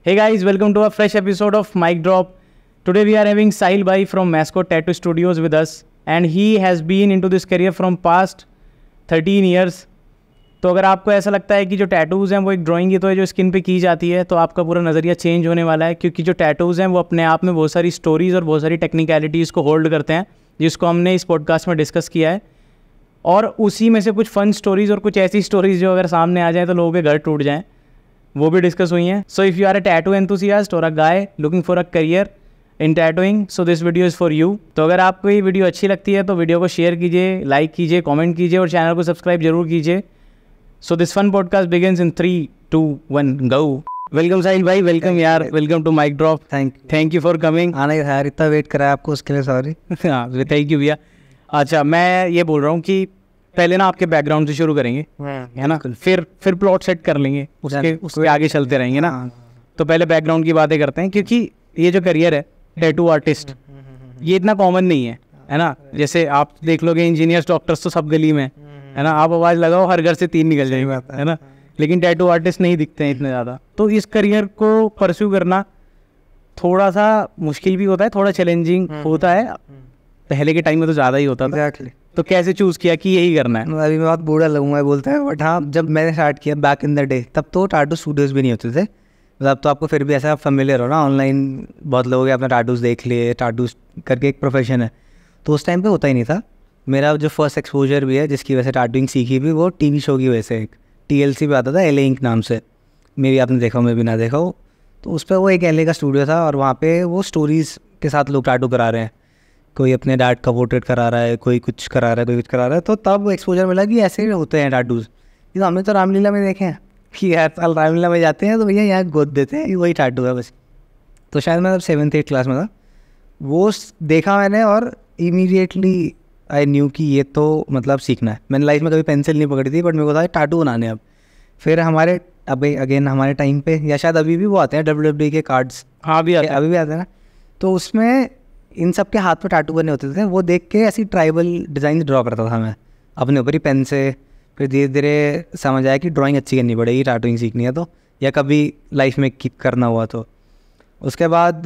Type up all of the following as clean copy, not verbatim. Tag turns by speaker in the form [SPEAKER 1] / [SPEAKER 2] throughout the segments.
[SPEAKER 1] Hey guys, welcome to a fresh episode of Mic Drop. Today we are having Sahil Bhai from Mascot Tattoo Studios with us, and he has been into this career from past 13 years. तो अगर आपको ऐसा लगता है कि जो tattoos हैं वो एक ड्राइंग की तो है जो स्किन पे की जाती है, तो आपका पूरा नज़रिया चेंज होने वाला है, क्योंकि जो टैटूज़ हैं वो अपने आप में बहुत सारी स्टोरीज़ और बहुत सारी टेक्निकलिटीज़ को होल्ड करते हैं, जिसको हमने इस पॉडकास्ट में डिस्कस किया है. और उसी में से कुछ फ़न स्टोरीज़ और कुछ ऐसी स्टोरीज़ जो अगर सामने आ जाएँ तो लोगों के घर टूट जाएँ, वो भी डिस्कस हुई हैं. So if you are a tattoo enthusiast और a guy looking for a career in tattooing, so this video is for you. तो अगर आपको ये वीडियो अच्छी लगती है तो वीडियो को शेयर कीजिए, लाइक कीजिए, कमेंट कीजिए और चैनल को सब्सक्राइब जरूर कीजिए. So this fun podcast begins in 3, 2, 1 go. Welcome Sahil भाई, वेलकम यार, welcome to mic drop. Thank you for coming.
[SPEAKER 2] आना यार, इतना वेट करा है आपको, उसके लिए सॉरी.
[SPEAKER 1] हाँ, थैंक यू भैया. अच्छा, मैं ये बोल रहा हूँ कि पहले ना आपके बैकग्राउंड से शुरू करेंगे, है ना, फिर प्लॉट सेट कर लेंगे, उसके आगे चलते रहेंगे ना. तो पहले बैकग्राउंड की बातें करते हैं, क्योंकि ये जो करियर है टैटू आर्टिस्ट, ये इतना कॉमन नहीं है ना. जैसे आप देख लोगे इंजीनियर्स डॉक्टर्स तो सब गली में, है ना, आप आवाज़ लगाओ हर घर से 3 निकल जाएंगे, है ना. लेकिन टैटू आर्टिस्ट नहीं दिखते हैं इतने ज़्यादा. तो इस करियर को परस्यू करना थोड़ा सा मुश्किल भी होता है, थोड़ा चैलेंजिंग होता है. पहले के टाइम में तो ज़्यादा ही होता था. तो कैसे चूज़ किया कि यही करना है?
[SPEAKER 2] अभी मैं बहुत बूढ़ा लगूंगा बोलता है, बट हाँ, जब मैंने स्टार्ट किया बैक इन द डे, तब तो टाटू स्टूडियोज़ भी नहीं होते थे. मतलब तो आपको फिर भी ऐसा फेमिलियर हो ना, ऑनलाइन बहुत लोग अपने टाटूज देख लिए, टाटूज करके एक प्रोफेशन है, तो उस टाइम पे होता ही नहीं था. मेरा जो फर्स्ट एक्सपोजर भी है जिसकी वजह से टाटूइंग सीखी भी, वो टीवी शो की वजह से. एक TLC पे आता था, LA इंक नाम से, मे भी आपने देखा हो, मैं भी ना देखा हो. तो उस पर वो एक LA का स्टूडियो था और वहाँ पे वो स्टोरीज़ के साथ लोग टाटू करा रहे हैं. कोई अपने डैड का पोर्ट्रेट करा रहा है, कोई कुछ करा रहा है, कोई कुछ करा रहा है. तो तब एक्सपोजर मिला कि ऐसे ही होते हैं टाटूज़. ये तो हमने तो रामलीला में देखे हैं कि यार साल रामलीला में जाते हैं तो भैया यहाँ गोद देते हैं, वही टाटू है बस. तो शायद मैं जब 7th-8th क्लास में था, वो देखा मैंने और इमीडिएटली आई न्यू कि ये तो मतलब सीखना है. मैंने लाइफ में कभी पेंसिल नहीं पकड़ी थी, बट मेरे को था टाटू बनाने. अब फिर हमारे अगेन हमारे टाइम पे, या शायद अभी भी वो आते हैं WWE के कार्ड्स. हाँ, अभी भी आते हैं ना. तो उसमें इन सब के हाथ पे टाटू बने होते थे. वो देख के ऐसी ट्राइबल डिज़ाइन ड्रॉ करता था मैं अपने ऊपर ही पेन से. फिर धीरे धीरे समझ आया कि ड्राइंग अच्छी करनी पड़ेगी, टाटूइंग सीखनी है तो, या कभी लाइफ में किक करना हुआ तो. उसके बाद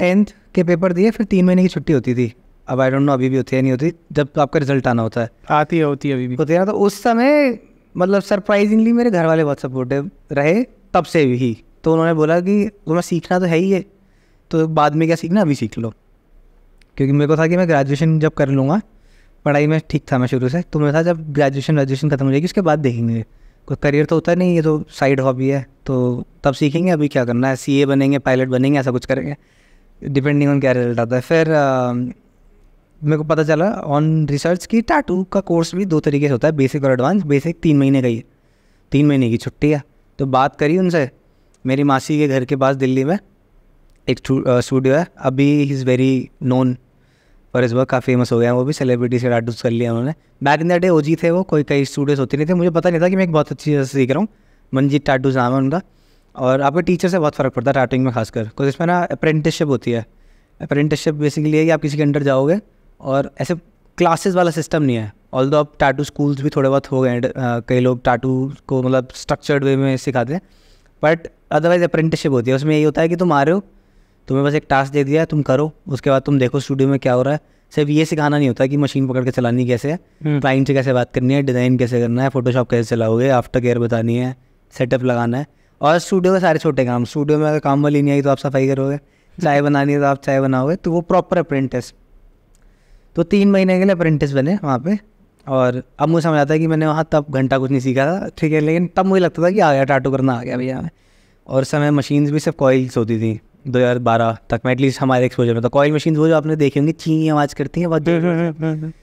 [SPEAKER 2] 10th के पेपर दिए, फिर 3 महीने की छुट्टी होती थी. अब आई डोंट नो अभी भी होती है नहीं होती, जब आपका रिजल्ट आना होता है.
[SPEAKER 1] होती है अभी भी
[SPEAKER 2] होती है ना. तो उस समय मतलब सरप्राइजिंगली मेरे घर वाले बहुत सपोर्टिव रहे तब से ही. तो उन्होंने बोला कि तुम्हें सीखना तो है ही है, तो बाद में क्या सीखना, अभी सीख लो. क्योंकि मेरे को था कि मैं ग्रेजुएशन जब कर लूँगा, पढ़ाई में ठीक था मैं शुरू से, तो मेरा था जब ग्रेजुएशन खत्म हो जाएगी उसके बाद देखेंगे. कोई करियर तो होता नहीं, ये तो साइड हॉबी है, तो तब सीखेंगे अभी क्या करना है. CA बनेंगे, पायलट बनेंगे, ऐसा कुछ करेंगे, डिपेंडिंग ऑन क्या रिजल्ट आता है. फिर मेरे को पता चला ऑन रिसर्च की टैटू का कोर्स भी 2 तरीके से होता है, बेसिक और एडवांस. बेसिक 3 महीने का ही है, 3 महीने की छुट्टी है. तो बात करी उनसे, मेरी मासी के घर के पास दिल्ली में एक स्टूडियो है. अभी ही इज़ वेरी नोन और इस वर्क, काफ़ी फेमस हो गया है वो भी, सेलिब्रिटी से टाटूज कर लिया उन्होंने. Back in the day OG थे वो, कोई कई स्टूडियोज होते नहीं थे. मुझे पता नहीं था कि मैं एक बहुत अच्छी चीज़ सीख रहा हूँ. मंजीत टाटूज नाम है उनका. और आपके टीचर से बहुत फ़र्क पड़ता है टाटूइंग में खासकर, क्योंकि इसमें ना अप्रेंटिसशिप होती है. अप्रेंटिसशिप बेसिकली है कि आप किसी के अंडर जाओगे, और ऐसे क्लासेस वाला सिस्टम नहीं है. ऑल्दो अब टाटू स्कूल्स भी थोड़े बहुत हो गए हैं, कई लोग टाटू को मतलब स्ट्रक्चर्ड वे में सिखाते हैं, बट अदरवाइज अप्रेंटिसशिप होती है. उसमें यही होता है कि तुम आ रहे हो, तुम्हें बस एक टास्क दे दिया है, तुम करो, उसके बाद तुम देखो स्टूडियो में क्या हो रहा है. सिर्फ ये सिखाना नहीं होता कि मशीन पकड़ के चलानी कैसे है, क्लाइंट से कैसे बात करनी है, डिज़ाइन कैसे करना है, फोटोशॉप कैसे चलाओगे, आफ्टर केयर बतानी है, सेटअप लगाना है. और स्टूडियो के सारे छोटे काम, स्टूडियो में अगर काम वाली नहीं आई तो आप सफाई करोगे, चाय बनानी है तो आप चाय बनाओगे. तो वो प्रॉपर अप्रेंटिस. तो 3 महीने के लिए अप्रेंटिस बने वहाँ पे. और अब मुझे समझ आता है कि मैंने वहाँ तब घंटा कुछ नहीं सीखा था, ठीक है, लेकिन तब मुझे लगता था कि आ गया टाटू करना, आ गया भैया. और उस समय मशीन्स भी सिर्फ कॉइल्स होती थी. 2012 तक में एटलीस्ट हमारे एक्सपोजर में. तो कॉइल मशीन्स वो जो आपने देखी होंगी, ची आवाज़ करती हैं बहुत.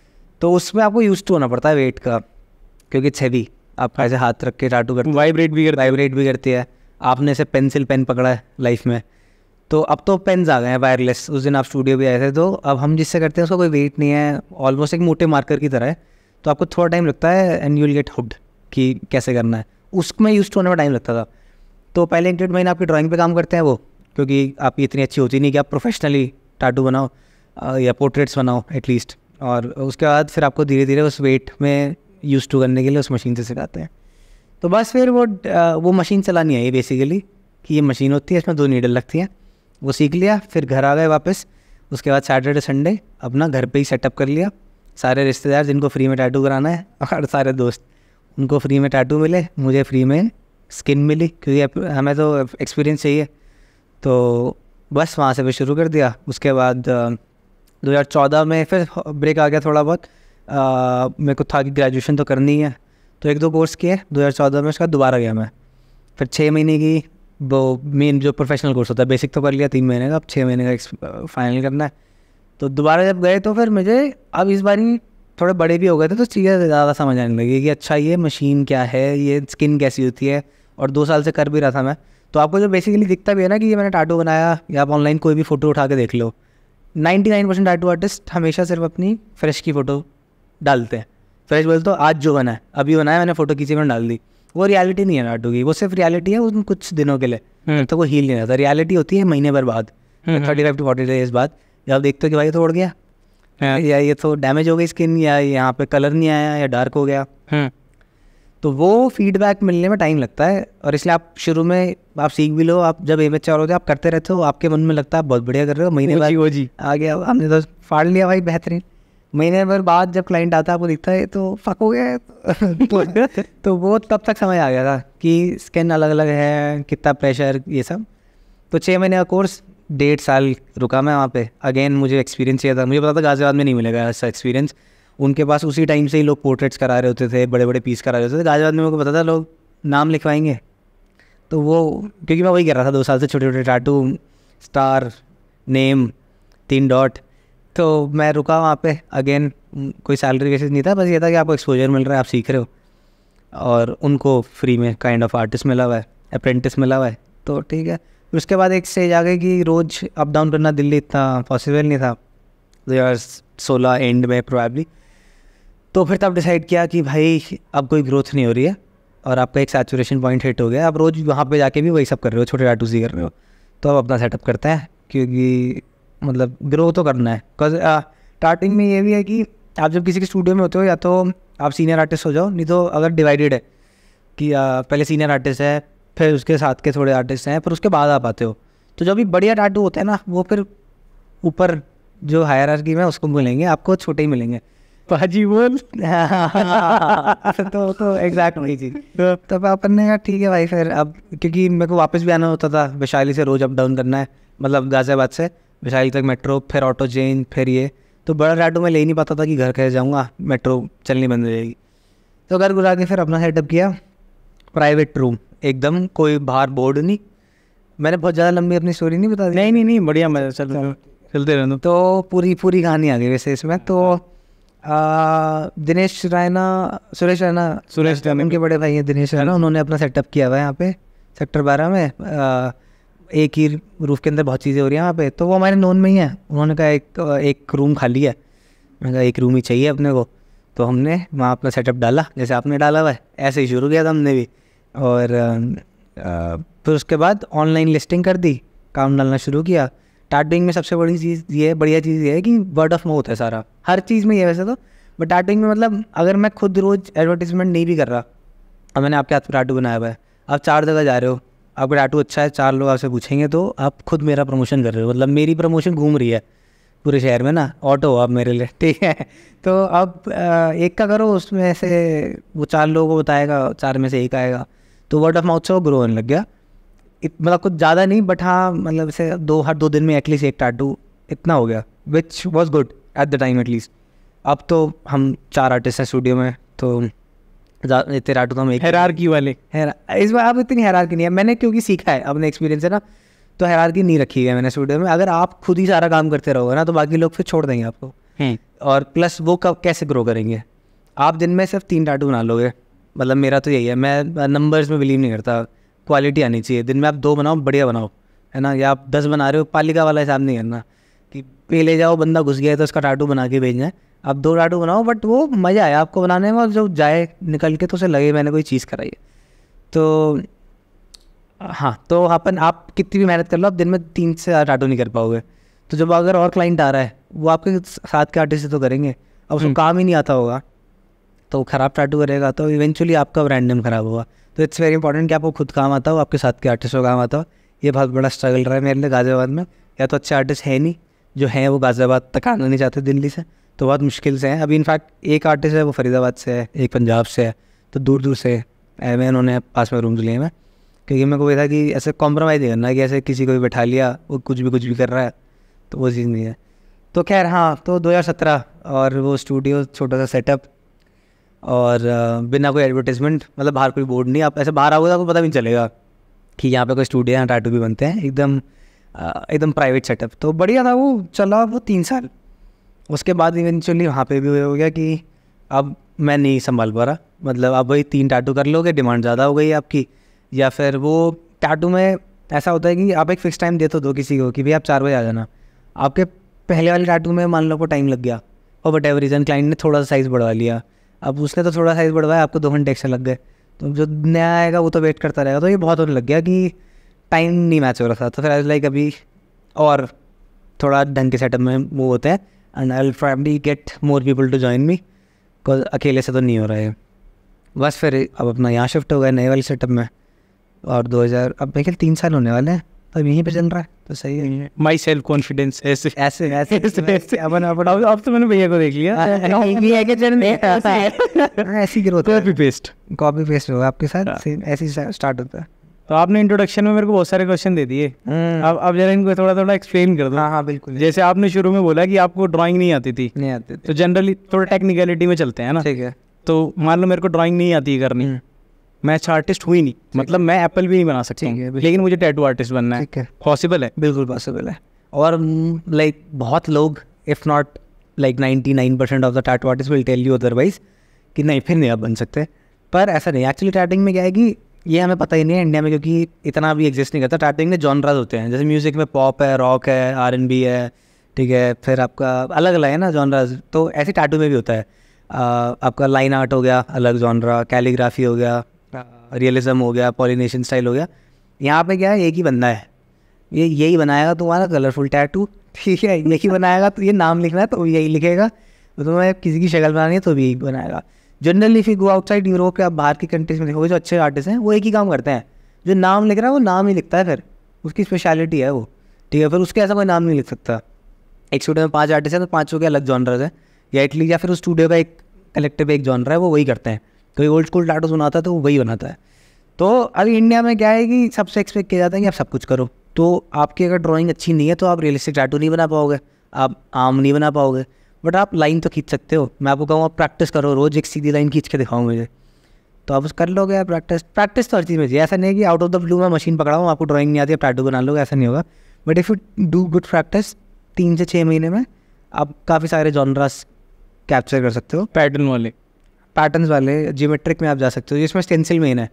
[SPEAKER 2] तो उसमें आपको यूज टू होना पड़ता है वेट का, क्योंकि इट्स हैवी. आप ऐसे हाथ रख के टाटू करते, वाइब्रेट भी करती है. आपने ऐसे पेन पकड़ा है लाइफ में, तो अब तो पेन्स आ गए हैं वायरलेस. उस दिन आप स्टूडियो भी आए थे, तो अब हम जिससे करते हैं उसका कोई वेट नहीं है, ऑलमोस्ट एक मोटे मार्कर की तरह है. तो आपको थोड़ा टाइम लगता है and you will get hooked कि कैसे करना है. उसमें यूज टू होने में टाइम लगता था. तो पहले 1-1.5 महीने आपकी ड्राइंग पे काम करते हैं वो, क्योंकि आपकी इतनी अच्छी होती नहीं कि आप प्रोफेशनली टाटू बनाओ या पोर्ट्रेट्स बनाओ एटलीस्ट. और उसके बाद फिर आपको धीरे धीरे उस वेट में यूज टू करने के लिए उस मशीन से सिखाते हैं. तो बस फिर वो मशीन चलानी है ये बेसिकली, कि ये मशीन होती है, इसमें 2 नीडल लगती हैं। वो सीख लिया, फिर घर आ गए वापस। उसके बाद सैटरडे संडे अपना घर पे ही सेटअप कर लिया। सारे रिश्तेदार जिनको फ्री में टैटू कराना है और सारे दोस्त, उनको फ्री में टैटू मिले, मुझे फ्री में स्किन मिली, क्योंकि हमें तो एक्सपीरियंस चाहिए। तो बस वहाँ से भी शुरू कर दिया। उसके बाद 2014 में फिर ब्रेक आ गया थोड़ा बहुत। मेरे को था कि ग्रेजुएशन तो करनी है, तो 1-2 कोर्स किए 2014 में। उसके बाद दोबारा गया मैं, फिर 6 महीने की वो मेन जो प्रोफेशनल कोर्स होता है, बेसिक तो कर लिया 3 महीने का, अब 6 महीने का फाइनल करना है। तो दोबारा जब गए तो फिर मुझे अब इस बार थोड़े बड़े भी हो गए थे, तो चीज़ें ज़्यादा समझ आने लगी कि अच्छा ये मशीन क्या है, ये स्किन कैसी होती है, और 2 साल से कर भी रहा था मैं। तो आपको जो बेसिकली दिखता भी है ना कि ये मैंने टैटू बनाया, या आप ऑनलाइन कोई भी फ़ोटो उठा के देख लो, 99% टैटू आर्टिस्ट हमेशा सिर्फ अपनी फ्रेश की फ़ोटो डालते हैं। फ्रेश बोल तो आज जो बना है, अभी बनाया मैंने, फ़ोटो खींची मैंने डाल दी। वो रियलिटी नहीं है टैटू की, वो सिर्फ रियलिटी है उन कुछ दिनों के लिए, तो वो हील नहीं रहता। रियलिटी होती है महीने भर बाद, 35 to 40 डेज बाद, जब आप देखते हो कि भाई ये तो उड़ गया, या ये तो डैमेज हो गई स्किन, या यहाँ पे कलर नहीं आया, या डार्क हो गया। तो वो फीडबैक मिलने में टाइम लगता है, और इसलिए आप शुरू में आप सीख भी लो, आप जब एमेच्योर होते हो आप करते रहते हो, आपके मन में लगता है आप बहुत बढ़िया कर रहे हो, महीने बाद आ गया, हमने तो फाड़ लिया भाई बेहतरीन। महीने भर बाद जब क्लाइंट आता है आपको दिखता है तो फक हो गया तो वो तब तक समझ आ गया था कि स्किन अलग अलग है, कितना प्रेशर, ये सब। तो 6 महीने का कोर्स, 1.5 साल रुका मैं वहाँ पे। अगेन मुझे एक्सपीरियंस चाहिए था, मुझे पता था गाजियाबाद में नहीं मिलेगा ऐसा एक्सपीरियंस। उनके पास उसी टाइम से ही लोग पोर्ट्रेट्स करा रहे होते थे, बड़े बड़े पीस करा रहे होते थे। गाजियाबाद में मेरे को पता था लोग नाम लिखवाएंगे, तो वो क्योंकि मैं वही कर रहा था 2 साल से, छोटे छोटे टैटू, स्टार, नेम, 3 डॉट। तो मैं रुका वहाँ पे। अगेन कोई सैलरी बेसिस नहीं था, बस ये था कि आपको एक्सपोजर मिल रहा है, आप सीख रहे हो, और उनको फ्री में काइंड ऑफ आर्टिस्ट मिला हुआ है, अप्रेंटिस मिला हुआ है, तो ठीक है। उसके बाद एक स्टेज आ गई कि रोज़ अप डाउन करना दिल्ली इतना पॉसिबल नहीं था, 2016 एंड में प्रोबेबली। तो फिर तब डिसाइड किया कि भाई अब कोई ग्रोथ नहीं हो रही है, और आपका एक सैचुरेशन पॉइंट हिट हो गया, आप रोज़ वहाँ पे जाके भी वही सब कर रहे हो, छोटे टैटूज ही कर रहे हो, तो अब अपना सेटअप करते हैं, क्योंकि मतलब ग्रो तो करना है। बिकॉज स्टार्टिंग में ये भी है कि आप जब किसी के स्टूडियो में होते हो, या तो आप सीनियर आर्टिस्ट हो जाओ, नहीं तो अगर डिवाइडेड है कि पहले सीनियर आर्टिस्ट है, फिर उसके साथ के थोड़े आर्टिस्ट हैं, फिर उसके बाद आप आते हो, तो जो भी बढ़िया टैटू होते हैं ना, वो फिर ऊपर जो हायरार्की में उसको मिलेंगे, आपको छोटे ही मिलेंगे।
[SPEAKER 1] पाजी बोल
[SPEAKER 2] तो एग्जैक्ट वही चीज़। तब अपन ने कहा ठीक है भाई, फिर अब क्योंकि मेरे को वापस भी आना होता था, वैशाली से रोज़ अप डाउन करना है, मतलब गाजियाबाद से वैशाली तक मेट्रो, फिर ऑटो चेंज, फिर ये, तो बड़ा टैटू मैं ले नहीं पाता था कि घर कैसे जाऊँगा, मेट्रो चलनी बंद हो जाएगी। तो घर गुरा के फिर अपना सेटअप किया, प्राइवेट रूम एकदम, कोई बाहर बोर्ड नहीं। मैंने बहुत ज़्यादा लंबी अपनी स्टोरी नहीं बता दी।
[SPEAKER 1] नहीं बढ़िया, मैं चलते रहना।
[SPEAKER 2] तो पूरी कहानी आ गई वैसे इसमें। तो दिनेश रैना, सुरेश रैना उनके बड़े भाई हैं दिनेश रैना, उन्होंने अपना सेटअप किया हुआ है यहाँ पे सेक्टर 12 में। एक ही रूफ के अंदर बहुत चीज़ें हो रही हैं वहाँ पे, तो वो हमारे नोन में ही है। उन्होंने कहा एक रूम खाली है, मैंने कहा एक रूम ही चाहिए अपने को, तो हमने वहाँ अपना सेटअप डाला, जैसे आपने डाला हुआ है ऐसे ही शुरू किया था हमने भी। और फिर उसके बाद ऑनलाइन लिस्टिंग कर दी, काम डालना शुरू किया। टैटूइंग में सबसे बड़ी चीज़ ये है, बढ़िया चीज़ ये है कि वर्ड ऑफ माउथ है सारा, हर चीज़ में ये वैसे तो, बट टैटूइंग में मतलब अगर मैं खुद रोज़ एडवर्टीजमेंट नहीं भी कर रहा, अब मैंने आपके हाथ पर टैटू बनाया हुआ है, आप 4 जगह जा रहे हो, आपका टैटू अच्छा है, 4 लोग आपसे पूछेंगे, तो आप खुद मेरा प्रमोशन कर रहे हो, मतलब मेरी प्रमोशन घूम रही है पूरे शहर में ना, ऑटो हो आप मेरे लिए, ठीक है। तो अब एक का करो, उसमें से वो 4 लोगों को बताएगा, 4 में से एक आएगा, तो वर्ड ऑफ माउथ से वो ग्रो होने लग गया। मतलब कुछ ज़्यादा नहीं, बट हाँ मतलब से हर 2 दिन में एटलीस्ट एक टैटू इतना हो गया, which was good at the time at least. अब तो हम 4 आर्टिस्ट हैं स्टूडियो में, तो इतने टैटू तो हम एक
[SPEAKER 1] हायरार्की वाले
[SPEAKER 2] इस बार अब इतनी हायरार्की नहीं है, मैंने क्योंकि सीखा है अपने एक्सपीरियंस है ना, तो हायरार्की नहीं रखी है मैंने स्टूडियो में। अगर आप खुद ही सारा काम करते रहोगे ना, तो बाकी लोग फिर छोड़ देंगे आपको, और प्लस वो कब कैसे ग्रो करेंगे। आप दिन में सिर्फ 3 टैटू बना लोगे, मतलब मेरा तो यही है, मैं नंबर्स में बिलीव नहीं करता, क्वालिटी आनी चाहिए। दिन में आप 2 बनाओ, बढ़िया बनाओ, है ना, या आप 10 बना रहे हो, पालिका वाला हिसाब नहीं करना कि पे ले जाओ, बंदा घुस गया है तो उसका टैटू बना के भेजना है। आप 2 टैटू बनाओ, बट वो मज़ा आए आपको बनाने में, और जो जाए निकल के तो उसे लगे मैंने कोई चीज़ कराई है। तो हाँ, तो आप कितनी भी मेहनत कर लो, आप दिन में 3 से 4 टैटू नहीं कर पाओगे। तो जब अगर और क्लाइंट आ रहा है, वो आपके साथ के आर्टिस्ट से तो करेंगे, अब उसको काम ही नहीं आता होगा, तो ख़राब टैटू करेगा, तो इवेंचुअली आपका ब्रांड नेम ख़राब होगा। तो इट्स वेरी इंपॉर्टेंट कि आपको खुद काम आता हो, आपके साथ के आर्टिस्ट को काम आता हो। ये बहुत बड़ा स्ट्रगल रहा है मेरे लिए गाज़ियाबाद में। या तो अच्छे आर्टिस्ट है नहीं, जो हैं वो गाज़ियाबाद तक आना नहीं चाहते दिल्ली से, तो बहुत मुश्किल से हैं। अभी इनफैक्ट एक आर्टिस्ट है वो फरीदाबाद से है, एक पंजाब से है, तो दूर दूर से मैं उन्होंने पास में रूम्स लिए हैं। क्योंकि मेरे को ये था कि ऐसे कॉम्प्रोमाइज़ नहीं करना कि ऐसे किसी को भी बैठा लिया वो कुछ भी कर रहा है, तो वो चीज़ नहीं है। तो खैर हाँ, तो 2017 और वो स्टूडियो छोटा सा सेटअप और बिना कोई एडवर्टाइजमेंट, मतलब बाहर कोई बोर्ड नहीं, आप ऐसे बाहर आओगे तो आपको पता भी नहीं चलेगा कि यहाँ पे कोई स्टूडियो है, यहाँ टैटू भी बनते हैं, एकदम प्राइवेट सेटअप। तो बढ़िया था वो, चला वो 3 साल। उसके बाद इवेंचुअली वहाँ पे भी हो गया कि अब मैं नहीं संभाल पा रहा, मतलब अब वही 3 टैटू कर लोगे, डिमांड ज़्यादा हो गई आपकी। या फिर वो टैटू में ऐसा होता है कि आप एक फ़िक्स टाइम दे तो दो किसी को कि भाई आप 4 बजे आ जाना। आपके पहले वाले टैटू में मान लो को टाइम लग गया और वट एवर रीज़न क्लाइंट ने थोड़ा सा साइज़ बढ़वा लिया, अब उसने तो थोड़ा साइज़ बढ़वाया, आपको 2 घंटे एक्स्ट्रा लग गए, तो जो नया आएगा वो तो वेट करता रहेगा। तो ये बहुत होने लग गया कि टाइम नहीं मैच हो रहा था। तो फिर लाइक अभी और थोड़ा ढंग के सेटअप में वो होते हैं, and I will probably get more people to join me, because अकेले से तो नहीं हो रहा है। बस फिर अब अपना यहाँ शिफ्ट हो गया नए वाले सेटअप में, और 2000 अब मेरे ख्याल 3 साल होने वाले हैं, तो यहीं पे चल रहा है, तो सही है।
[SPEAKER 1] माई सेल्फ कॉन्फिडेंस ऐसे
[SPEAKER 2] ऐसे ऐसे
[SPEAKER 1] अब तो मैंने भैया को देख लिया।
[SPEAKER 2] ऐसी ग्रोथ, कॉपी पेस्ट होगा आपके साथ, ऐसी स्टार्ट होता है।
[SPEAKER 1] तो आपने इंट्रोडक्शन में मेरे को बहुत सारे क्वेश्चन दे दिए, अब जरा इनको थोड़ा थोड़ा एक्सप्लेन कर दो।
[SPEAKER 2] हाँ बिल्कुल।
[SPEAKER 1] जैसे आपने शुरू में बोला कि आपको ड्राइंग नहीं आती थी, तो जनरली थोड़ा टेक्निकलिटी में चलते हैं ना।
[SPEAKER 2] ठीक है।
[SPEAKER 1] तो मान लो मेरे को ड्राइंग नहीं आती है करनी, मैं अच्छा आर्टिस्ट हुई नहीं, मतलब मैं एप्पल भी नहीं बना सकता हूँ, लेकिन मुझे टैटू आर्टिस्ट बनना है। पॉसिबल है?
[SPEAKER 2] बिल्कुल पॉसिबल है। और लाइक बहुत लोग, if not like 99% of the tattoo artist will tell you otherwise कि नहीं फिर नहीं आप बन सकते, पर ऐसा नहीं। एक्चुअली टैटूइंग में क्या है कि ये हमें पता ही नहीं है इंडिया में, क्योंकि इतना भी एग्जिस्ट नहीं करता। टैटूइंग में जॉनराज होते हैं, जैसे म्यूज़िक में पॉप है, रॉक है, R&B है, ठीक है, फिर आपका अलग अलग है ना जॉनराज, तो ऐसे टैटू में भी होता है। आपका लाइन आर्ट हो गया अलग जॉनरा, कैलीग्राफी हो गया, रियलिज्म हो गया, पॉलिनेशियन स्टाइल हो गया। यहाँ पे क्या है, एक ही बंदा है, ये यही बनाएगा तुम्हारा कलरफुल टैटू, ठीक है, यही बनाएगा। तो ये नाम लिखना है तो यही लिखेगा, तो तुम्हें किसी की शक्ल बनानी है तो भी यही बनाएगा। Generally if you go outside Europe या बाहर की कंट्रीज में देखोगे जो अच्छे आर्टिस्ट हैं वो एक ही काम करते हैं, जो नाम लिख रहा है वो नाम ही लिखता है, फिर उसकी स्पेशलिटी है वो, ठीक है। फिर उसके ऐसा कोई नाम नहीं लिख सकता। एक स्टूडियो में 5 आर्टिस्ट हैं तो 5 के अलग जॉनर्स हैं, या इटली या फिर उस स्टूडियो का एक कलेक्टिव एक जॉनर है, वो वही करते हैं। कोई ओल्ड स्कूल टैटूज बनाता है तो वो वही बनाता है। तो अभी इंडिया में क्या है कि सबसे एक्सपेक्ट किया जाता है कि आप सब कुछ करो, तो आपकी अगर ड्राइंग अच्छी नहीं है तो आप रियलिस्टिक टैटू नहीं बना पाओगे, आप आम नहीं बना पाओगे, बट आप लाइन तो खींच सकते हो। मैं आपको कहूँगा प्रैक्टिस करो, रोज़ एक सीधी लाइन खींच के दिखाओ मुझे, तो आप उस कर लोगे। प्रैक्टिस तो हर चीज़ में चाहिए, ऐसा नहीं है कि आउट ऑफ द ब्लू मैं मशीन पकड़ा हूँ, आपको ड्राइंग नहीं आती है टैटू बना लोगे, ऐसा नहीं होगा। But if you do good practice 3 से 6 महीने में आप काफ़ी सारे जॉनरास कैप्चर कर सकते हो। पैटर्न्स वाले जियोमेट्रिक में आप जा सकते हो, जिसमें स्टेंसिल मेन है,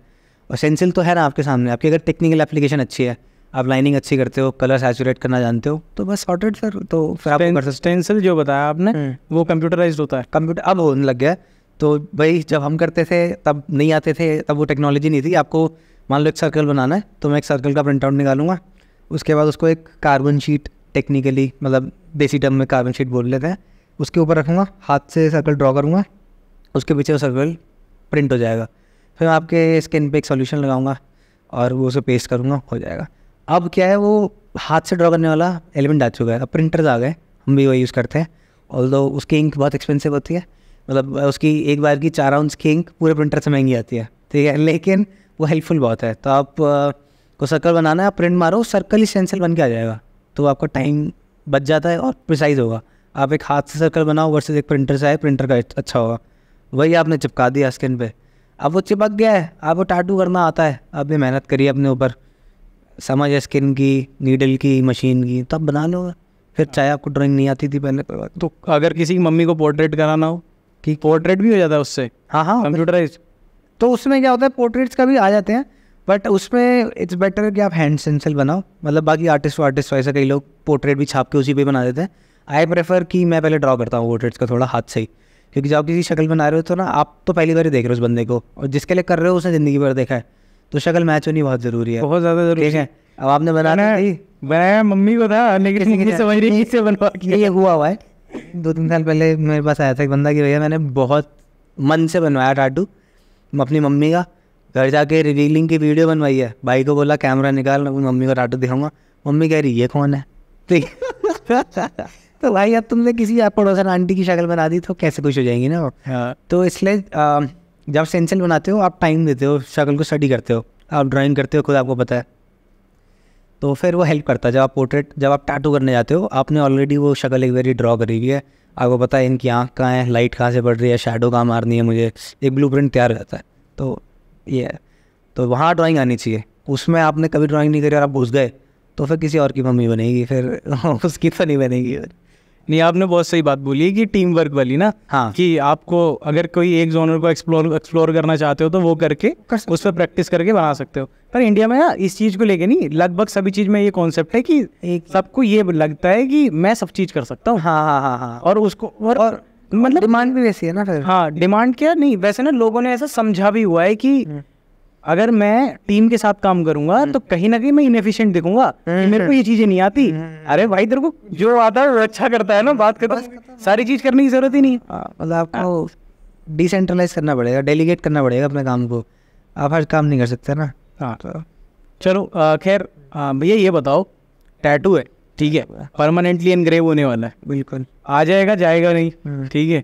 [SPEAKER 2] और स्टेंसिल तो है ना आपके सामने। आपकी अगर टेक्निकल एप्लीकेशन अच्छी है, आप लाइनिंग अच्छी करते हो, कलर सैचुरेट करना जानते हो, तो बस सॉर्टेड सर। तो फिर आप कर सकते।
[SPEAKER 1] स्टेंसिल जो बताया आपने वो कंप्यूटराइज्ड होता है,
[SPEAKER 2] कंप्यूटर अब होने लग गया। तो भाई जब हम करते थे तब नहीं आते थे, तब वो टेक्नोलॉजी नहीं थी। आपको मान लो एक सर्कल बनाना है, तो मैं एक सर्कल का प्रिंट आउट निकालूंगा, उसके बाद उसको एक कार्बन शीट, टेक्निकली मतलब देसी टर्म में कार्बन शीट बोल लेते हैं, उसके ऊपर रखूँगा, हाथ से सर्कल ड्रॉ करूँगा, उसके पीछे वो सर्कल प्रिंट हो जाएगा। फिर मैं आपके स्किन पे एक सॉल्यूशन लगाऊंगा और वो उसे पेस्ट करूँगा, हो जाएगा। अब क्या है, वो हाथ से ड्रॉ करने वाला एलिमेंट आ चुका है, अब प्रिंटर्स आ गए, हम भी वही यूज़ करते हैं। ऑल्दो उसकी इंक बहुत एक्सपेंसिव होती है, मतलब उसकी एक बार की 4 आउंस की इंक पूरे प्रिंटर से महंगी आती है, ठीक है, लेकिन वो हेल्पफुल बहुत है। तो आप को सर्कल बनाना है, आप प्रिंट मारो, सर्कल ही स्टेंसिल बन के आ जाएगा, तो आपका टाइम बच जाता है और प्रिसाइज होगा। आप एक हाथ से सर्कल बनाओ वर्सेस एक प्रिंटर से आए, प्रिंटर का अच्छा होगा। वही आपने चिपका दिया स्किन पे, अब वो चिपक गया है, आपको टैटू करना आता है, आपने मेहनत करी अपने ऊपर, समझ है स्किन की, नीडल की, मशीन की, तो आप बना लो। फिर चाहे आपको ड्राइंग नहीं आती थी पहले,
[SPEAKER 1] तो अगर किसी की मम्मी को पोर्ट्रेट कराना हो, कि पोर्ट्रेट भी हो जाता है उससे?
[SPEAKER 2] हाँ
[SPEAKER 1] कंप्यूटराइज।
[SPEAKER 2] तो उसमें क्या होता है, पोर्ट्रेट्स का भी आ जाते हैं, बट उसमें इट्स बेटर कि आप हैंड स्टेंसिल बनाओ। मतलब बाकी आर्टिस्ट वैसे कई लोग पोर्ट्रेट भी छाप के उसी पे बना देते हैं। आई प्रेफर कि मैं पहले ड्रॉ करता हूँ पोर्ट्रेट्स का थोड़ा हाथ से ही, क्योंकि जब आप किसी शक्ल बना रहे हो तो ना आप तो पहली बार ही देख रहे हो उस बंदे को, और जिसके लिए कर रहे हो उसने ज़िंदगी भर देखा है, तो शक्ल मैच होनी बहुत ज़रूरी है,
[SPEAKER 1] बहुत ज़्यादा ज़रूरी है।
[SPEAKER 2] अब आपने बनाया
[SPEAKER 1] मम्मी को था, लेकिन मम्मी समझ रही इससे बनवा के।
[SPEAKER 2] ये हुआ है 2-3 साल पहले मेरे पास आया था एक बंदा कि भैया मैंने बहुत मन से बनवाया टैटू अपनी मम्मी का, घर जाके रिवीलिंग की वीडियो बनवाई है, भाई को बोला कैमरा निकाल, मैं मम्मी को टैटू दिखाऊंगा, मम्मी कह रही ये कौन है, ठीक तो भाई अब तुमने किसी आप पड़ोसन आंटी की शक्ल बना दी तो कैसे खुश हो जाएंगी ना वो। तो इसलिए जब सेंसिल बनाते हो आप टाइम देते हो, शक्ल को स्टडी करते हो, आप ड्राइंग करते हो, खुद आपको पता है, तो फिर वो हेल्प करता है। जब आप टैटू करने जाते हो, आपने ऑलरेडी वो शक्ल एक बारी ड्रॉ करी हुई है, आपको पता है इनकी आँख कहाँ है, लाइट कहाँ से पड़ रही है, शैडो कहाँ मारनी है, मुझे एक ब्लूप्रिंट तैयार हो जाता है। तो ये है, तो वहाँ ड्राइंग आनी चाहिए। उसमें आपने कभी ड्राइंग नहीं करी और आप घुस गए तो फिर किसी और की मम्मी बनेगी, फिर उसकी तो नहीं बनेगी।
[SPEAKER 1] नहीं, आपने बहुत सही बात बोली है कि टीम वर्क वाली ना।
[SPEAKER 2] हाँ,
[SPEAKER 1] कि आपको अगर कोई एक जोनर को एक्सप्लोर करना चाहते हो तो वो करके उस पर प्रैक्टिस करके बना सकते हो। पर इंडिया में ना इस चीज़ को लेके नहीं, लगभग सभी चीज़ में ये कॉन्सेप्ट है कि सबको ये लगता है कि मैं सब चीज़ कर सकता हूँ।
[SPEAKER 2] हाँ,
[SPEAKER 1] और उसको और मतलब
[SPEAKER 2] डिमांड भी वैसी है ना फिर।
[SPEAKER 1] हाँ, डिमांड क्या नहीं, वैसे ना लोगों ने ऐसा समझा भी हुआ है कि अगर मैं टीम के साथ काम करूंगा तो कहीं ना कहीं मैं इनएफिशिएंट दिखूंगा कि मेरे को ये चीजें नहीं आती। अरे भाई, तेरे को जो आता है वो अच्छा करता है ना, बात करता, सारी चीज करने की जरूरत ही नहीं।
[SPEAKER 2] मतलब आपको डिसेंट्रलाइज करना पड़ेगा, डेलीगेट करना पड़ेगा अपने काम को, आप हर काम नहीं कर सकते ना।
[SPEAKER 1] हाँ, चलो खैर भैया ये बताओ, टैटू है ठीक है, परमानेंटली एनग्रेव होने वाला है,
[SPEAKER 2] बिल्कुल
[SPEAKER 1] आ जाएगा जाएगा नहीं, ठीक है,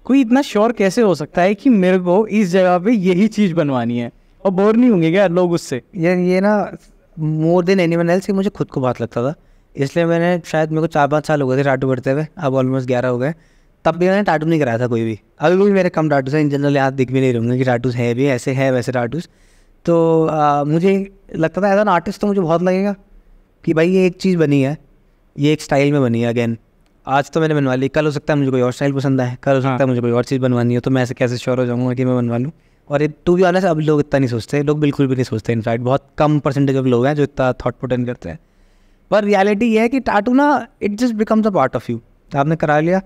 [SPEAKER 1] कोई इतना श्योर कैसे हो सकता है कि मेरे को इस जगह पे यही चीज़ बनवानी है? और बोर नहीं होंगे क्या लोग उससे?
[SPEAKER 2] यार ये ना मोर देन एनीवन एल्स मुझे खुद को बात लगता था, इसलिए मैंने शायद मेरे को 4-5 साल हो गए थे टाटू करते हुए, अब ऑलमोस्ट 11 हो गए, तब भी मैंने टाटू नहीं कराया था कोई भी। अभी भी मेरे कम टाटूस हैं, इन जनरल यहाँ दिख भी नहीं रहूँगे कि टाटूस हैं भी, ऐसे है वैसे टाटूस। तो मुझे लगता था एज एन आर्टिस्ट तो मुझे बहुत लगेगा कि भाई ये एक चीज़ बनी है, ये एक स्टाइल में बनी है। अगेन आज तो मैंने बनवा ली, कल हो सकता है मुझे कोई और स्टाइल पसंद आए, कल हो सकता है मुझे कोई और चीज़ बनवानी है, तो मैं ऐसे कैसे श्योर हो जाऊँगा कि मैं बनवा लूँ? और टू बी ऑनेस्ट अब लोग इतना नहीं सोचते, लोग बिल्कुल भी नहीं सोचते, इनफैक्ट बहुत कम परसेंटेज ऑफ लोग हैं जो इतना थॉट पुट इन करते हैं। पर रियलिटी ये है कि टाटू ना it just becomes a part of you. आपने करा लिया,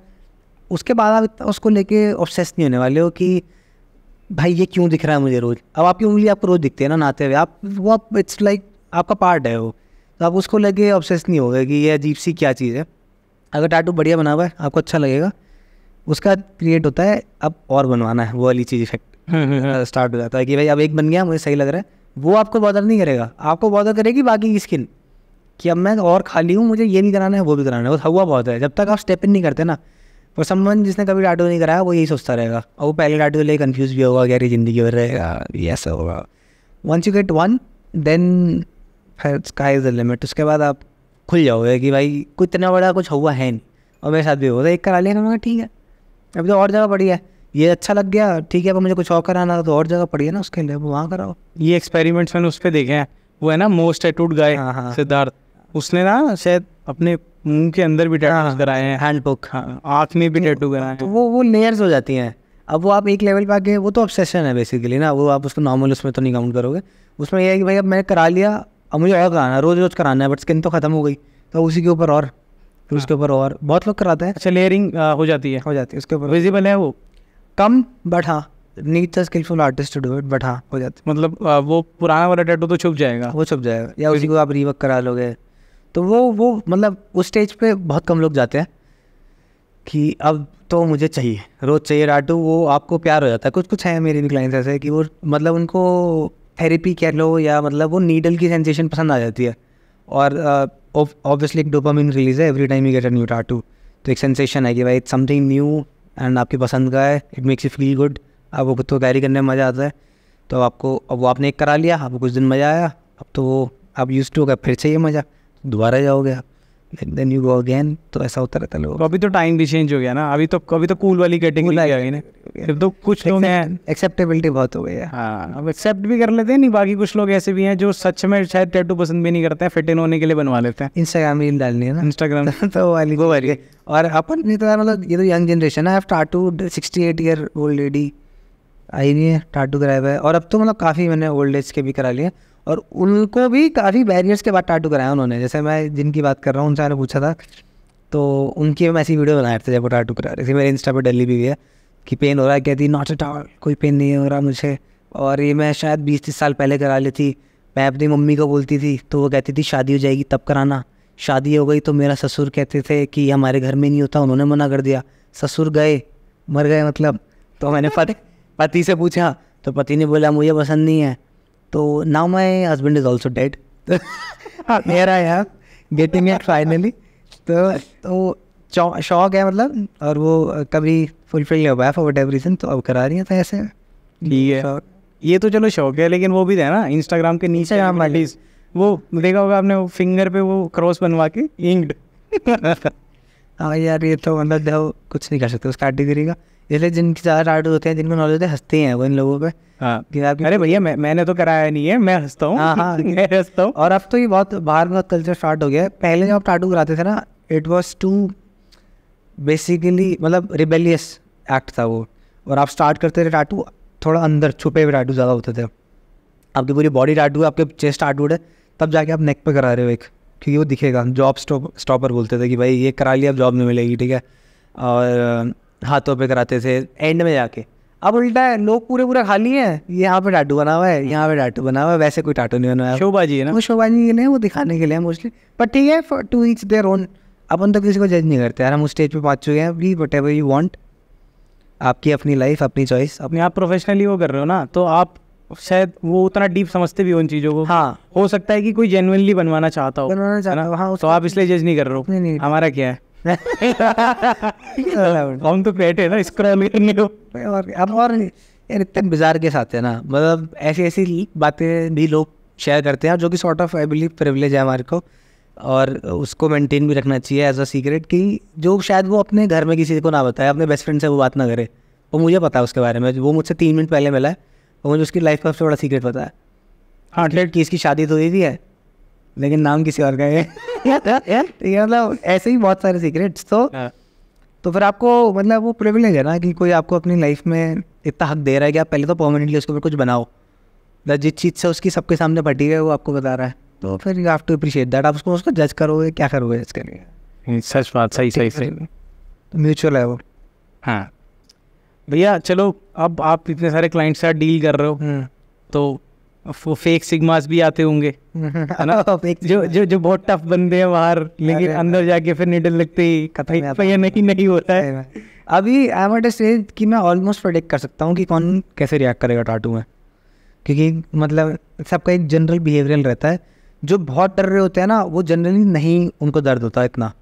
[SPEAKER 2] उसके बाद आप इतना उसको लेके ऑब्सेस नहीं होने वाले हो कि भाई ये क्यों दिख रहा है मुझे रोज़। अब आपकी उंगली आपको रोज़ दिखती है ना नहाते हुए, आप वो इट्स लाइक आपका पार्ट है वो, तो आप उसको लेके ऑब्सेस नहीं होगा कि ये अजीब सी क्या चीज़ है। अगर टाटू बढ़िया बना हुआ है, आपको अच्छा लगेगा, उसका क्रिएट होता है अब और बनवाना है, वो वाली चीज़ इफेक्ट स्टार्ट हो जाता है कि भाई अब एक बन गया, मुझे सही लग रहा है, वो आपको बॉदर नहीं करेगा, आपको बॉदर करेगी बाकी की स्किन कि अब मैं और खाली हूँ, मुझे ये भी कराना है वो भी कराना है। वो हवा बहुत है, जब तक आप स्टेप इन नहीं करते ना। और समवन जिसने कभी टाटू नहीं कराया वो यही सोचता रहेगा, और वो पहले टाटू के लिए कन्फ्यूज भी होगा, क्या ज़िंदगी भर रहेगा, ये ऐसा होगा। Once you get one then फिर स्काई इज़ द लिमिट। उसके बाद आप खुल जाओगे कि भाई कोई इतना बड़ा कुछ हुआ है नहीं। और मेरे साथ भी होता है, एक करा लिया ना, मैं ठीक है अभी तो और जगह पड़ी है, ये अच्छा लग गया ठीक है, अब मुझे कुछ और कराना तो और जगह पड़ी है ना, उसके लिए वहाँ कराओ।
[SPEAKER 1] ये एक्सपेरिमेंट्स मैंने उस पर देखे हैं, वो है ना मोस्ट टैटूड गाय सिद्धार्थ, उसने ना शायद अपने मुंह के अंदर भी टैटूज कराए हैं,
[SPEAKER 2] हैंड पोक,
[SPEAKER 1] आँख में भी टैटू कराए हैं।
[SPEAKER 2] तो वो लेयर्स हो जाती हैं। अब वो आप एक लेवल पे आके, वो तो ऑब्सेशन है बेसिकली ना, वो आप उसको नॉर्मल उसमें तो नहीं काउंट करोगे। उसमें यह है कि भाई अब मैंने करा लिया, अब मुझे और कराना है, रोज़ रोज़ कराना है, बट स्किन तो ख़त्म हो गई, तो उसी के ऊपर और फिर उसके ऊपर और बहुत लोग कराते हैं।
[SPEAKER 1] अच्छा, लेयरिंग हो जाती है
[SPEAKER 2] उसके ऊपर
[SPEAKER 1] विजिबल है वो
[SPEAKER 2] कम, बट हाँ needs a skilful artist to do it, but हाँ हो जाती
[SPEAKER 1] मतलब वो पुराना वाला टैटू तो छुप जाएगा,
[SPEAKER 2] वो छुप जाएगा, या उसी को आप रीवर्क करा लोगे। तो वो मतलब उस स्टेज पे बहुत कम लोग जाते हैं कि अब तो मुझे चाहिए, रोज़ चाहिए टाटू। वो आपको प्यार हो जाता है। कुछ है मेरे भी क्लाइंट्स ऐसे कि वो मतलब उनको थेरेपी कह लो, या मतलब वो नीडल की सेंसेशन पसंद आ जाती है। और ऑब्वियसली एक डोपामिन रिलीज है every time you get a new tattoo, तो एक सेंसेशन है कि भाई इट्स समथिंग न्यू एंड आपकी पसंद का है, it makes you feel good, आपको खुद को कैरी करने में मज़ा आता है। तो आपको अब वो आपने एक करा लिया, आपको कुछ दिन मज़ा आया, अब तो वो आप यूज टू हो गया, फिर चाहिए मज़ा, दोबारा जाओगे देन यू गो अगेन। तो ऐसा होता रहता है लोगों।
[SPEAKER 1] अभी तो टाइम भी चेंज हो गया ना, अभी तो कूल वाली कैटेगरी आ गई ना, फिर तो कुछ लोग हैं
[SPEAKER 2] एक्सेप्टेबिलिटी बहुत हो गई है।
[SPEAKER 1] हाँ, अब एक्सेप्ट भी कर लेते हैं, नहीं बाकी कुछ लोग ऐसे भी हैं जो सच में शायद टैटू पसंद भी नहीं करते हैं, फिट इन होने के लिए बनवा लेते हैं।
[SPEAKER 2] इंस्टाग्राम रील डालनी है ना,
[SPEAKER 1] इंस्टाग्राम
[SPEAKER 2] तो वाली वो वाली। और अपन नहीं तो मतलब ये तो यंग जनरेशन है। I have tattooed 68 year old lady आई हुई है, टाटू कराया हुआ है। और अब तो मतलब काफ़ी मैंने ओल्ड एज के भी करा लिए, और उनको भी काफ़ी बैरियर्स के बाद टाटू कराया उन्होंने। जैसे मैं जिनकी बात कर रहा हूँ उनसे मैंने पूछा था, तो उनकी मैं ऐसी वीडियो बनाए थे जब वो टाटू करा रही थी, मेरे इंस्टा पर डली भी है कि पेन हो रहा है, कहती नॉट एट ऑल, कोई पेन नहीं हो रहा मुझे। और ये मैं शायद 20-30 साल पहले करा ली थी। मैं अपनी मम्मी को बोलती थी तो वो कहती थी शादी हो जाएगी तब कराना, शादी हो गई तो मेरा ससुर कहते थे कि हमारे घर में नहीं होता, उन्होंने मना कर दिया, ससुर गए मर गए मतलब। तो मैंने पति से पूछा तो पति ने बोला मुझे पसंद नहीं है, तो now my husband is also dead, मेरा यार गेटिंग इट फाइनली। तो शौक है मतलब, और वो कभी फुलफिल नहीं हो पाया फॉर व्हाटएवर रीजन, तो अब करा रही है। तो ऐसे
[SPEAKER 1] ठीक है, ये तो चलो शौक है, लेकिन वो भी है ना इंस्टाग्राम के नीचे वालीज, वो देखा होगा आपने, वो फिंगर पे वो क्रॉस बनवा के इंक्ड।
[SPEAKER 2] हाँ यार, ये तो मतलब देखो कुछ नहीं कर सकते उस कैटेगरी का, इसलिए जिनके ज़्यादा टाटू होते हैं, जिनको नॉलेज होते हैं, हंसते हैं वो इन लोगों पे।
[SPEAKER 1] हाँ, अरे भैया मैंने तो कराया नहीं है, मैं हंसता हूँ।
[SPEAKER 2] हाँ हाँ
[SPEAKER 1] मैं हंसता हूँ।
[SPEAKER 2] और अब तो ये बहुत बाहर बहुत कल्चर स्टार्ट हो गया है। पहले जब आप टाटू कराते थे ना, इट वॉज टू बेसिकली मतलब रिबेलियस एक्ट था वो, और आप स्टार्ट करते थे टाटू थोड़ा अंदर छुपे हुए टाटू ज़्यादा होते थे। आपकी पूरी बॉडी टाटू है, आपके चेस्ट टाटू है, तब जाके आप नेक पे करा रहे हो एक, क्योंकि वो दिखेगा। जॉब स्टॉपर बोलते थे कि भाई ये करा लिया अब जॉब नहीं मिलेगी, ठीक है। और हाथों पे कराते थे एंड में जाके। अब उल्टा है, लोग पूरे खाली हैं, यहाँ पे टाटू बना हुआ है, यहाँ पे टाटू बना हुआ है, वैसे कोई टाटू नहीं बना हुआ।
[SPEAKER 1] शोबाजी है ना,
[SPEAKER 2] वो शोबाजी के लिए, वो दिखाने के लिए मोस्टली, पर ठीक है, टू ईच देयर ओन। अपन तो किसी को जज नहीं करते यार, हम उस स्टेज पे पहुँच चुके हैं, वी व्हाटएवर यू वांट, आपकी अपनी लाइफ, अपनी चॉइस।
[SPEAKER 1] अपने आप प्रोफेशनली वो कर रहे हो ना, तो आप शायद वो उतना डीप समझते भी हो उन चीज़ों को।
[SPEAKER 2] हाँ,
[SPEAKER 1] हो सकता है कि कोई जेन्युइनली बनवाना चाहता हो,
[SPEAKER 2] बनवाना चाहता हो, हाँ,
[SPEAKER 1] तो आप इसलिए जज नहीं कर रहे हो।
[SPEAKER 2] नहीं।
[SPEAKER 1] हमारा क्या है, हम तो पेट है ना स्क्रॉल करने को।
[SPEAKER 2] और अब और यार इतने बिजार के साथ है ना, मतलब ऐसी बातें भी लोग शेयर करते हैं जो कि sort of I believe privilege है हमारे को, और उसको मेंटेन भी रखना चाहिए एज अ सीक्रेट, कि जो शायद वो अपने घर में किसी को ना बताए, अपने बेस्ट फ्रेंड से वो बात ना करे। वो मुझे पता है उसके बारे में, वो मुझसे 3 मिनट पहले मिला है, और मुझे उसकी लाइफ का सबसे बड़ा सीक्रेट पता है। हाँ, कि इसकी शादी तो हुई भी है, लेकिन नाम किसी और का है। मतलब ऐसे ही बहुत सारे सीक्रेट्स। तो फिर आपको मतलब वो प्रिविलेज है ना कि कोई आपको अपनी लाइफ में इतना हक दे रहा है कि आप पहले तो परमानेंटली उसको फिर कुछ बनाओ। जिस चीज़ से उसकी सबके सामने फटी है वो आपको बता रहा है, तो फिर you have to appreciate that. आप उसको जज करोगे, क्या करोगे जज करेंगे?
[SPEAKER 1] सच बात, सही।
[SPEAKER 2] तो म्यूचुअल है वो।
[SPEAKER 1] हाँ भैया, चलो अब आप इतने सारे क्लाइंट से डील कर रहे हो, तो वो फेक सिग्मास भी आते होंगे, है ना? जो बहुत टफ बंदे हैं बाहर, लेकिन अंदर जाके फिर निडल लगते ही नहीं होता है।
[SPEAKER 2] अभी I am at a stage कि मैं ऑलमोस्ट प्रेडिक्ट कर सकता हूँ कि कौन कैसे रिएक्ट करेगा टाटू में, क्योंकि मतलब सबका एक जनरल बिहेवियरल रहता है। जो बहुत डर रहे होते हैं ना, वो जनरली नहीं उनको दर्द होता है इतना,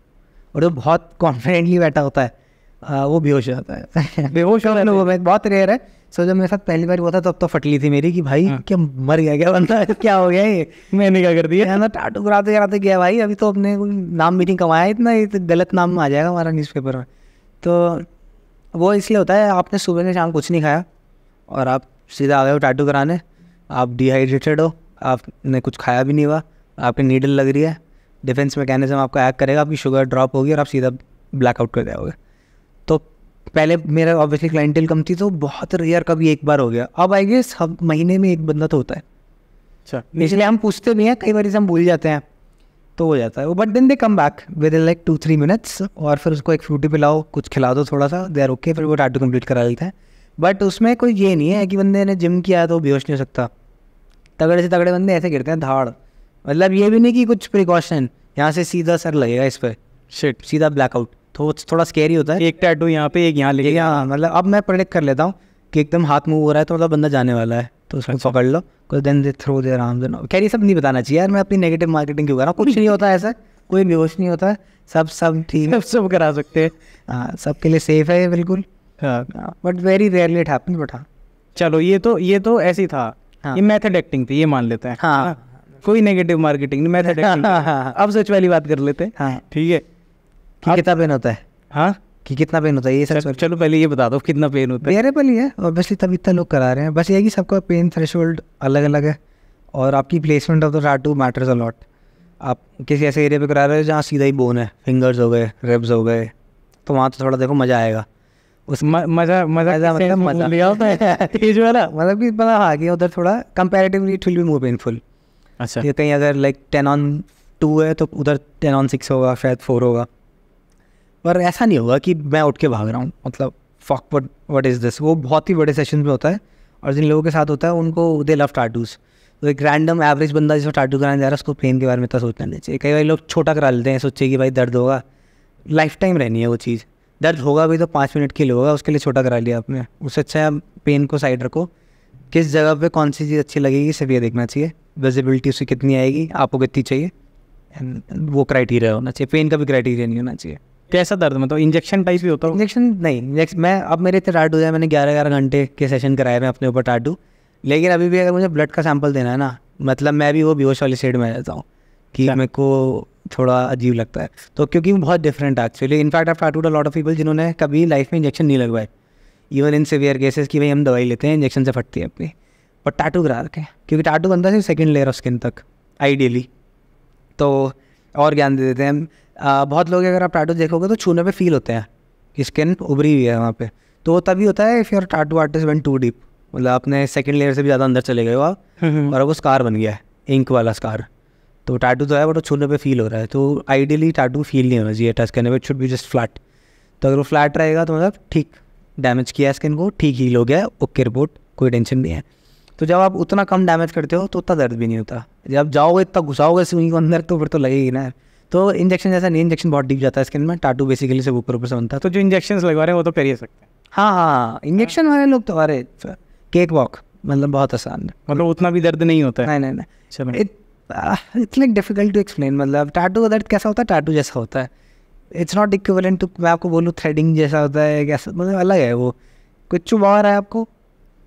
[SPEAKER 2] और जो बहुत कॉन्फिडेंटली बैठा होता है वो बेहोश हो जाता है। बेहोश होने लोगों में बहुत रेयर है। सो जब मेरे साथ पहली बार हुआ था तब तो फटली थी मेरी कि भाई क्या मर गया क्या बंदा, क्या हो गया ये, मैंने क्या कर दिया ना। टाटू कराते कराते गया भाई, अभी तो अपने नाम भी नहीं कमाया इतना, ये तो गलत नाम आ जाएगा हमारा न्यूज़पेपर में। तो वो इसलिए होता है, आपने सुबह से शाम कुछ नहीं खाया और आप सीधा आ गए हो टाटू कराने, आप डिहाइड्रेटेड हो, आपने कुछ खाया भी नहीं हुआ, आपकी नीडल लग रही है, डिफेंस मैकेनिज्म आपका एक्ट करेगा, आपकी शुगर ड्रॉप होगी और आप सीधा ब्लैकआउट कर जाओगे। तो पहले मेरा ऑब्वियसली क्लाइंटेल कम थी, तो बहुत रेयर कभी एक बार हो गया। अब आई गेस हम महीने में एक बंदा तो होता है। अच्छा, इसलिए हम पूछते नहीं हैं, कई बार हम भूल जाते हैं तो हो जाता है वो। But then they come back within like 2-3 minutes, और फिर उसको एक फ्रूटी पिलाओ, कुछ खिला दो थोड़ा सा, दे आर ओके, फिर वो टाटू कंप्लीट करा लेते हैं। बट उसमें कोई ये नहीं है कि बंदे ने जिम किया है तो बेहोश नहीं हो सकता। तगड़े से तगड़े बंदे ऐसे गिरते हैं धाड़, मतलब ये भी नहीं कि कुछ प्रिकॉशन, यहाँ से सीधा सर लगेगा इस पर, शिट सीधा ब्लैकआउट, तो थोड़ा स्कैरी होता है। एक टैटू यहाँ पे, एक यहाँ लेके, हाँ मतलब अब मैं प्रेडिक्ट कर लेता हूँ कि एकदम हाथ मूव हो रहा है तो मतलब बंदा जाने वाला है, तो उसको पकड़ लो, then they throw their arms and all. खैर ये सब नहीं बताना चाहिए यार, मैं अपनी नेगेटिव मार्केटिंग क्यों कर रहा हूँ, कुछ नहीं होता है ऐसा, कोई बेहोश नहीं होता है, सब ठीक, सब करा सकते हैं। हाँ, सबके लिए सेफ है बिल्कुल। हाँ, but very rarely it happens. But हाँ चलो, ये तो ऐसे ही था। हाँ, ये मेथड एक्टिंग थी, ये मान लेते हैं। हाँ, कोई नेगेटिव मार्केटिंग नहीं, मेथड एक्टिंग। अब सच वाली बात कर लेते हैं। हाँ ठीक है, कितना पेन होता है? हाँ, कि कितना पेन होता है ये सब? चलो पहले ये बता दो कितना पेन होता है। वेरिएबल ही है ऑब्वियसली, तभी इतना लोग करा रहे हैं। बस ये है कि सबका पेन थ्रेशोल्ड अलग अलग है, और आपकी placement of the टाटू matters a lot. आप किसी ऐसे एरिया पे करा रहे हो जहाँ सीधा ही बोन है, फिंगर्स हो गए, रिब्स हो गए, तो वहाँ तो थोड़ा देखो मज़ा आएगा। उस मज़ा मतलब मज़ा लिया होता है तेज वाला, मतलब कि पता हाँ कि उधर थोड़ा comparatively it will be more painful. अच्छा, ये कहीं अगर लाइक 10/2 है तो उधर 10/6 होगा, शायद 4 होगा। पर ऐसा नहीं होगा कि मैं उठ के भाग रहा हूँ, मतलब फक व्हाट इज़ दिस। वो बहुत ही बड़े सेशन में होता है, और जिन लोगों के साथ होता है उनको दे लव टाटूज़। तो एक रैंडम एवरेज बंदा जिसको टाटू कराने जा रहा है उसको पेन के बारे में इतना सोचना नहीं चाहिए। कई बार लोग छोटा करा लेते हैं, सोचे कि भाई दर्द होगा, लाइफ टाइम रहनी है वो चीज़, दर्द होगा भी तो 5 मिनट के लिए होगा, उसके लिए छोटा करा लिया आपने। उससे अच्छा पेन को साइड रखो, किस जगह पे कौन सी चीज़ अच्छी लगेगी सिर्फ ये देखना चाहिए, विजिबिलिटी उसकी कितनी आएगी, आपको कितनी चाहिए, एंड वो क्राइटेरिया होना चाहिए। पेन का भी क्राइटेरिया नहीं होना चाहिए।
[SPEAKER 1] कैसा दर्द, मतलब इंजेक्शन टाइप ही होता है?
[SPEAKER 2] इंजेक्शन नहीं, मैं अब मेरे इतने टाटू है, मैंने 11 घंटे के सेशन कराए मैं अपने ऊपर टाटू, लेकिन अभी भी अगर मुझे ब्लड का सैंपल देना है ना, मतलब मैं भी वो बेहोश वाली स्टेट में आ जाता हूँ कि मेरे को थोड़ा अजीब लगता है। तो क्योंकि वो बहुत डिफरेंट है actually. In fact I tattooed a lot of people जिन्होंने कभी लाइफ में इंजेक्शन नहीं लगवाए, इवन इन सिवियर केसेस कि भाई हम दवाई लेते हैं इंजेक्शन से फटती है अपनी, और टाटू करा रखे, क्योंकि टाटू बनता है सेकंड लेयर ऑफ स्किन तक आइडियली, तो और ज्ञान दे देते हैं। बहुत लोग अगर आप टाटू देखोगे तो छूने पे फील होते हैं कि स्किन उभरी हुई है वहाँ पे, तो वो तभी होता है if your tattoo artist went too deep, मतलब अपने सेकंड लेयर से भी ज़्यादा अंदर चले गए हो आप, और वो स्कार बन गया है, इंक वाला स्कार। तो टाटू तो है बट वो छूने पे फील हो रहा है, तो आइडियली टाटू फील नहीं होना चाहिए टच करने में, it should be just flat. तो अगर वो फ्लैट रहेगा तो मतलब ठीक डैमेज किया है स्किन को, ठीक हील हो गया है, ओके रिपोर्ट, कोई टेंशन नहीं है। तो जब आप उतना कम डैमेज करते हो तो उतना दर्द भी नहीं होता। जब जाओगे इतना घुसाओगे सुई को अंदर तो फिर तो लगेगी ना। तो इंजेक्शन जैसा नहीं, इंजेक्शन बहुत डीप जाता है स्किन में, टाटू बेसिकली से ऊपर से बनता है।
[SPEAKER 1] तो जो इंजेक्शन लगवा रहे हैं वो तो कर ही सकते हैं।
[SPEAKER 2] हाँ, इंजेक्शन वाले लोग तो अरे केक वॉक, मतलब बहुत आसान है,
[SPEAKER 1] मतलब उतना भी दर्द नहीं होता है।
[SPEAKER 2] नहीं। चलो it's like difficult to explain, मतलब टाटू का दर्द कैसा होता है, टाटू जैसा होता है, इट्स नॉट इक्विवेलेंट टू, मैं आपको बोलूँ थ्रेडिंग जैसा होता है कैसा, मतलब अलग है वो, कुछ चुभा रहा है आपको,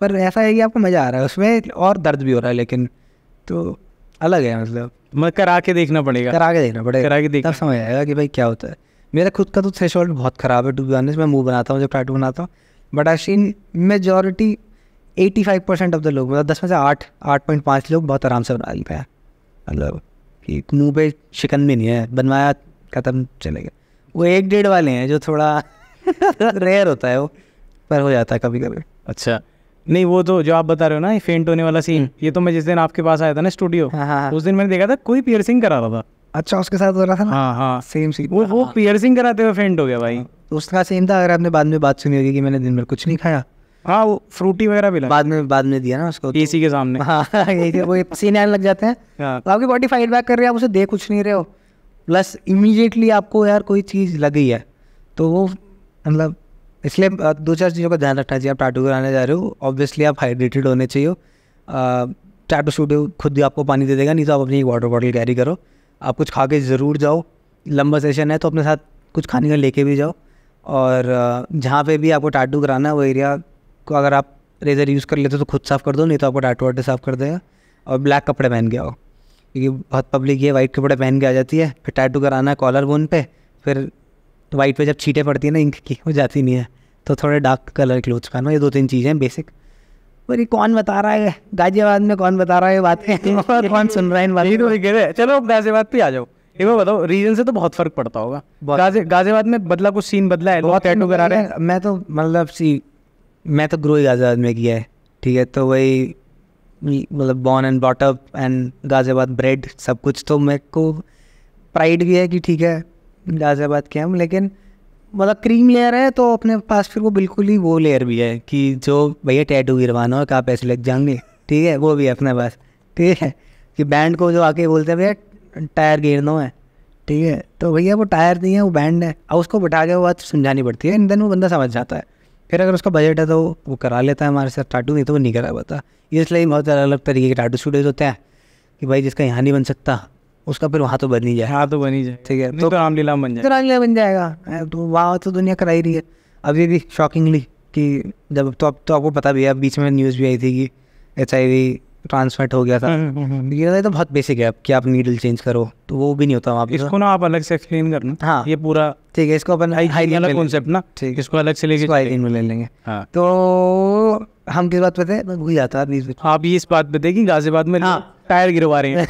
[SPEAKER 2] पर ऐसा है कि आपको मज़ा आ रहा है उसमें और दर्द भी हो रहा है, लेकिन तो अलग है, मतलब
[SPEAKER 1] मैं करा के देखना पड़ेगा,
[SPEAKER 2] करा के देखना
[SPEAKER 1] तब
[SPEAKER 2] समझ आएगा कि भाई क्या होता है। मेरा खुद का तो थ्रेशोल्ड बहुत ख़राब है टू बी ऑनेस्ट, मैं मुंह बनाता हूँ जब टाटू बनाता हूँ, but I seen majority 85% of the लोग, मतलब 10 में से 8.5 लोग बहुत आराम से बना लेते हैं, मतलब कि मुँह पे शिकन भी नहीं है, बनवाया ख़त्म चले गए। वो 1-1.5 वाले हैं जो थोड़ा रेयर होता है वो, पर हो जाता है कभी कभी।
[SPEAKER 1] अच्छा, नहीं वो तो जो आप बता रहे हो ना ये फेंट होने वाला सीन, ये तो मैं जिस दिन आपके पास आया था ना स्टूडियो,
[SPEAKER 2] हाँ।
[SPEAKER 1] उस दिन मैंने देखा था कोई पियर्सिंग करा रहा था।
[SPEAKER 2] अच्छा, उसके साथ हो रहा था ना?
[SPEAKER 1] हाँ
[SPEAKER 2] सेम सीन,
[SPEAKER 1] वो पियर्सिंग कराते हुए फेंट हो गया भाई।
[SPEAKER 2] उसका सेम था। अगर आपने बाद में बात सुनी होगी कि मैंने दिन भर कुछ नहीं खाया,
[SPEAKER 1] हाँ वो फ्रूटी वगैरह भी
[SPEAKER 2] बाद में दिया ना उसको
[SPEAKER 1] एसी के सामने।
[SPEAKER 2] हाँ यही वो पसीने आने लग जाते हैं, तो आपकी बॉडी फाइट बैक कर रही है, आप उसे देख कुछ नहीं रहे हो, प्लस इमीडिएटली आपको यार कोई चीज़ लग गई है, तो वो मतलब इसलिए 2-4 चीज़ों का ध्यान रखना चाहिए। आप टाटू कराने जा रहे हो, ऑब्वियसली आप हाइड्रेटेड होने चाहिए। टाटू स्टूडियो खुद ही आपको पानी दे देगा, नहीं तो आप अपनी एक वाटर बॉटल कैरी करो। आप कुछ खा के ज़रूर जाओ, लंबा सेशन है तो अपने साथ कुछ खाने का लेके भी जाओ, और जहाँ पे भी आपको टाटू कराना है वो एरिया को अगर आप रेजर यूज़ कर लेते हो तो खुद साफ़ कर दो, नहीं तो आपको टाटू आर्टिस्ट साफ़ कर देगा। और ब्लैक कपड़े पहन के आओ, क्योंकि बहुत पब्लिक ये वाइट कपड़े पहन के आ जाती है, फिर टैटू कराना है कॉलर बोन पे, फिर वाइट पे जब छींटे पड़ती है ना इंक की, वो जाती नहीं है, तो थोड़े डार्क कलर क्लोथ्स पहनो। ये 2-3 चीज़ें हैं बेसिक। पर ये कौन बता रहा है गाजियाबाद में, कौन बता रहा है ये बातें और कौन सुन रहा है इन बातें?
[SPEAKER 1] चलो गाजियाबाद पे आ जाओ। एक बार बताओ, रीजन से तो बहुत फर्क पड़ता होगा। गाजियाबाद में बदला, कुछ सीन बदला है, लोग टैटू करा रहे हैं।
[SPEAKER 2] मैं तो मतलब मैं तो ग्रो ही गाजियाबाद में किया है, ठीक है, तो वही मतलब born and brought up and Ghaziabad bread सब कुछ, तो मेरे को प्राइड भी है कि ठीक है गाजियाबाद के हम, लेकिन मतलब क्रीम लेयर है तो अपने पास फिर वो बिल्कुल ही वो लेयर भी है कि जो भैया टैटू गिरवाना हो, कहाँ पैसे लग जाएंगे, ठीक है, वो भी है अपने पास, ठीक है, कि बैंड को जो आके बोलते हैं भैया टायर गिरना है, ठीक है, तो भैया वो टायर नहीं है, वो बैंड है, अब उसको बिठा के वो बात समझानी पड़ती है, एंड देन वो बंदा समझ जाता है। फिर अगर उसका बजट है तो वो करा लेता है हमारे साथ टाटू, नहीं तो वो नहीं करा पाता। इसलिए बहुत अलग अलग तरीके के टाटू स्टूडियोज होते हैं कि भाई जिसका यहाँ नहीं बन सकता उसका फिर वहाँ तो बन ही जाए,
[SPEAKER 1] हाँ तो बन ही जाए,
[SPEAKER 2] ठीक है,
[SPEAKER 1] तो रामलीला बन जाए,
[SPEAKER 2] तो रामलीला बन जाएगा। तो वहाँ तो दुनिया करा ही रही है अभी भी शॉकिंगली, कि जब तो अब तो आपको पता भी है, बीच में न्यूज़ भी आई थी कि HIV ट्रांसमिट हो गया था। ये तो बहुत बेसिक है अब कि आप नीडल चेंज करो, तो वो भी नहीं होता वहाँ पे।
[SPEAKER 1] इसको ना आप अलग से एक्सप्लेन करना,
[SPEAKER 2] हाँ
[SPEAKER 1] ये पूरा
[SPEAKER 2] ठीक है, इसको अपन
[SPEAKER 1] हाइजीन कॉन्सेप्ट ना,
[SPEAKER 2] ठीक,
[SPEAKER 1] इसको अलग से लेके
[SPEAKER 2] हाइजीन में ले लेंगे।
[SPEAKER 1] हाँ,
[SPEAKER 2] तो हम किस बात पे थे, मैं भूल जाता है।
[SPEAKER 1] आप ये इस बात पे थे कि गाजियाबाद में टायर गिरवा रहे हैं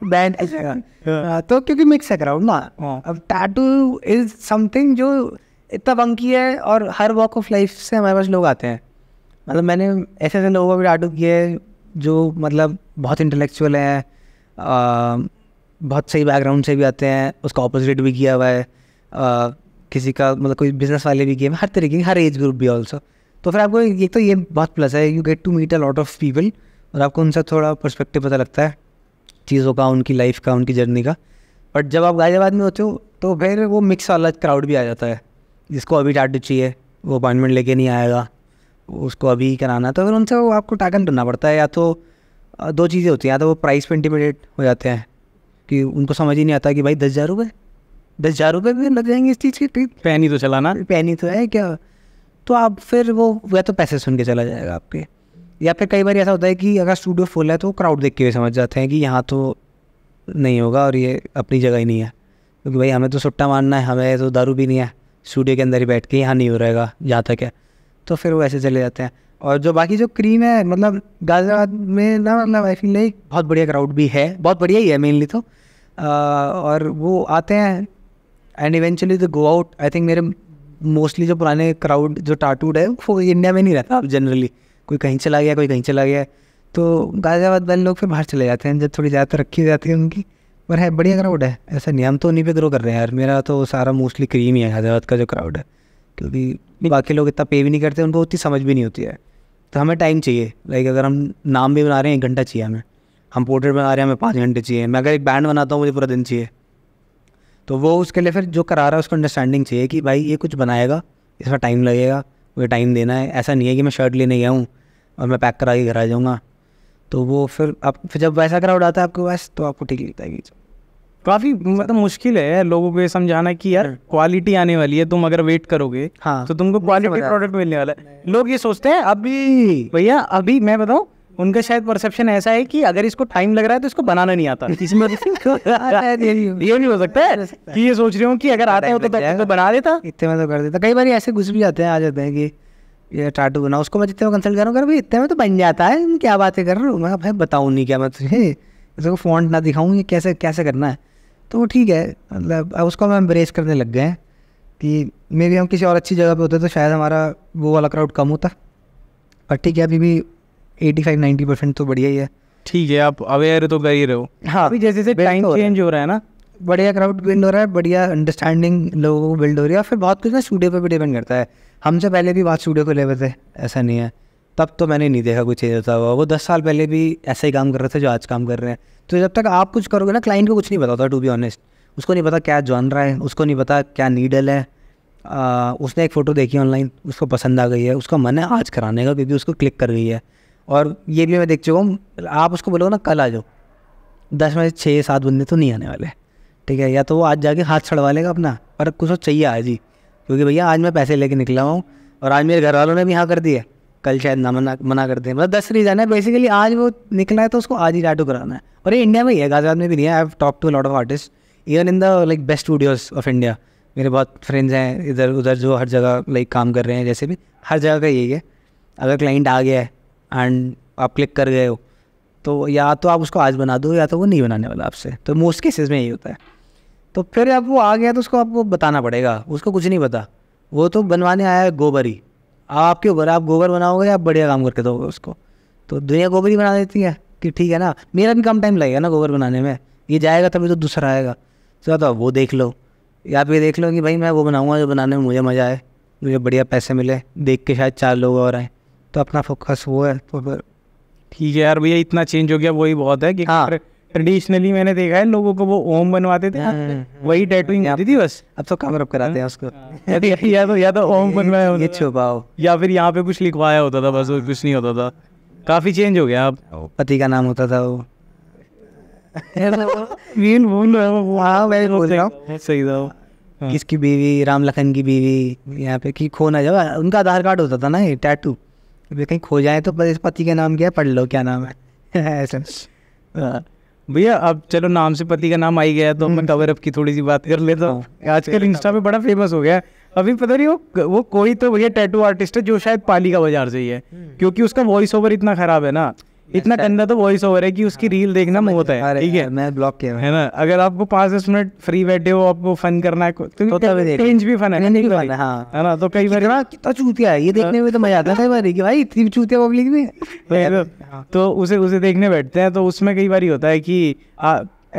[SPEAKER 2] बैंड तो क्योंकि मिक्स है क्राउड ना। अब टैटू इज समथिंग जो इतना बंकी है, और हर वॉक ऑफ लाइफ से हमारे पास लोग आते हैं। मतलब मैंने ऐसे ऐसे लोगों को भी टैटू किए जो मतलब बहुत इंटेलेक्चुअल हैं, बहुत सही बैकग्राउंड से भी आते हैं, उसका ऑपोजिट भी किया हुआ है, किसी का मतलब कोई बिजनेस वाले भी किए, हर तरीके की, हर एज ग्रुप भी ऑल्सो। तो फिर आपको एक तो ये बहुत प्लस है, you get to meet a lot of people, और आपको उनसे थोड़ा पर्सपेक्टिव पता लगता है चीज़ों का, उनकी लाइफ का, उनकी जर्नी का। बट जब आप गाजियाबाद में होते हो तो फिर वो मिक्स वाला क्राउड भी आ जाता है, जिसको अभी टैटू चाहिए वो अपॉइंटमेंट लेके नहीं आएगा, उसको अभी कराना है, तो फिर उनसे वो आपको टैकल करना पड़ता है। या तो 2 चीज़ें होती हैं, या तो वो प्राइस पे इंटिमिडेट हो जाते हैं कि उनको समझ ही नहीं आता कि भाई 10,000 रुपये, 10,000 रुपये भी लग जाएंगे इस चीज़ की,
[SPEAKER 1] पैन ही तो चलाना,
[SPEAKER 2] पैन ही तो है क्या। तो आप फिर वो या तो पैसे सुन के चला जाएगा आपके, या फिर कई बार ऐसा होता है कि अगर स्टूडियो फुल है तो क्राउड देख के भी समझ जाते हैं कि यहाँ तो नहीं होगा और ये अपनी जगह ही नहीं है, क्योंकि भाई हमें तो सुट्टा मारना है, हमें तो दारू भी नहीं है, स्टूडियो के अंदर ही बैठ के यहाँ नहीं हो रहेगा जहाँ तक है, तो फिर वो ऐसे चले जाते हैं। और जो बाकी जो क्रीम है, मतलब गाज़ियाबाद में ना, मतलब आई फील लाइक बहुत बढ़िया क्राउड भी है, बहुत बढ़िया ही है मेनली तो, और वो आते हैं and eventually the go out. I think मेरे मोस्टली जो पुराने क्राउड जो टाटूड है वो इंडिया में नहीं रहता अब जनरली, कोई कहीं चला गया, कोई कहीं चला गया, तो गाज़ियाबाद वाले लोग फिर बाहर चले जाते हैं जब थोड़ी ज़्यादा तरक्की हो जाती है उनकी। पर है बढ़िया क्राउड है, ऐसा नहीं, हम तो उन्हीं पे ग्रो कर रहे हैं यार। मेरा तो सारा मोस्टली क्रीम ही है गाज़ियाबाद का जो क्राउड है, क्योंकि बाकी लोग इतना पे भी नहीं करते, उनको उतनी समझ भी नहीं होती है। तो हमें टाइम चाहिए, लाइक अगर हम नाम भी बना रहे हैं 1 घंटा चाहिए हमें, हम पोर्ट्रेट बना रहे हैं हमें 5 घंटे चाहिए, मैं अगर एक बैंड बनाता हूँ मुझे पूरा दिन चाहिए। तो वो उसके लिए फिर जो करा रहा है उसको अंडरस्टैंडिंग चाहिए कि भाई ये कुछ बनाएगा, इसमें टाइम लगेगा, मुझे टाइम देना है। ऐसा नहीं है कि मैं शर्ट लेने गया हूँ और मैं पैक करा के घर आ जाऊँगा। तो वो फिर जब वैसा क्राउड आता है आपके पास तो आपको ठीक लगता है कि
[SPEAKER 1] काफ़ी मतलब मुश्किल है लोगों को ये समझाना कि यार क्वालिटी आने वाली है, तुम अगर वेट करोगे
[SPEAKER 2] हाँ
[SPEAKER 1] तो तुमको क्वालिटी प्रोडक्ट मिलने वाला है। लोग ये सोचते हैं अभी, भैया अभी मैं बताऊँ, उनका शायद परसेप्शन ऐसा है कि अगर इसको टाइम लग रहा है तो इसको बनाना नहीं आता। इसमें ये नहीं हो सकता है कि ये सोच रहे हो कि अगर आता है तो बना देता,
[SPEAKER 2] इतने में तो कर देता। कई बार ऐसे घुस भी जाते हैं, आ जाते हैं कि ये टाटू बनाओ, उसको मैं जितने में कंसल्ट करूँ, भाई इतने में तो बन जाता है, क्या बातें कर रहा हूँ मैं, भाई बताऊँ नहीं क्या मैं तुझे, इसको फॉन्ट ना दिखाऊँ, ये कैसे कैसे करना है। तो वो ठीक है, मतलब अब उसको हम एम्ब्रेस करने लग गए हैं कि मे भी हम किसी और अच्छी जगह पे होते तो शायद हमारा वो वाला क्राउड कम होता। पर ठीक है, अभी भी 85-90% तो बढ़िया ही है।
[SPEAKER 1] ठीक है, आप अवेयर तो कर ही रहे हो।
[SPEAKER 2] हाँ,
[SPEAKER 1] अभी जैसे जैसे टाइम चेंज हो रहा है ना,
[SPEAKER 2] बढ़िया क्राउड बिल्ड हो रहा है, बढ़िया अंडरस्टैंडिंग लोगों को बिल्ड हो रही है। फिर बहुत कुछ ना स्टूडियो पे भी डिपेंड करता है। हमसे पहले भी बात स्टूडियो को ले हुए थे, ऐसा नहीं है, तब तो मैंने नहीं देखा कुछ चेंज होता हुआ। वो 10 साल पहले भी ऐसा ही काम कर रहे थे जो आज काम कर रहे हैं। तो जब तक आप कुछ करोगे ना, क्लाइंट को कुछ नहीं पता होता, टू बी ऑनेस्ट। उसको नहीं पता क्या जॉनरा है, उसको नहीं पता क्या नीडल है। उसने एक फ़ोटो देखी ऑनलाइन, उसको पसंद आ गई है, उसका मन है आज कराने का क्योंकि उसको क्लिक कर गई है। और ये भी मैं देख चुका हूँ, आप उसको बोलो ना कल आ जाओ, 10 में से 6-7 बंदे तो नहीं आने वाले, ठीक है। या तो वो आज जाके हाथ छड़वा लेगा अपना, पर कुछ तो चाहिए आज ही, क्योंकि भैया आज मैं पैसे लेके निकला हूँ और आज मेरे घर वालों ने भी हाँ कर दिया, कल शायद ना मना कर दें। मतलब 10 रीज़न है बेसिकली, आज वो निकला है तो उसको आज ही टैटू कराना है। और ये इंडिया में ही है, गाज़ियाबाद में भी नहीं है। I have talk to lot of artist even in the like best studios of India. मेरे बहुत फ्रेंड्स हैं इधर उधर जो हर जगह लाइक काम कर रहे हैं, जैसे भी हर जगह का यही है, अगर क्लाइंट आ गया है एंड आप क्लिक कर गए हो तो या तो आप उसको आज बना दो या तो वो नहीं बनाने वाला आपसे। तो मोस्ट केसेस में यही होता है। तो फिर अब वो आ गया तो उसको आपको बताना पड़ेगा, उसको कुछ नहीं पता, वो तो बनवाने आया है गोबर ही। आपके ऊपर, आप गोबर बनाओगे या आप बढ़िया काम करके दोगे उसको, तो दुनिया गोबर ही बना देती है कि ठीक है ना, मेरा भी कम टाइम लगेगा ना गोबर बनाने में, ये जाएगा तभी तो दूसरा आएगा। तो वो देख लो या फिर देख लो कि भाई मैं वो बनाऊँगा जो बनाने में मुझे मज़ा आए, मुझे बढ़िया पैसे मिले, देख के शायद 4 लोग और आए, तो अपना फोकस वो है। तो फिर
[SPEAKER 1] ठीक है यार भैया, इतना चेंज हो गया वही बहुत है कि
[SPEAKER 2] हाँ।
[SPEAKER 1] ट्रेडिशनली मैंने देखा है लोगों को वो ओम बनवाते थे, वही टैटूइंग होती थी बस।
[SPEAKER 2] अब तो कवर अप कराते हैं उसको,
[SPEAKER 1] या तो ओम बनवाया होता
[SPEAKER 2] ये
[SPEAKER 1] था,
[SPEAKER 2] छुपाओ,
[SPEAKER 1] या फिर यहाँ पे कुछ लिखवाया होता था, बस और कुछ नहीं होता था। काफ़ी चेंज हो गया अब।
[SPEAKER 2] पति का नाम होता था वो।
[SPEAKER 1] वील बोल रहा है वो।
[SPEAKER 2] हाँ मैं बोल रहा हूँ,
[SPEAKER 1] सही था वो।
[SPEAKER 2] किसकी बीवी, राम लखन की बीवी, यहाँ पे कि खो ना जाओ, उनका आधार कार्ड होता था ना ये टैटू, कहीं खो जाए तो पति का नाम क्या है, पढ़ लो क्या नाम है ऐसा।
[SPEAKER 1] भैया अब चलो नाम से पति का नाम आ ही गया तो मैं कवर अप की थोड़ी सी बात कर लेता हूँ। आजकल इंस्टा पे बड़ा फेमस हो गया है। अभी पता नहीं वो कोई तो भैया टैटू आर्टिस्ट है जो शायद पालिका बाजार से ही है, क्योंकि उसका वॉइस ओवर इतना खराब है ना, इतना गंदा तो वॉइस ओवर है कि उसकी रील देखना मुफ्त है, ठीक है।
[SPEAKER 2] मैं ब्लॉक किया
[SPEAKER 1] है ना, अगर आपको 5-10 मिनट फ्री बैठे हो, आपको फन करना है तो चेंज भी फन है ना, तो कई बार
[SPEAKER 2] कितना चूतिया है ये देखने में, तो मजा आता है कई बार कि भाई इतनी चूतिया पब्लिक में,
[SPEAKER 1] तो उसे देखने बैठते हैं। तो उसमें कई बार होता है कि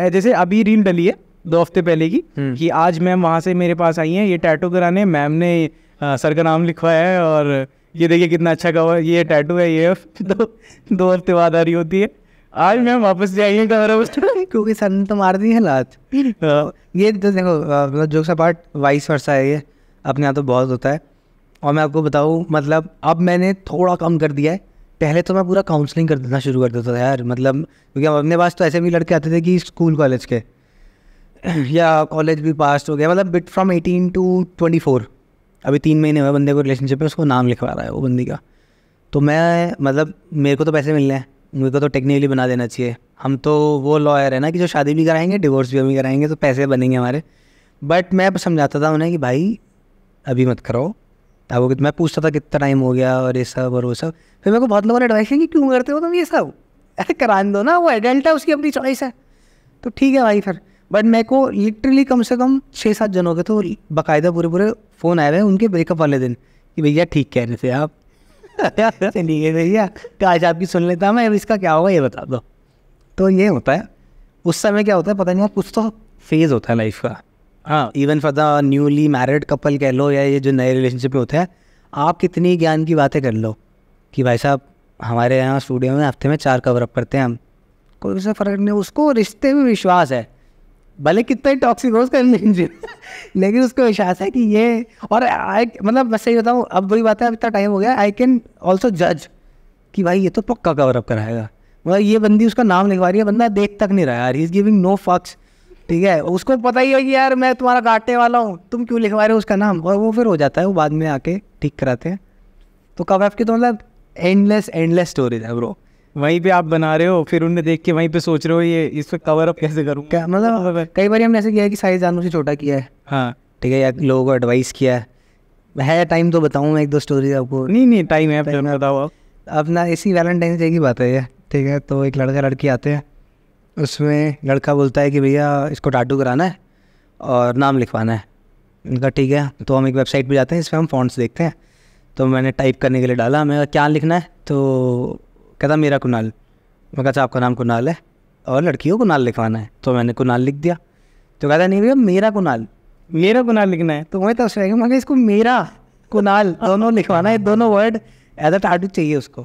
[SPEAKER 1] जैसे अभी रील डली है 2 हफ्ते पहले की कि आज मैम वहाँ से मेरे पास आई हैं ये टैटू कराने, मैम ने सर का नाम लिखवाया है और ये देखिए कितना अच्छा कवर, ये टैटू है ये। तो 2 हफ्ते बाद आ रही होती है, आज मैम वापस जाइए
[SPEAKER 2] क्योंकि सर ने तो मार दी है लात। ये तो देखो मतलब जोक्स अपार्ट वाइस वर्सा है, ये अपने यहाँ तो बहुत होता है। और मैं आपको बताऊँ मतलब अब मैंने थोड़ा कम कर दिया है। पहले तो मैं पूरा काउंसलिंग कर देना शुरू कर देता था यार, मतलब क्योंकि अपने पास तो ऐसे भी लड़के आते थे कि स्कूल कॉलेज के या कॉलेज भी पास हो गया, मतलब बिट फ्रॉम 18 to 24, अभी 3 महीने हुए बंदे को रिलेशनशिप में, उसको नाम लिखवा रहा है वो बंदी का। तो मैं मतलब मेरे को तो पैसे मिलने हैं, मेरे को तो टेक्निकली बना देना चाहिए। हम तो वो लॉयर है ना कि जो शादी भी कराएंगे डिवोर्स भी हम कराएंगे, तो पैसे बनेंगे हमारे। बट मैं समझाता था उन्हें कि भाई अभी मत करो। अब वो मैं पूछता था कितना टाइम हो गया और ये सब और वो सब। फिर मेरे को बहुत लोगों ने एडवाइस की कि क्यों करते हो तुम ये सब, ऐसे कराने दो ना, वो एडल्ट है, उसकी अपनी चॉइस है। तो ठीक है भाई फिर। बट मेरे को लिटरली कम से कम 6-7 जन हो गए तो बाकायदा पूरे फ़ोन आए हुए उनके ब्रेकअप वाले दिन कि भैया ठीक कह रहे थे आप चलिए भैया काश आपकी सुन लेता मैं, अब इसका क्या होगा ये बता दो। तो ये होता है उस समय, क्या होता है पता नहीं, कुछ तो फेज़ होता है लाइफ का। हाँ, even for the newly married couple कह लो या ये जो नए रिलेशनशिप में होते हैं, आप कितनी ज्ञान की बातें कर लो कि भाई साहब हमारे यहाँ स्टूडियो में हफ्ते में 4 कवरअप करते हैं हम, कोई उससे फ़र्क नहीं, उसको रिश्ते में विश्वास है, भले कितना ही टॉक्सिक हो उसका लेकिन उसको विश्वास है कि ये, और मतलब मैं सही बताऊँ, अब वही बात है, अब इतना टाइम हो गया, आई कैन ऑल्सो जज कि भाई ये तो पक्का कवरअप कराएगा। मतलब ये बंदी उसका नाम लिखवा रही है, बंदा देख तक नहीं रहा यार, ही इज़ गिविंग नो फक्स, ठीक है। उसको पता ही हो कि यार मैं तुम्हारा काटने वाला हूँ, तुम क्यों लिखवा रहे हो उसका नाम, और वो फिर हो जाता है, वो बाद में आके ठीक कराते हैं। तो कवरअप की तो मतलब एंडलेस स्टोरीज है ब्रो।
[SPEAKER 1] वहीं पे आप बना रहे हो, फिर उन्हें देख के वहीं पे सोच रहे हो ये इस पे कवर अप कैसे करूँ।
[SPEAKER 2] क्या मतलब कई बार हमने ऐसे किया है कि साइज जानवर से छोटा किया है,
[SPEAKER 1] हाँ
[SPEAKER 2] ठीक है, या लोगों को एडवाइस किया है टाइम तो बताऊँ मैं 1-2 स्टोरी आपको।
[SPEAKER 1] नहीं टाइम है, बताओ आप।
[SPEAKER 2] अपना इसी वैलेंटाइन डे की बात है ये, ठीक है। तो एक लड़का लड़की आते हैं, उसमें लड़का बोलता है कि भैया इसको टाटू कराना है और नाम लिखवाना है। उनका ठीक है, तो हम एक वेबसाइट पे जाते हैं, इस पर हम फॉन्ट्स देखते हैं। तो मैंने टाइप करने के लिए डाला, मैं क्या लिखना है, तो कहता मेरा कुणाल। मैं कहता आपका नाम कुणाल है और लड़की को कुणाल लिखवाना है, तो मैंने कुणाल लिख दिया। तो कहता नहीं भैया मेरा कुणाल लिखना है। तो मैं तो उसमें मैं इसको मेरा कुणाल दोनों लिखवाना है, दोनों वर्ड एज अ टाटू चाहिए उसको।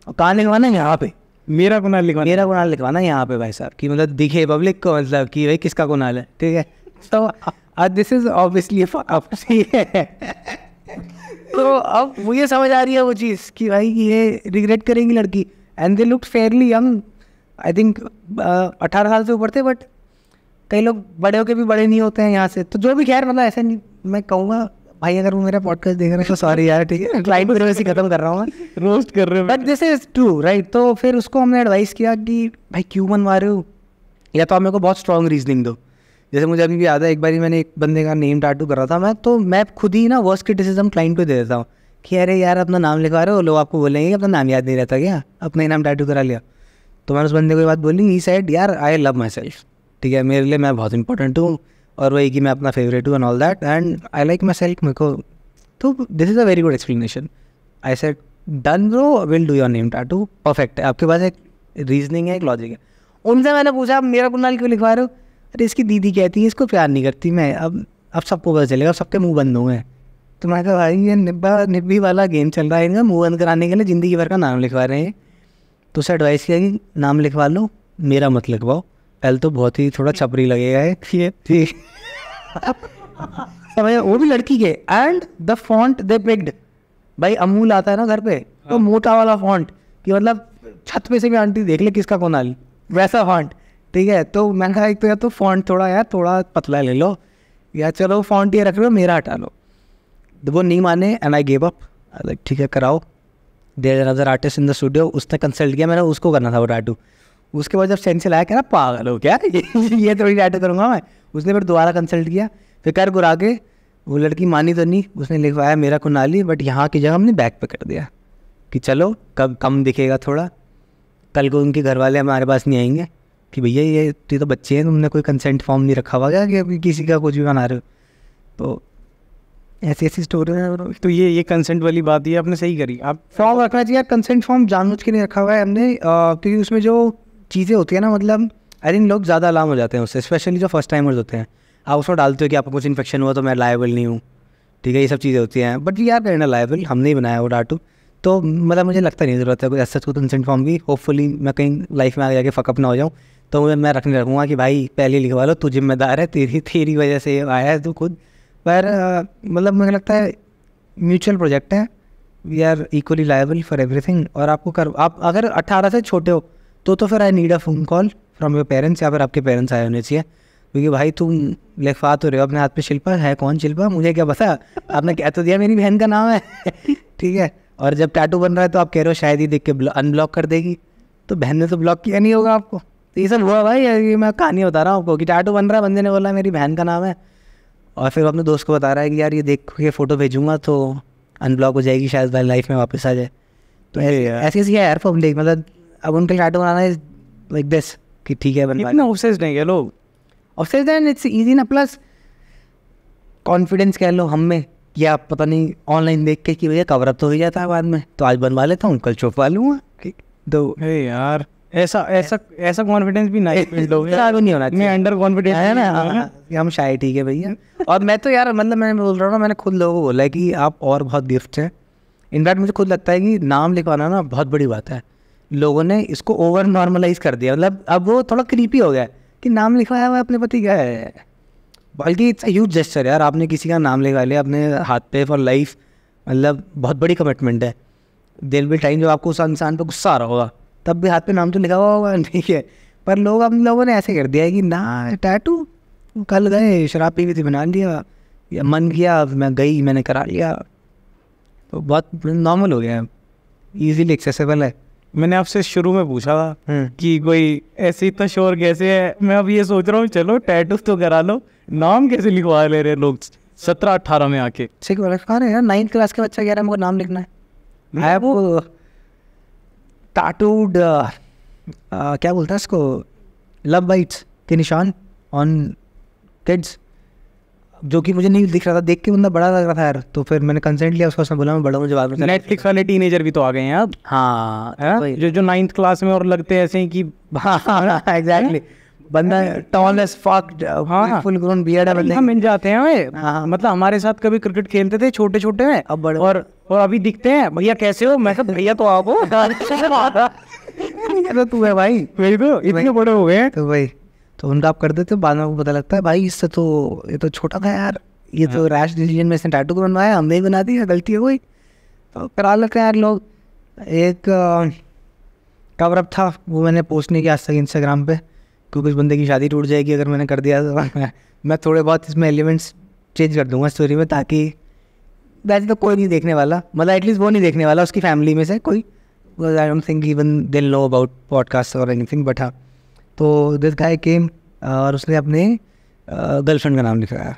[SPEAKER 2] और कहाँ लिखवाना है, यहाँ पे
[SPEAKER 1] मेरा कुणाल
[SPEAKER 2] लिखवाना है यहाँ पे भाई साहब, कि मतलब दिखे पब्लिक को, मतलब कि भाई किसका कुणाल है, ठीक है। तो दिस इज ऑब्वियसली तो अब मुझे समझ आ रही है वो चीज़ कि भाई ये रिग्रेट करेंगी लड़की, and they look Fairlie young, I think 18 साल से ऊपर थे, बट कई लोग बड़े होके भी बड़े नहीं होते हैं यहाँ से। तो जो भी खैर मतलब ऐसे नहीं, मैं कहूँगा भाई अगर वो मेरा पॉडकास्ट देख रहे हैं तो सॉरी यार, ठीक है, क्लाइंट भी वैसे ख़त्म कर रहा हूँ मैं,
[SPEAKER 1] रोस्ट कर रहे हो,
[SPEAKER 2] but this is true right. तो फिर उसको हमने एडवाइस किया कि भाई क्यों बनवा रहे हो, या तो आप मेरे को बहुत स्ट्रॉन्ग रीजनिंग दो। जैसे मुझे अभी भी याद है, एक बार मैंने एक बंदे का नेम टाटू कर रहा था मैं, तो मैं खुद ही ना वर्स्ट क्रिटिसिज्म क्लाइंट को दे देता हूँ कि अरे यार अपना नाम लिखवा रहे हो, लोग आपको बोलेंगे अपना नाम याद नहीं रहता क्या, अपना ही नाम टाटू करा लिया। तो मैंने उस बंदे को ये बात बोली, ही सेड यार आई लव माई सेल्फ, ठीक है, मेरे लिए मैं बहुत इंपॉर्टेंट हूँ, और वही कि मैं अपना फेवरेट हूँ and all that, and I like my self. मेरे को तो this is a very good explanation. I said done bro, will do your name टाटू, perfect है, आपके पास एक रीजनिंग है, एक लॉजिक है। उनसे मैंने पूछा आप मेरा कुणाल क्यों लिखवा रहे हो, अरे इसकी दीदी कहती है इसको प्यार नहीं करती मैं, अब सबको पता चलेगा, अब सबके मुंह बंद हुए हैं। तो मैं कहा भाई ये निब्बी वाला गेम चल रहा है इनका, मुंह बंद कराने के लिए ज़िंदगी भर का नाम लिखवा रहे हैं। तो उसे एडवाइस किया कि नाम लिखवा लो, मेरा मत लिखवाओ, पहले तो बहुत ही थोड़ा छपरी लगेगा है, ठीक समझ, वो भी लड़की के, and the font they picked, भाई अमूल आता है ना घर पे, तो मोटा वाला फॉन्ट कि मतलब छत पे से भी आंटी देख ले किसका कुणाल, वैसा फॉन्ट, ठीक है। तो मैं कहा एक तो या तो फॉन्ट थोड़ा पतला ले लो, या चलो फॉन्ट ये रख लो, मेरा हटा लो। वो नहीं माने and I gave up, like ठीक है कराओ। There another artist in the studio, उसने कंसल्ट किया, मैंने उसको करना था वो टैटू। उसके बाद जब सेंस लाया, कह रहा पागल हो क्या ये थोड़ी टैटू करूँगा मैं। उसने फिर दोबारा कंसल्ट किया, फिर कर गुरा के वो लड़की मानी तो नहीं, उसने लिखवाया मेरा कुणाली, बट यहाँ की जगह हमने बैक पे कर दिया कि चलो कब कम दिखेगा थोड़ा, कल को उनके घर वाले हमारे पास नहीं आएंगे कि भैया ये तो बच्चे हैं, तुमने कोई कंसेंट फॉर्म नहीं रखा हुआ क्या कि किसी का कुछ भी बना रहे हो। तो ऐसी स्टोरी है।
[SPEAKER 1] तो ये कंसेंट वाली बात ये आपने सही करी। आप
[SPEAKER 2] फॉर्म रखना चाहिए, कंसेंट फॉर्म जानबूझ के नहीं रखा हुआ है हमने, क्योंकि उसमें जो चीज़ें होती है ना, मतलब आई थिंक लोग ज़्यादा अलार्म हो जाते हैं उससे, स्पेशली जो फर्स्ट टाइमर्स होते हैं। आप उसमें डालते हो कि आपको कुछ इन्फेक्शन हुआ तो मैं लायबल नहीं हूँ, ठीक है, ये सब चीज़ें होती हैं, but we are kind of liable, हमने ही बनाया वो टाटू। तो मतलब मुझे लगता नहीं ज़रूरत है कोई ऐसा कोई कंसेंट फॉर्म की। होपफुली मैं कहीं लाइफ में आगे जाके फकअप ना हो जाऊँ, तो मैं रखने रखूँगा कि भाई पहले लिखवा लो, तू जिम्मेदार है, तेरी वजह से आया है तू खुद। पर मतलब मुझे लगता है म्यूचुअल प्रोजेक्ट है, we are equally liable for everything. और आप अगर 18 से छोटे हो तो फिर I need a phone call from your parents, या फिर आपके पेरेंट्स आए होने चाहिए, क्योंकि भाई तुम लिखवा तो रहे हो अपने हाथ पे शिल्पा, है कौन शिल्पा, मुझे क्या पता, आपने कह तो दिया मेरी बहन का नाम है ठीक है। और जब टैटू बन रहा है तो आप कह रहे हो शायद ही देख के अनब्लॉक कर देगी, तो बहन ने तो ब्लॉक किया नहीं होगा आपको। तो ये सब हुआ भाई, ये मैं कहानी बता रहा हूँ आपको कि टैटू बन रहा है, बंदे ने बोला मेरी बहन का नाम है, और फिर अपने दोस्त को बता रहा है कि यार ये देख के फ़ोटो भेजूंगा तो अनब्लॉक हो जाएगी, शायद भाई लाइफ में वापस आ जाए। तो ऐसी ऐसी है यार पब्लिक, मतलब अब उनका tattoo banana is like this कि ठीक है बनवा,
[SPEAKER 1] इतना ऑब्सेस्ड नहीं है लोग,
[SPEAKER 2] ऑब्सेस्ड एंड इट्स इजी ना, प्लस कॉन्फिडेंस कह लो हम में, या पता नहीं ऑनलाइन देख के कि भैया कवर अप तो हो जाता है बाद में, तो आज बनवा लेता हूँ कल छुपवा लूँगा। तो
[SPEAKER 1] यार ऐसा कॉन्फिडेंस भी नहीं बिल्ड हो
[SPEAKER 2] गया, नहीं होना चाहिए,
[SPEAKER 1] मैं अंडर कॉन्फिडेंस
[SPEAKER 2] है ना, हम शायद ठीक है भैया। और मैं तो यार मतलब मैं बोल रहा हूँ ना, मैंने खुद लोगों को बोला है कि आप और बहुत गिफ्ट हैं। इनफैक्ट मुझे खुद लगता है कि नाम लिखवाना ना बहुत बड़ी बात है, लोगों ने इसको ओवर नॉर्मलाइज कर दिया, मतलब अब वो थोड़ा क्रीपी हो गया कि नाम लिखवाया हुआ अपने पति का है, बल्कि इट्स अ ह्यूज जेस्चर यार, आपने किसी का नाम लिखवा लिया अपने हाथ पे फॉर लाइफ, मतलब बहुत बड़ी कमिटमेंट है। देयर विल टाइम जब आपको उस इंसान पे गुस्सा आ रहा होगा, तब भी हाथ पे नाम तो लिखा हुआ होगा, ठीक है, पर लोगों ने ऐसे कर दिया है कि ना टैटू, कल गए शराब पी थी बना लिया, या मन किया मैं गई मैंने करा लिया, तो बहुत नॉर्मल हो गया है, ईजीली एक्सेसिबल है।
[SPEAKER 1] मैंने आपसे शुरू में पूछा था कि कोई ऐसे इतना श्योर कैसे है, मैं अब ये सोच रहा हूँ चलो टैटू तो करा लो, नाम कैसे लिखवा ले रहे लोग 17-18 में आके।
[SPEAKER 2] ठीक है यार, 9th क्लास के बच्चा कह रहा है मुझे नाम लिखना है, वो टैटूड क्या बोलता है इसको, लव बाइट्स के निशान ऑन किड्स, जो कि मुझे नहीं दिख रहा था, देख के बंदा बड़ा लग रहा था यार, तो फिर मैंने कंसेंट लिया उसका, उसने बोला मैं बड़ा हूँ, जवाब में
[SPEAKER 1] नेटफ्लिक्स वाले टीनेजर भी तो आ गए हैं अब।
[SPEAKER 2] हाँ
[SPEAKER 1] जो 9th क्लास में और लगते हैं ऐसे ही कि
[SPEAKER 2] हाँ एग्जैक्टली, बंदा tall as fuck, full grown beard है बंदे,
[SPEAKER 1] हम मिल जाते हैं वे। मतलब हमारे साथ कभी क्रिकेट खेलते थे छोटे छोटे में, अब बड़े और अभी दिखते हैं भैया कैसे हो, मैं कहा भैया तो आओ
[SPEAKER 2] तो तू है भाई,
[SPEAKER 1] वही तो इतने बड़े हो गए।
[SPEAKER 2] तो भाई तो उनका आप कर देते हो, बाद में पता लगता है भाई इससे तो ये तो छोटा था यार, ये तो रैश डिसीजन में इसने टैटू को बनवाया, हमने ही बना दिया, गलती है कोई, तो करा लेते हैं यार लोग। एक कवर अप था, वो मैंने पोस्ट नहीं किया आज तक इंस्टाग्राम पे, क्योंकि उस बंदे की शादी टूट जाएगी अगर मैंने कर दिया तो मैं थोड़े बहुत इसमें एलिमेंट्स चेंज कर दूंगा स्टोरी में, ताकि वैसे तो कोई नहीं देखने वाला, मतलब एटलीस्ट वो नहीं देखने वाला उसकी फैमिली में से कोई, I don't think even they know about podcast और एनीथिंग, बट हाँ, तो दिस गाय केम और उसने अपने गर्लफ्रेंड का नाम लिखाया,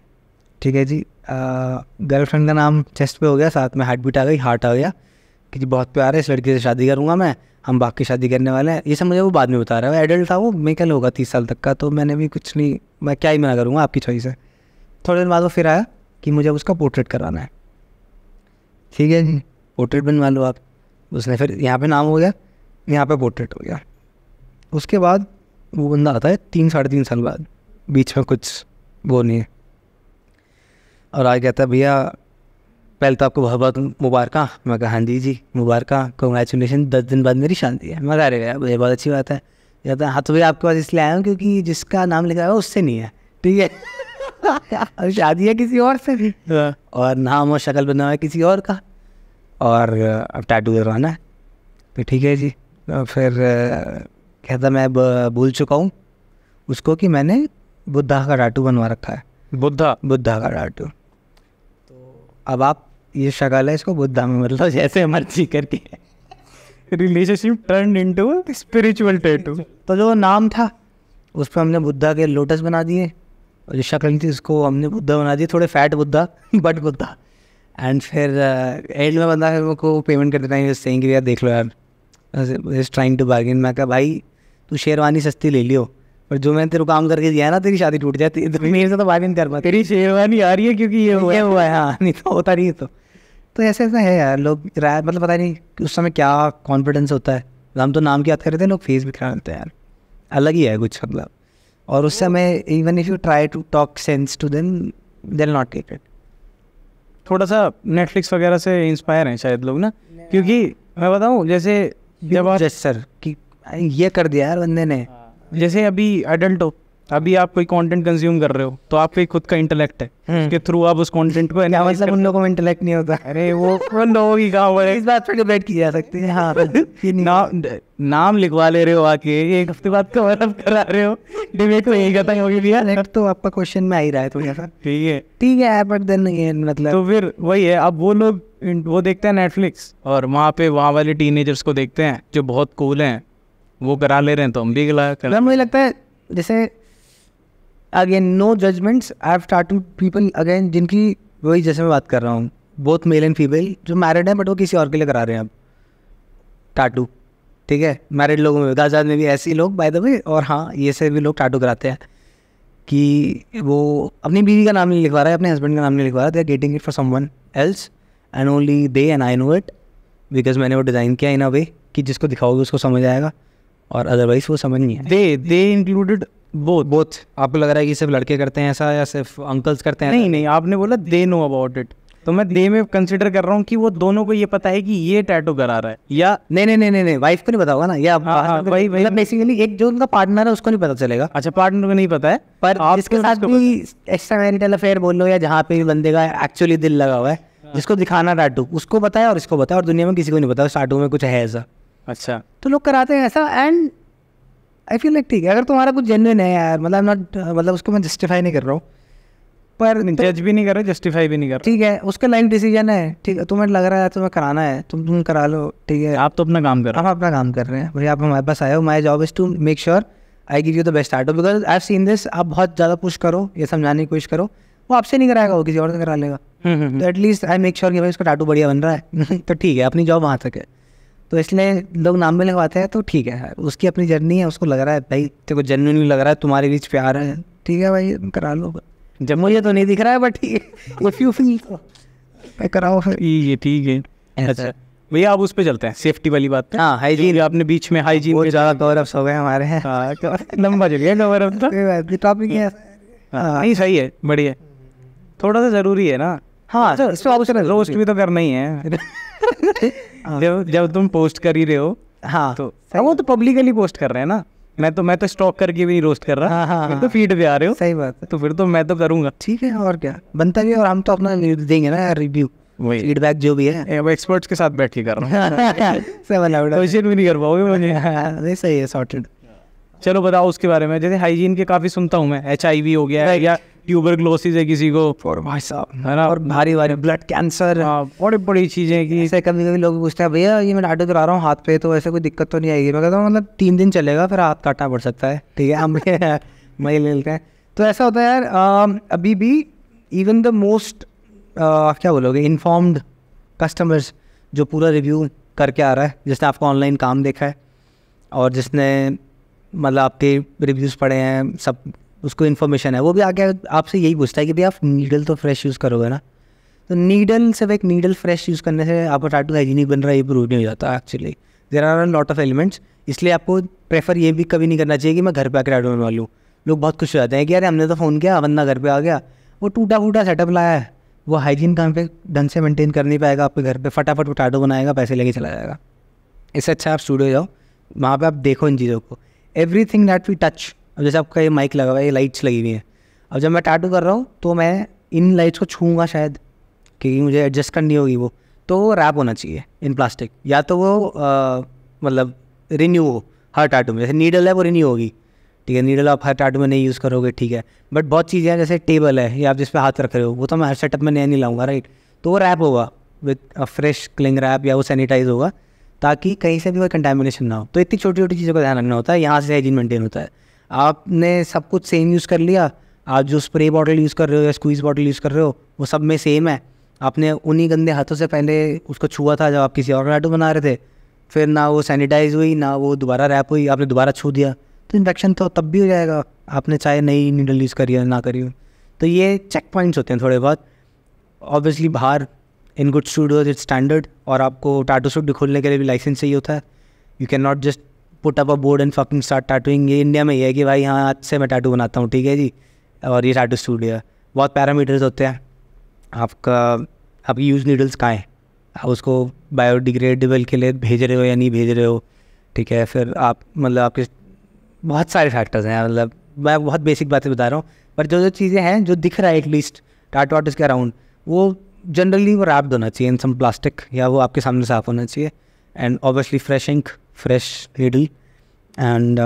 [SPEAKER 2] ठीक है जी, गर्लफ्रेंड का नाम चेस्ट पे हो गया, साथ में हार्ट बीट आ गई, हार्ट आ गया कि जी बहुत प्यार है, इस लड़की से शादी करूँगा मैं, हम बाकी शादी करने वाले हैं। ये सब मुझे वो बाद में बता रहा है, एडल्ट था वो, मैं क्या होगा 30 साल तक का, तो मैंने भी कुछ नहीं, मैं क्या ही मना करूँगा, आपकी चॉइस है। थोड़े दिन बाद वो फिर आया कि मुझे उसका पोर्ट्रेट करवाना है, ठीक है जी, पोर्ट्रेट बनवा लो आप। उसने फिर यहाँ पे नाम हो गया, यहाँ पे पोर्ट्रेट हो गया। उसके बाद वो बंदा आता है 3-3.5 साल बाद, बीच में कुछ वो नहीं है, और आ कहता है भैया पहले तो आपको बहुत बहुत मुबारक। मैं कहा हाँ जी मुबारक, कंग्रेचुलेशन, 10 दिन बाद मेरी शादी है। मैं कह रहे भैया ये बहुत अच्छी बात है। कहता है हाँ तो भैया आपके पास इसलिए आया हूँ क्योंकि जिसका नाम लिखा है उससे नहीं है, ठीक है और शादी है किसी और से भी, और नाम और शक्ल बना हुआ है किसी और का, और अब टैटू करवाना है, तो ठीक है जी। फिर कहता मैं भूल चुका हूँ उसको कि मैंने बुद्धा का टैटू बनवा रखा है, बुद्धा का टैटू। तो अब आप ये शक्ल है इसको बुद्धा में मतलब जैसे मर्जी करके
[SPEAKER 1] relationship turn into spiritual tattoo.
[SPEAKER 2] तो जो नाम था उस पर हमने बुद्धा के लोटस बना दिए, और जो शक्ल थी उसको हमने बुद्धा बना दिए, थोड़े fat Buddha but Buddha. And फिर एंड में बंदा फिर को पेमेंट कर देना है, सेइंग यार देख लो यार, इज ट्राइंग टू बार्गेन। मैं कहा भाई तू शेरवानी सस्ती ले लियो, पर जो मैंने तेरे को काम करके दिया है ना तेरी शादी टूट जाती है, तो मेरे से तो बार्गेन कर पाती,
[SPEAKER 1] तेरी शेरवानी आ रही है क्योंकि ये
[SPEAKER 2] हुआ है, हाँ नहीं तो होता नहीं। तो ऐसा है यार, लोग मतलब पता नहीं कि उस समय क्या कॉन्फिडेंस होता है। हम तो नाम की याद कर रहे थे, लोग फेस भी करा लेते हैं यार, अलग ही है कुछ मतलब। और उस समय even if you try to talk sense to them they will not take it.
[SPEAKER 1] थोड़ा सा नेटफ्लिक्स वगैरह से इंस्पायर हैं शायद लोग ना, क्योंकि मैं बताऊँ जैसे जब आप
[SPEAKER 2] सर कि ये कर दिया यार बंदे ने,
[SPEAKER 1] जैसे अभी एडल्ट हो अभी आप कोई कंटेंट कंज्यूम कर रहे हो तो आपका खुद का इंटेलेक्ट है, उसके थ्रू आप उस कंटेंट को
[SPEAKER 2] क्या मतलब उन लोगों को इंटेलेक्ट नहीं होता?
[SPEAKER 1] अरे वो लोगों की काम है,
[SPEAKER 2] इस बात पर डिबेट की जा सकती है। हाँ
[SPEAKER 1] नाम लिखवा ले रहे हो आके, एक हफ्ते बाद कवर अप करा रहे हो, डिबेट तो यही खत्म होगी भैया।
[SPEAKER 2] इंटेलेक्ट तो आपका क्वेश्चन में आ ही रहा है थोड़ा सा।
[SPEAKER 1] ठीक है
[SPEAKER 2] बट देन मतलब
[SPEAKER 1] तो फिर वही है, अब वो लोग वो देखते हैं नेटफ्लिक्स और वहाँ पे वहाँ वाले टीनेजर्स को देखते हैं जो बहुत कूल हैं, वो करा ले रहे हैं तो हम भी करा।
[SPEAKER 2] मुझे लगता है जैसे again no judgements, I have started people again जिनकी वही जैसे मैं बात कर रहा हूँ, बोथ मेल एंड फीमेल जो मैरिड हैं बट वो किसी और के लिए करा रहे हैं अब टाटू। ठीक है, मैरिड लोगों में गाजाद में भी ऐसे ही लोग बाय द वे, और हाँ ये से भी लोग टाटू कराते हैं कि वो अपनी बीवी का नाम नहीं लिखवा रहा है, अपने हस्बैंड का नाम नहीं लिखवा रहा है, they are getting it for someone else and only they and I know it because मैंने वो डिज़ाइन किया इन अ वे कि जिसको दिखाओगे उसको समझ आएगा, और अदरवाइज वो समझ नहीं है।
[SPEAKER 1] दे इंक्लूडेड बोथ।
[SPEAKER 2] आपको लग रहा है कि सिर्फ लड़के करते हैं ऐसा या सिर्फ अंकल्स करते हैं?
[SPEAKER 1] नहीं, आपने बोला दे नो अबाउट इट, तो मैं दे में कंसिडर कर रहा हूँ कि वो दोनों को ये पता है कि ये टैटू करा रहा है, या
[SPEAKER 2] नहीं वाइफ को नहीं पता होगा ना, या वही बेसिकली एक जो उनका पार्टनर है उसको नहीं पता चलेगा।
[SPEAKER 1] अच्छा, पार्टनर को नहीं पता है,
[SPEAKER 2] पर जिसके साथ भी एक्स्ट्रा मैरिटल अफेयर बोल लो या जहाँ पे भी बंदे का एक्चुअली दिल लगा हुआ है, जिसको दिखाना टैटू उसको पता है और इसको पता है, और दुनिया में किसी को नहीं पता टैटू में कुछ है ऐसा।
[SPEAKER 1] अच्छा,
[SPEAKER 2] तो लोग कराते हैं ऐसा, एंड आई फील लाइक ठीक है अगर तुम्हारा कुछ जेन्युइन है यार, मतलब नॉट, मतलब उसको मैं जस्टिफाई नहीं कर रहा हूँ, पर
[SPEAKER 1] जज भी नहीं कर रहे, जस्टिफाई भी नहीं कर रहे।
[SPEAKER 2] ठीक है, उसका लाइफ डिसीजन है, ठीक है, तुम्हें लग रहा है तुम्हें कराना है तुम करा लो, ठीक है,
[SPEAKER 1] आप तो अपना काम कर रहे
[SPEAKER 2] हो। हम अपना काम कर रहे हैं भैया, आप हमारे पास आए हो, my job is to make sure I give you the best tattoo, because I have seen this. आप बहुत ज़्यादा पुश करो, ये समझाने की कोशिश करो, वो आपसे नहीं कराएगा, वो किसी और से करा लेगा। तो एटलीस्ट आई मेक श्योर कि भाई उसका टैटू बढ़िया बन रहा है तो ठीक है, अपनी जॉब वहाँ तक है, तो इसलिए लोग नाम में लगवाते हैं, तो ठीक है, उसकी अपनी जर्नी है, उसको लग रहा है भाई तेरे को जेन्युइनली लग रहा है तुम्हारे बीच प्यार है, ठीक है भाई करा लो। जब मुझे तो नहीं दिख रहा है बट ठीक है, इफ यू फील तो कराओ फिर।
[SPEAKER 1] ये ठीक है। अच्छा भैया, अब उस पे चलते हैं, सेफ्टी वाली बात।
[SPEAKER 2] हाँ, हाइजीन,
[SPEAKER 1] आपने बीच में हाइजीन
[SPEAKER 2] बहुत ज़्यादा गौरव हो गए हमारे हैं।
[SPEAKER 1] लंबा चल गया गौरव,
[SPEAKER 2] टॉपिक है।
[SPEAKER 1] नहीं सही है, बढ़िया, थोड़ा सा ज़रूरी है ना।
[SPEAKER 2] हाँ,
[SPEAKER 1] रोस्ट भी तो करना ही है जब तुम पोस्ट कर ही रहे हो।
[SPEAKER 2] हाँ,
[SPEAKER 1] तो वो तो पब्लिकली पोस्ट कर रहे हैं ना, मैं तो स्टॉक करके भी नहीं रोस्ट कर रहा।
[SPEAKER 2] हाँ,
[SPEAKER 1] तो फीड पे आ रहे हो,
[SPEAKER 2] सही बात है,
[SPEAKER 1] तो फिर तो मैं तो करूँगा।
[SPEAKER 2] ठीक है, और क्या बनता भी है, और हम तो अपना देंगे ना रिव्यू, फीडबैक जो भी है,
[SPEAKER 1] वो एक्सपर्ट्स के साथ बैठ के कर रहा हूँ
[SPEAKER 2] क्वेश्चन
[SPEAKER 1] भी नहीं कर पाओगे मुझे।
[SPEAKER 2] नहीं, सही है, सॉर्टेड।
[SPEAKER 1] चलो बताओ उसके बारे में, जैसे हाइजीन के काफ़ी सुनता हूँ मैं, HIV हो गया है या ट्यूबरक्लोसिस है किसी को,
[SPEAKER 2] और भाई साहब
[SPEAKER 1] है ना,
[SPEAKER 2] और भारी ब्लड कैंसर,
[SPEAKER 1] बड़ी बड़ी चीज़ें कि
[SPEAKER 2] ऐसे कभी कभी लोग पूछते हैं भैया ये मैं टैटू करा रहा हूँ हाथ पे, तो ऐसे कोई दिक्कत तो नहीं आएगी? मैं कहता हूँ मतलब 3 दिन चलेगा, फिर हाथ काटना पड़ सकता है, ठीक है, हम मई ले लेते हैं। तो ऐसा होता है यार, अभी भी इवन द मोस्ट क्या बोलोगे इन्फॉर्म्ड कस्टमर्स जो पूरा रिव्यू करके आ रहा है, जिसने आपका ऑनलाइन काम देखा है और जिसने मतलब आपके रिव्यूज़ पढ़े हैं, सब उसको इन्फॉर्मेशन है, वो भी आके आपसे यही पूछता है कि भाई आप नीडल तो फ्रेश यूज़ करोगे ना। तो नीडल सिर्फ एक नीडल फ्रेश यूज़ करने से आपका टैटू हाइजीनिक बन रहा है ये प्रूव नहीं हो जाता actually. There are lot of elements, इसलिए आपको प्रेफर ये भी कभी नहीं करना चाहिए कि मैं घर पे आकर टैटू बनवा लूँ। लोग बहुत खुश हो जाते हैं कि यार हमने तो फ़ोन किया, बंदा घर पे आ गया, वो टूटा फूटा सेटअप लाया है, वो हाइजीन काम पे ढंग से मेंटेन कर नहीं पाएगा, आपके घर पे फटाफट वो टैटू बनाएगा, पैसे लेके चला जाएगा। इससे अच्छा आप स्टूडियो जाओ, वहाँ पे आप देखो इन चीज़ों को, एवरीथिंग दैट वी टच। अब जैसे आपका ये माइक लगा हुआ है, ये लाइट्स लगी हुई हैं, अब जब मैं टैटू कर रहा हूँ तो मैं इन लाइट्स को छूँगा शायद, क्योंकि मुझे एडजस्ट करनी होगी वो, तो रैप होना चाहिए इन प्लास्टिक, या तो वो मतलब रिन्यू हो हर टैटू में। जैसे नीडल है वो रिन्यू होगी, ठीक है, नीडल आप हर टैटू में नहीं यूज़ करोगे, ठीक है, बट बहुत चीज़ें हैं जैसे टेबल है या आप जिस पे हाथ रख रहे हो, वो तो मैं हर सेटअप में नया नहीं लाऊंगा, राइट, तो वो रैप होगा with a fresh cling wrap, या वो सैनिटाइज होगा ताकि कहीं से भी कोई कंटामिनेशन ना हो। तो इतनी छोटी छोटी चीज़ों का ध्यान रखना होता है, यहाँ से हाइजीन मेंटेन होता है। आपने सब कुछ सेम यूज़ कर लिया, आप जो स्प्रे बॉटल यूज़ कर रहे हो या स्क्वीज़ बॉटल यूज़ कर रहे हो वो सब में सेम है, आपने उन्हीं गंदे हाथों से पहले उसको छुआ था जब आप किसी और टैटू बना रहे थे, फिर ना वो सैनिटाइज हुई ना वो दोबारा रैप हुई, आपने दोबारा छू दिया तो इन्फेक्शन तो तब भी हो जाएगा, आपने चाहे नई नीडल यूज़ करी हो ना करी हो। तो ये चेक पॉइंट्स होते हैं थोड़े बहुत। ऑब्वियसली बाहर in good studios it's standard, और आपको टैटू स्टूडियो खोलने के लिए भी लाइसेंस चाहिए होता है। You can not just put up a board and fucking start tattooing. ये इंडिया में ये है कि भाई हाँ आज से मैं टैटू बनाता हूँ, ठीक है जी, और ये टैटू स्टूडियो है। बहुत पैरामीटर्स होते हैं, आपकी यूज नीडल्स कहाँ हैं, आप उसको बायोडिग्रेडेबल के लिए भेज रहे हो या नहीं भेज रहे हो, ठीक है, फिर आप मतलब आपके बहुत सारे फैक्टर्स हैं, मतलब मैं बहुत बेसिक बातें बता रहा हूँ, पर जो जो चीज़ें हैं जो दिख रहा है एटलीस्ट टैटू आर्टिस्ट के अराउंड, वो जनरली वो रैप्ड होना चाहिए इन सम प्लास्टिक, या वो आपके सामने साफ होना चाहिए, and obviously fresh ink, fresh needle, and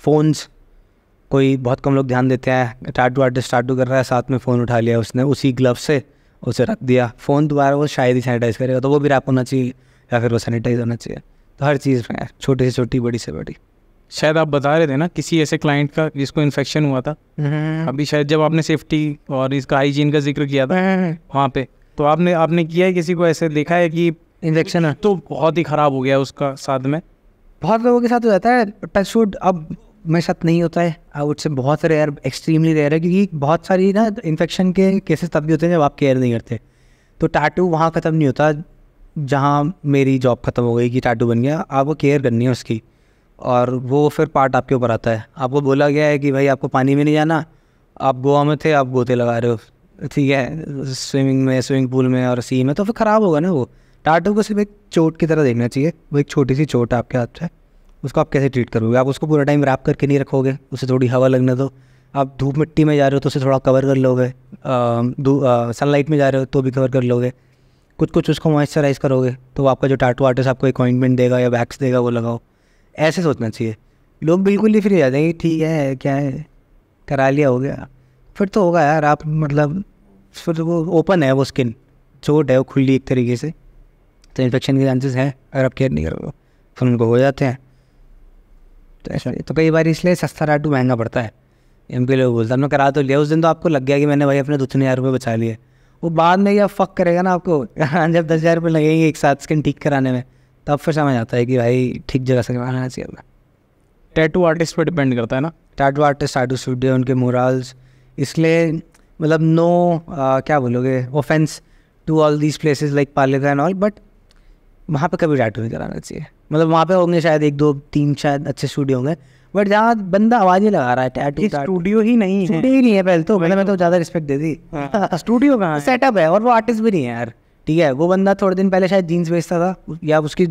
[SPEAKER 2] phones. कोई बहुत कम लोग ध्यान देते हैं, टैटू आर्टिस्ट टैटू कर रहा है, साथ में फ़ोन उठा लिया उसने, उसी ग्लव से उसे रख दिया, फ़ोन दोबारा वो शायद ही सैनिटाइज़ करेगा, तो वो भी रैप होना चाहिए या फिर वो सैनिटाइज होना चाहिए। तो हर चीज़ में छोटी से छोटी, बड़ी से बड़ी।
[SPEAKER 3] शायद आप बता रहे थे ना किसी ऐसे क्लाइंट का जिसको इन्फेक्शन हुआ था अभी, शायद जब आपने सेफ्टी और इसका हाइजीन का जिक्र किया था वहाँ पे, तो आपने किया है, किसी को ऐसे देखा है कि
[SPEAKER 2] इन्फेक्शन है
[SPEAKER 3] तो बहुत ही ख़राब हो गया उसका साथ में?
[SPEAKER 2] बहुत लोगों के साथ हो जाता है, टच वुड अब मेरे साथ नहीं होता है, आई वुड से बहुत रेयर, एक्सट्रीमली रेयर है, क्योंकि बहुत सारी ना इन्फेक्शन के केसेस तब भी होते हैं जब आप केयर नहीं करते। तो टैटू वहाँ ख़त्म नहीं होता जहाँ मेरी जॉब ख़त्म हो गई कि टैटू बन गया, आपको केयर करनी है उसकी, और वो फिर पार्ट आपके ऊपर आता है। आपको बोला गया है कि भाई आपको पानी में नहीं जाना, आप गोवा में थे, आप गोते लगा रहे हो, ठीक है, स्विमिंग पूल में और सी में, तो फिर ख़राब होगा ना वो। टैटू को सिर्फ एक चोट की तरह देखना चाहिए, वो एक छोटी सी चोट है आपके हाथ से, उसको आप कैसे ट्रीट करोगे? आप उसको पूरा टाइम रैप करके नहीं रखोगे, उसे थोड़ी हवा लगने दो। आप धूप मिट्टी में जा रहे हो तो उसे थोड़ा कवर कर लोगे, सनलाइट में जा रहे हो तो भी कवर कर लोगे, कुछ उसको मॉइस्चराइज करोगे, तो आपका जो टैटू आर्टिस्ट आपको एक ऑइंटमेंट देगा या वैक्स देगा वो लगाओ, ऐसे सोचना चाहिए। लोग बिल्कुल ही फ्री हो जाते हैं कि ठीक है, क्या है, करा लिया, हो गया, फिर तो होगा यार, आप मतलब फिर तो वो ओपन है, वो स्किन चोट है, वो खुली एक तरीके से, तो इन्फेक्शन के चांसेस हैं अगर आप केयर नहीं करोगे, फिर उनको हो जाते हैं। तो ऐसा तो कई बार इसलिए सस्ता टैटू महंगा पड़ता है। एमपी लोग बोलता है मैं करा तो लिया, उस दिन तो आपको लग गया कि मैंने भाई अपने 2-3 हज़ार रुपये बचा लिए, वो बाद में या फक करेगा ना आपको जब 10,000 रुपये लगेंगे एक साथ स्किन ठीक कराने में, तब फिर समझ आता है कि भाई ठीक जगह से कराना चाहिए।
[SPEAKER 3] टैटू आर्टिस्ट पर डिपेंड करता है ना,
[SPEAKER 2] टैटू आर्टिस्ट, टैटू स्टूडियो, उनके मोरल्स, इसलिए मतलब नो क्या बोलोगे, offence to all these places like पार्लेगा एंड ऑल, बट वहाँ पे कभी टैटू नहीं कराना चाहिए। मतलब वहाँ पे होंगे शायद 1-2-3 शायद अच्छे स्टूडियो होंगे, बट जहाँ बंदा आवाज़ ही लगा रहा है, टैटू
[SPEAKER 1] स्टूडियो ही नहीं है,
[SPEAKER 2] स्टूडियो ही नहीं है पहले तो, मतलब मैं तो ज़्यादा रिस्पेक्ट दे दी,
[SPEAKER 1] स्टूडियो कहाँ है,
[SPEAKER 2] सेटअप है, और वो आर्टिस्ट भी नहीं है यार, ठीक है। वो बंदा थोड़े दिन पहले शायद जीन्स बेचता था, या उसकी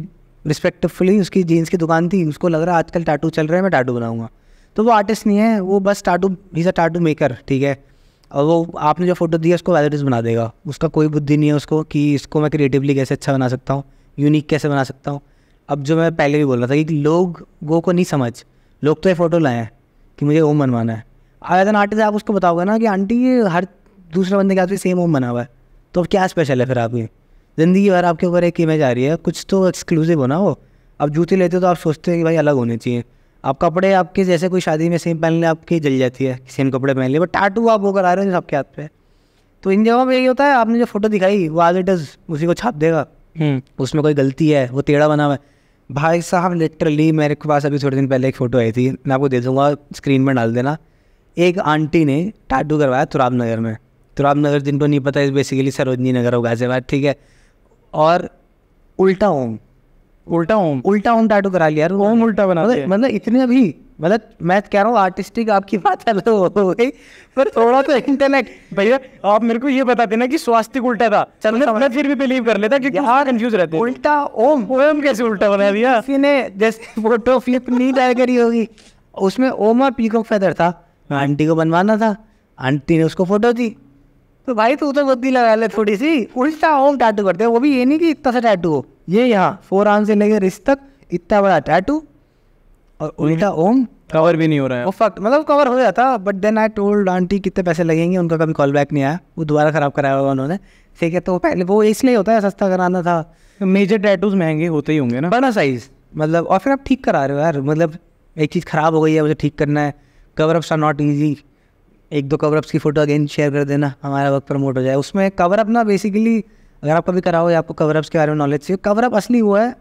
[SPEAKER 2] रिस्पेक्टफुली उसकी जीन्स की दुकान थी, उसको लग रहा है आजकल टैटू चल रहे हैं, मैं टैटू बनाऊंगा, तो वो आर्टिस्ट नहीं है, वो बस tattoo, he is a tattoo maker, ठीक है। और वो आपने जो फोटो दी है उसको वैलिडिस बना देगा, उसका कोई बुद्धि नहीं है उसको कि इसको मैं क्रिएटिवली कैसे अच्छा बना सकता हूँ, यूनिक कैसे बना सकता हूँ। अब जो मैं पहले भी बोल रहा था कि लोगों को नहीं समझ, लोग तो ये फ़ोटो लाए हैं कि मुझे ओम बनवाना है, एज एन आर्टिस्ट आप उसको बताओगे ना कि आंटी ये हर दूसरे बंदे के हाथ में सेम ओम बना हुआ है, तो क्या स्पेशल है फिर आपकी ज़िंदगी भर आपके ऊपर एक इमेज आ रही है, कुछ तो एक्सक्लूसिव होना हो। अब जूते लेते हो तो आप सोचते हैं कि भाई अलग होने चाहिए, आप कपड़े आपके जैसे कोई शादी में सेम पहन ले आपकी जल जाती है, सेम कपड़े पहन ले, बट टैटू आप वो करा रहे हो सबके हाथ पे। तो इन जगहों पे यही होता है, आपने जो फोटो दिखाई वो आज इट इज़ उसी को छाप देगा, उसमें कोई गलती है, वो टेढ़ा बना हुआ है। भाई साहब लिटरली मेरे के पास अभी थोड़े दिन पहले एक फ़ोटो आई थी, मैं आपको दे दूँगा, स्क्रीन में डाल देना। एक आंटी ने टैटू करवाया तुराब नगर में, तुराब नगर जिनको नहीं पता है बेसिकली सरोजनी नगर हो गाजियाबाद, ठीक है, और उल्टा ओम टैटू करा लिया, ओम उल्टा बना, मतलब इतने अभी, मतलब मैं कह रहा हूँ आर्टिस्टिक आपकी बात अलग हो गई, पर थोड़ा तो इंटेलेक्ट।
[SPEAKER 1] भैया आप मेरे को ये बताते ना कि स्वास्तिक उल्टा था, चलो मैं फिर भी बिलीव कर लेता, क्योंकि हाँ कंफ्यूज रहते हैं।
[SPEAKER 2] उल्टा ओम
[SPEAKER 1] कैसे उल्टा बना दिया
[SPEAKER 2] किसी ने, जैसे फोटो फ्लिप नहीं डाल करी होगी, उसमें ओम और पीकॉक फेदर था, आंटी को बनवाना था, आंटी ने उसको फोटो दी, तो भाई तू तो बुद्धि लगा ले थोड़ी सी, उल्टा ओम टैटू करते हैं, वो भी ये नहीं कि इतना सा टैटू हो, ये यहाँ 4 आर्म से लेकर रिस्ट तक इतना बड़ा टैटू, और उल्टा ओम
[SPEAKER 3] कवर भी नहीं हो रहा है,
[SPEAKER 2] वो फक मतलब कवर हो जाता। But then I told aunty कितने पैसे लगेंगे, उनका कभी कॉल बैक नहीं आया, वो दोबारा ख़राब कराया होगा उन्होंने, ठीक है। तो पहले वो इसलिए होता है सस्ता कराना था,
[SPEAKER 1] मेजर टैटूज महंगे होते ही होंगे ना,
[SPEAKER 2] बड़ा साइज़, मतलब, और फिर आप ठीक करा रहे हो यार, मतलब एक चीज़ ख़राब हो गई है, मुझे ठीक करना है, cover ups are not easy, 1-2 cover ups की फ़ोटो अगेन शेयर कर देना, हमारा वर्क प्रमोट हो जाए। उसमें कवर अप ना बेसिकली अगर आप कभी कराओ या आपको कवर अप्स के बारे में नॉलेज चाहिए, कवर अप असली वो है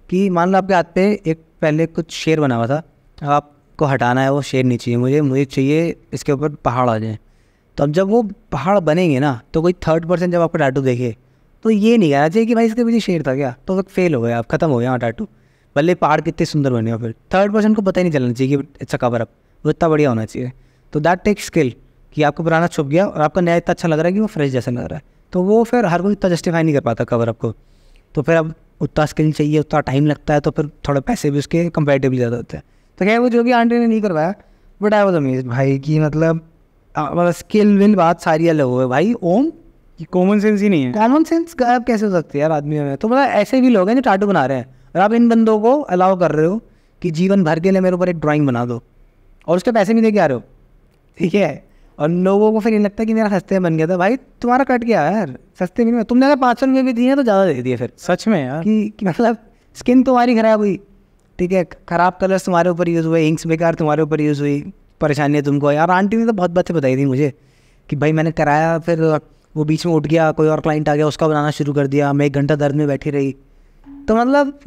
[SPEAKER 2] कि मान लो आपके हाथ पे एक पहले कुछ शेर बना हुआ था, आपको हटाना है वो शेर नहीं चाहिए, मुझे चाहिए इसके ऊपर पहाड़ आ जाए, तो अब जब वो पहाड़ बनेंगे ना, तो कोई थर्ड पर्सन जब आपको टैटू देखे तो ये नहीं कहना चाहिए कि भाई इसके पीछे शेर था क्या, तो वो फेल हो गया, आप खत्म हो गया टैटू, भले पहाड़ कितने सुंदर बने हो, फिर थर्ड पर्सन को पता ही नहीं चलना चाहिए कि इट्स अ कवर अप, वो इतना बढ़िया होना चाहिए। तो दैट टेक स्किल कि आपको पुराना छुप गया और आपका नया इतना अच्छा लग रहा है कि वो फ्रेश जैसा लग रहा है, तो वो फिर हर कोई इतना जस्टिफाई नहीं कर पाता कवर अप को, तो फिर अब उतना स्किल चाहिए, उतना टाइम लगता है, तो फिर थोड़े पैसे भी उसके कंपेरेटिवली ज़्यादा होते हैं। तो क्या वो जो भी आंटी ने नहीं करवाया, बट आई वाज अमेज्ड भाई कि मतलब स्किल विल बात सारी अलग हो भाई। ओम
[SPEAKER 1] कॉमन सेंस ही नहीं है।
[SPEAKER 2] कॉमन सेंस गायब कैसे हो सकती है यार आदमी में? तो मतलब ऐसे भी लोग हैं जो टाटू बना रहे हैं और आप इन बंदों को अलाउ कर रहे हो कि जीवन भर के लिए मेरे ऊपर एक ड्राइंग बना दो और उसके पैसे नहीं दे के आ रहे हो, ठीक है। और लोगों को फिर ये लगता है कि मेरा सस्ते में बन गया था। भाई तुम्हारा कट गया यार, सस्ते में नहीं। तुमने अगर 500 रुपये भी दिए तो ज़्यादा दे दिए फिर
[SPEAKER 1] सच में यार
[SPEAKER 2] कि मतलब स्किन तुम्हारी खराब हुई, ठीक है, ख़राब कलर्स तुम्हारे ऊपर यूज़ हुए, इंक्स बेकार तुम्हारे ऊपर यूज़ हुई, परेशानियाँ तुमको। यार आंटी ने तो बहुत बातें बताई थी मुझे कि भाई मैंने कराया, फिर वो बीच में उठ गया, कोई और क्लाइंट आ गया, उसका बनाना शुरू कर दिया, मैं 1 घंटा दर्द में बैठी रही। तो मतलब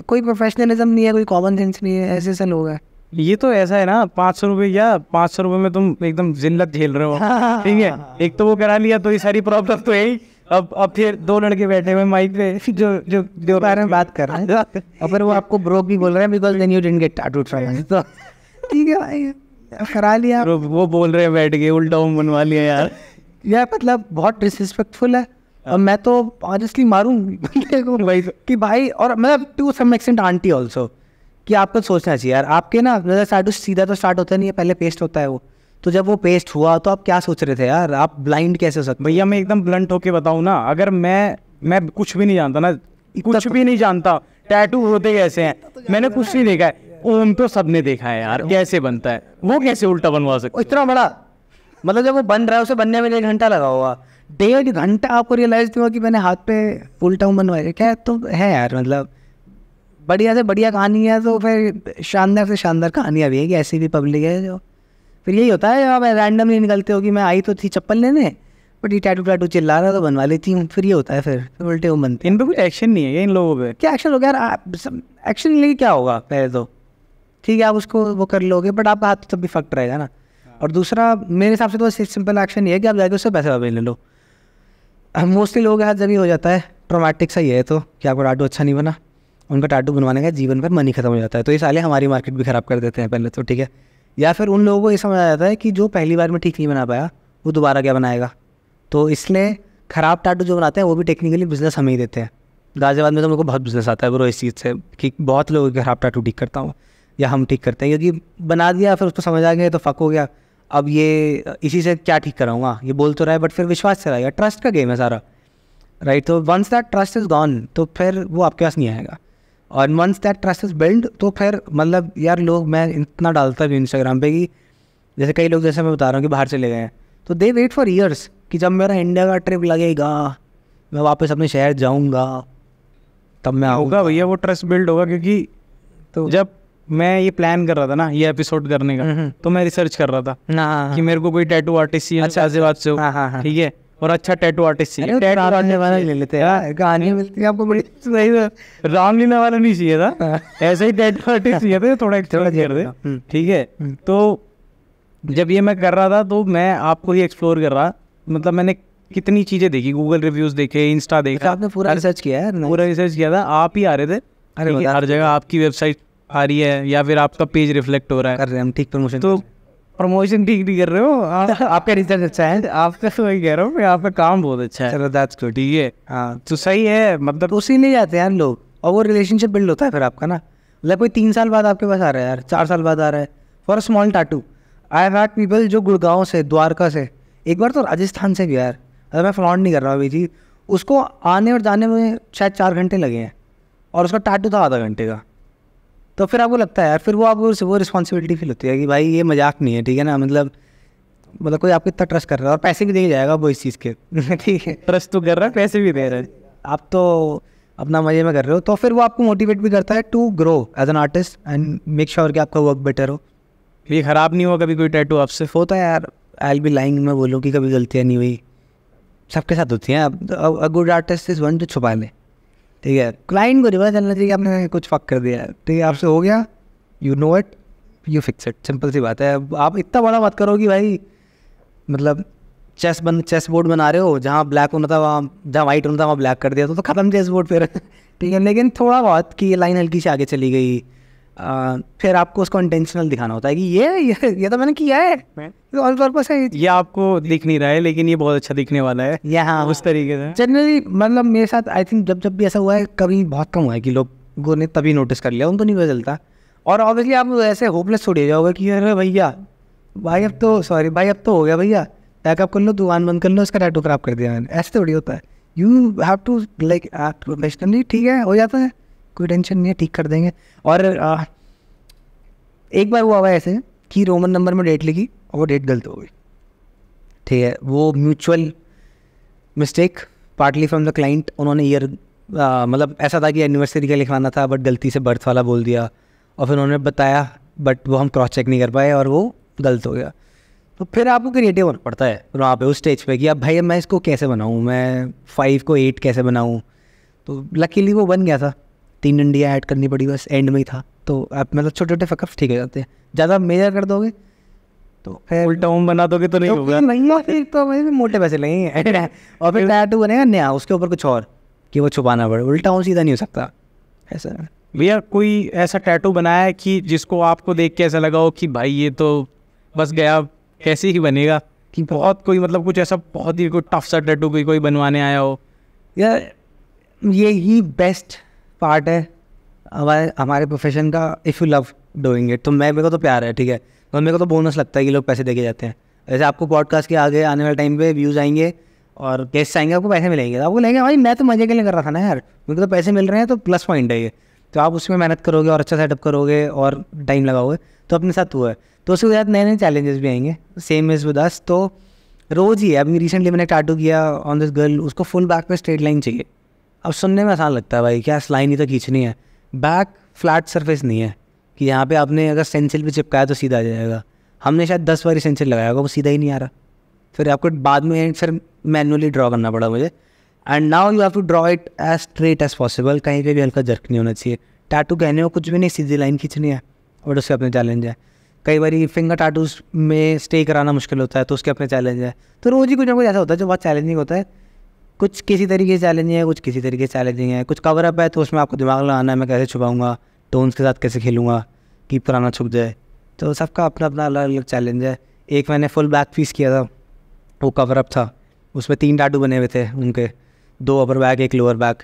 [SPEAKER 2] कोई प्रोफेशनलिज्म नहीं है, कोई कॉमन सेंस नहीं है, ऐसे ऐसे लोग हैं।
[SPEAKER 1] ये तो ऐसा है ना, 500 रुपये या 500 रुपये में तुम एकदम जिल्लत झेल रहे हो, ठीक है। एक तो वो करा लिया तो ये सारी प्रॉब्लम तो है ही। अब फिर 2 लड़के बैठे हुए माइक पे जो
[SPEAKER 2] बारे में बात कर रहे हैं और फिर वो आपको ब्रोक भी बोल रहे हैं because then you didn't get tattoo try. तो ठीक है भाई, करा लिया।
[SPEAKER 1] वो बोल रहे हैं बैठ के उल्टा ओम बनवा लिया यार।
[SPEAKER 2] यार मतलब बहुत डिसरिस्पेक्टफुल है। और मैं तो ऑनेस्टली मारूं भाई कि भाई, और मतलब to some extent aunty also, कि आपको सोचना चाहिए यार। आपके ना टैटू सीधा तो स्टार्ट होता नहीं है, पहले पेस्ट होता है वो। तो जब वो पेस्ट हुआ तो आप क्या सोच रहे थे यार? आप ब्लाइंड कैसे हो सकते?
[SPEAKER 1] भैया मैं एकदम ब्लंट होके बताऊं ना, अगर मैं कुछ भी नहीं जानता ना, कुछ भी नहीं जानता टैटू होते कैसे हैं, मैंने कुछ नहीं देखा है। ओम तो सबने देखा है यार कैसे बनता है, वो कैसे उल्टा बनवा सकते?
[SPEAKER 2] इतना बड़ा मतलब जब वो बन रहा है उसे बनने में 1 घंटा लगा हुआ, 1.5 घंटा आपको रियलाइज हुआ कि मैंने हाथ पे उल्टा बनवाया क्या? तो है यार मतलब बढ़िया से बढ़िया कहानी है। तो फिर शानदार से शानदार कहानियाँ भी है कि ऐसी भी पब्लिक है जो फिर यही होता है। आप रैंडमली निकलते हो कि मैं आई तो थी चप्पल लेने, बट ये टैटू चिल्ला रहा तो बनवा लेती हूँ, फिर ये होता है। फिर उल्टे वो बनते हैं।
[SPEAKER 1] इन पे कुछ एक्शन नहीं है इन लोगों पे।
[SPEAKER 2] क्या एक्शन होगा यार? एक्शन लेके क्या होगा? पहले तो ठीक है आप उसको वो कर लोगे, बट आपका हाथ तब भी फक्ट रहेगा ना। और दूसरा मेरे हिसाब से तो सिंपल एक्शन ये है कि आप जाके उससे पैसे वापस ले लो। मोस्टली लोगों के हाथ जब ही हो जाता है ट्रॉमेटिक सा ही है तो कि आपका टाटू अच्छा नहीं बना, उनका टाटू बनवाने का जीवन पर मनी खत्म हो जाता है। तो ये साले हमारी मार्केट भी ख़राब कर देते हैं पहले तो, ठीक है। या फिर उन लोगों को ये समझ आ जाता है कि जो पहली बार में ठीक नहीं बना पाया वो दोबारा क्या बनाएगा। तो इसलिए ख़राब टाटू जो बनाते हैं वो भी टेक्निकली बिजनेस हमें ही देते हैं। गाज़ियाबाद में तो मेरे को बहुत बिजनेस आता है ब्रो इस चीज़ से कि बहुत लोगों के ख़राब टाटू ठीक करता हूँ या हम ठीक करते हैं, क्योंकि बना दिया फिर उसको समझ आ गया तो फक हो गया। अब ये इसी से क्या ठीक कराऊंगा, ये बोल तो रहा है बट फिर विश्वास चला गया। ट्रस्ट का गेम है सारा, राइट। तो once that trust is gone तो फिर वो आपके पास नहीं आएगा। और once that trust is build तो फिर मतलब यार लोग, मैं इतना डालता भी इंस्टाग्राम पे कि जैसे कई लोग जैसे मैं बता रहा हूँ कि बाहर चले गए हैं तो दे वेट फॉर ईयर्स कि जब मेरा इंडिया का ट्रिप लगेगा मैं वापस अपने शहर जाऊँगा तब मैं
[SPEAKER 1] होगा भैया वो ट्रस्ट बिल्ड होगा। क्योंकि तो जब मैं ये प्लान कर रहा था ना ये एपिसोड करने का, तो मैं रिसर्च कर रहा था कि मेरे को कोई टैटू आर्टिस्ट चाहिए गाजियाबाद से हो, ठीक है, और अच्छा टैटू आर्टिस्ट चाहिए। टैटू आर्टिस्ट वाला ले लेते हैं, कहानी मिलती है आपको बड़ी सही। रामलीला वाला नहीं चाहिए था, ऐसे ही टैटू आर्टिस्ट चाहिए था, थोड़ा कर दे, ठीक है। तो जब ये मैं कर रहा था तो मैं आपको ही एक्सप्लोर कर रहा, मतलब मैंने कितनी चीज़ें देखी, गूगल रिव्यूज़ देखे, इंस्टा देखा।
[SPEAKER 2] आपने पूरा रिसर्च किया है?
[SPEAKER 1] पूरा रिसर्च किया था, आप ही आ रहे थे। अरे हर जगह आपकी वेबसाइट आ रही है या फिर आपका पेज रिफ्लेक्ट हो रहा है।
[SPEAKER 2] कर रहे हैं हम ठीक प्रमोशन।
[SPEAKER 1] तो प्रमोशन ठीक नहीं कर रहे हो आपका रिसर्च अच्छा है, आपका तो वही कह रहा हूँ, आपका काम बहुत अच्छा है।
[SPEAKER 2] चलो दैट्स गुड,
[SPEAKER 1] ठीक है। हाँ तो सही है, मतलब
[SPEAKER 2] उसी नहीं जाते यार लोग और वो रिलेशनशिप बिल्ड होता है फिर आपका ना। मतलब कोई 3 साल बाद आपके पास आ रहा है यार, 4 साल बाद आ रहा है for a small tattoo. I have had people जो गुड़गांव से, द्वारका से, एक बार तो राजस्थान से भी यार, अगर मैं फ्लॉन्ट नहीं कर रहा अभी जी, उसको आने और जाने में शायद 4 घंटे लगे हैं और उसका टैटू था आधा घंटे का। तो फिर आपको लगता है यार, फिर वो आपको वो रिस्पॉन्सिबिलिटी फील होती है कि भाई ये मजाक नहीं है, ठीक है ना। मतलब कोई आपको इतना ट्रस्ट कर रहा है और पैसे भी दे जाएगा वो इस चीज़ के, ठीक है।
[SPEAKER 1] ट्रस्ट तो कर रहा है, पैसे भी दे रहा है,
[SPEAKER 2] आप तो अपना मजे में कर रहे हो। तो फिर वो आपको मोटिवेट भी करता है to grow as an artist and make sure कि आपका वर्क बेटर हो।
[SPEAKER 1] ये ख़राब नहीं हुआ कभी कोई टैटू आपसे?
[SPEAKER 2] होता है यार, आई विल बी लाइंग, मैं बोलूँ कि कभी गलतियाँ नहीं हुई, सबके साथ होती हैं। A good artist is one जो छुपा ले, ठीक है। क्लाइंट को रिवर्स चलना चाहिए आपने कुछ फक कर दिया, ठीक है, आपसे हो गया, you know it, you fix it, simple सी बात है। आप इतना बड़ा मत करो कि भाई मतलब चेस बोर्ड बना रहे हो, जहाँ ब्लैक होना था वहाँ, जहाँ वाइट होना था वहाँ ब्लैक कर दिया तो ख़त्म चेस बोर्ड फिर, ठीक है। लेकिन थोड़ा बहुत कि ये लाइन हल्की से आगे चली गई, फिर आपको उसको इंटेंशनल दिखाना होता है कि ये तो मैंने किया है, ऑल पर्पस है।
[SPEAKER 1] ये आपको दिख नहीं रहा है लेकिन ये बहुत अच्छा दिखने वाला है,
[SPEAKER 2] यहाँ
[SPEAKER 1] उस तरीके से।
[SPEAKER 2] जनरली मतलब मेरे साथ आई थिंक जब भी ऐसा हुआ है, कभी बहुत कम हुआ है कि लोगों ने तभी नोटिस कर लिया, उनको नहीं पता चलता। और ऑब्वियसली आप ऐसे होपलेस छोड़ जाओगे कि अरे भैया भाई अब तो सॉरी भाई अब तो हो गया भैया, पैकअप कर लो, दुकान बंद कर लो, इसका टैटू खराब कर दिया मैंने। ऐसे थोड़ी होता है, you have to like act professionally. ठीक है, हो जाता है, कोई टेंशन नहीं है, ठीक कर देंगे। और एक बार हुआ ऐसे कि रोमन नंबर में डेट लिखी और वो डेट गलत हो गई। ठीक है, वो mutual mistake partly from the client. उन्होंने ईयर मतलब ऐसा था कि एनिवर्सरी का लिखवाना था बट गलती से बर्थ वाला बोल दिया, और फिर उन्होंने बताया बट वो हम क्रॉस चेक नहीं कर पाए और वो गलत हो गया। तो फिर आपको क्रिएटिव होना पड़ता है वहाँ पे उस स्टेज पे कि अब भाई मैं इसको कैसे बनाऊँ, मैं 5 को 8 कैसे बनाऊँ। तो लकीली वो बन गया था, 3 डंडियाँ ऐड करनी पड़ी बस, एंड में ही था। तो आप मतलब छोटे छोटे फकअप्स ठीक हो जाते हैं, ज़्यादा मेजर कर दोगे तो फिर
[SPEAKER 1] उल्टा ओम बना दोगे तो नहीं होगा।
[SPEAKER 2] नहीं, फिर तो भाई मोटे पैसे लगेंगे और फिर टैटू बनेगा नया, उसके ऊपर कुछ और कि वो छुपाना पड़े। उल्टा ओम सीधा नहीं हो सकता ऐसा।
[SPEAKER 1] भैया कोई ऐसा टैटू बनाया है कि जिसको आपको देख के ऐसा लगा हो कि भाई ये तो बस गया, कैसे ही बनेगा, कि बहुत कोई मतलब कुछ ऐसा बहुत ही कोई टफ सा टैटू कोई बनवाने आया हो?
[SPEAKER 2] यार ये ही बेस्ट पार्ट है हमारे प्रोफेशन का। If you love doing it, तो मेरे को तो प्यार है, ठीक है, और मेरे को तो बोनस लगता है कि लोग पैसे देके जाते हैं। जैसे आपको पॉडकास्ट के आगे आने वाले टाइम पे व्यूज़ आएंगे और गेस्ट आएंगे, आपको पैसे मिलेंगे, तो आपको लगेगा भाई मैं तो मजे के लिए कर रहा था ना यार, मेरे को तो पैसे मिल रहे हैं, तो प्लस पॉइंट है ये। तो आप उसमें मेहनत करोगे और अच्छा सेटअप करोगे और टाइम लगाओगे तो अपने साथ हुआ है। तो उसके बाद नए नए चैलेंजेस भी आएंगे, सेम इज़ विद अस। तो रोज़ ही है, अभी रिसेंटली मैंने टैटू किया ऑन दिस गर्ल, उसको फुल बैक पे स्ट्रेट लाइन चाहिए। अब सुनने में आसान लगता है भाई, क्या लाइन ही तो खींचनी है, बैक फ्लैट सरफेस नहीं है कि यहाँ पे आपने अगर स्टेंसिल पे चिपकाया तो सीधा आ जाएगा। हमने शायद 10 बार स्टेंसिल लगाया होगा, वो सीधा ही नहीं आ रहा। फिर आपको बाद में फिर मैनुअली ड्रॉ करना पड़ा मुझे, and now you have to draw it as straight as possible, कहीं पे भी हल्का जर्क नहीं होना चाहिए। टैटू कहने को कुछ भी नहीं, सीधी लाइन खींचनी है, बट उसके अपने चैलेंज है। कई बार फिंगर टैटूज में स्टे कराना मुश्किल होता है, तो उसके अपने चैलेंज है। तो रोज़ ही कुछ ना कुछ ऐसा होता है जो बहुत चैलेंजिंग होता है। कुछ किसी तरीके से चैलेंजिंग है, कुछ किसी तरीके से चैलेंजिंग है। कुछ कवर अप है तो उसमें आपको दिमाग लगाना है, मैं कैसे छुपाऊंगा, टोन्स के साथ कैसे खेलूँगा कि पुराना छुप जाए। तो सबका अपना अपना अलग अलग चैलेंज है। एक मैंने फुल बैक पीस किया था, वो कवर अप था, उसमें 3 टैटू बने हुए थे उनके, 2 अपर बैक 1 लोअर बैक।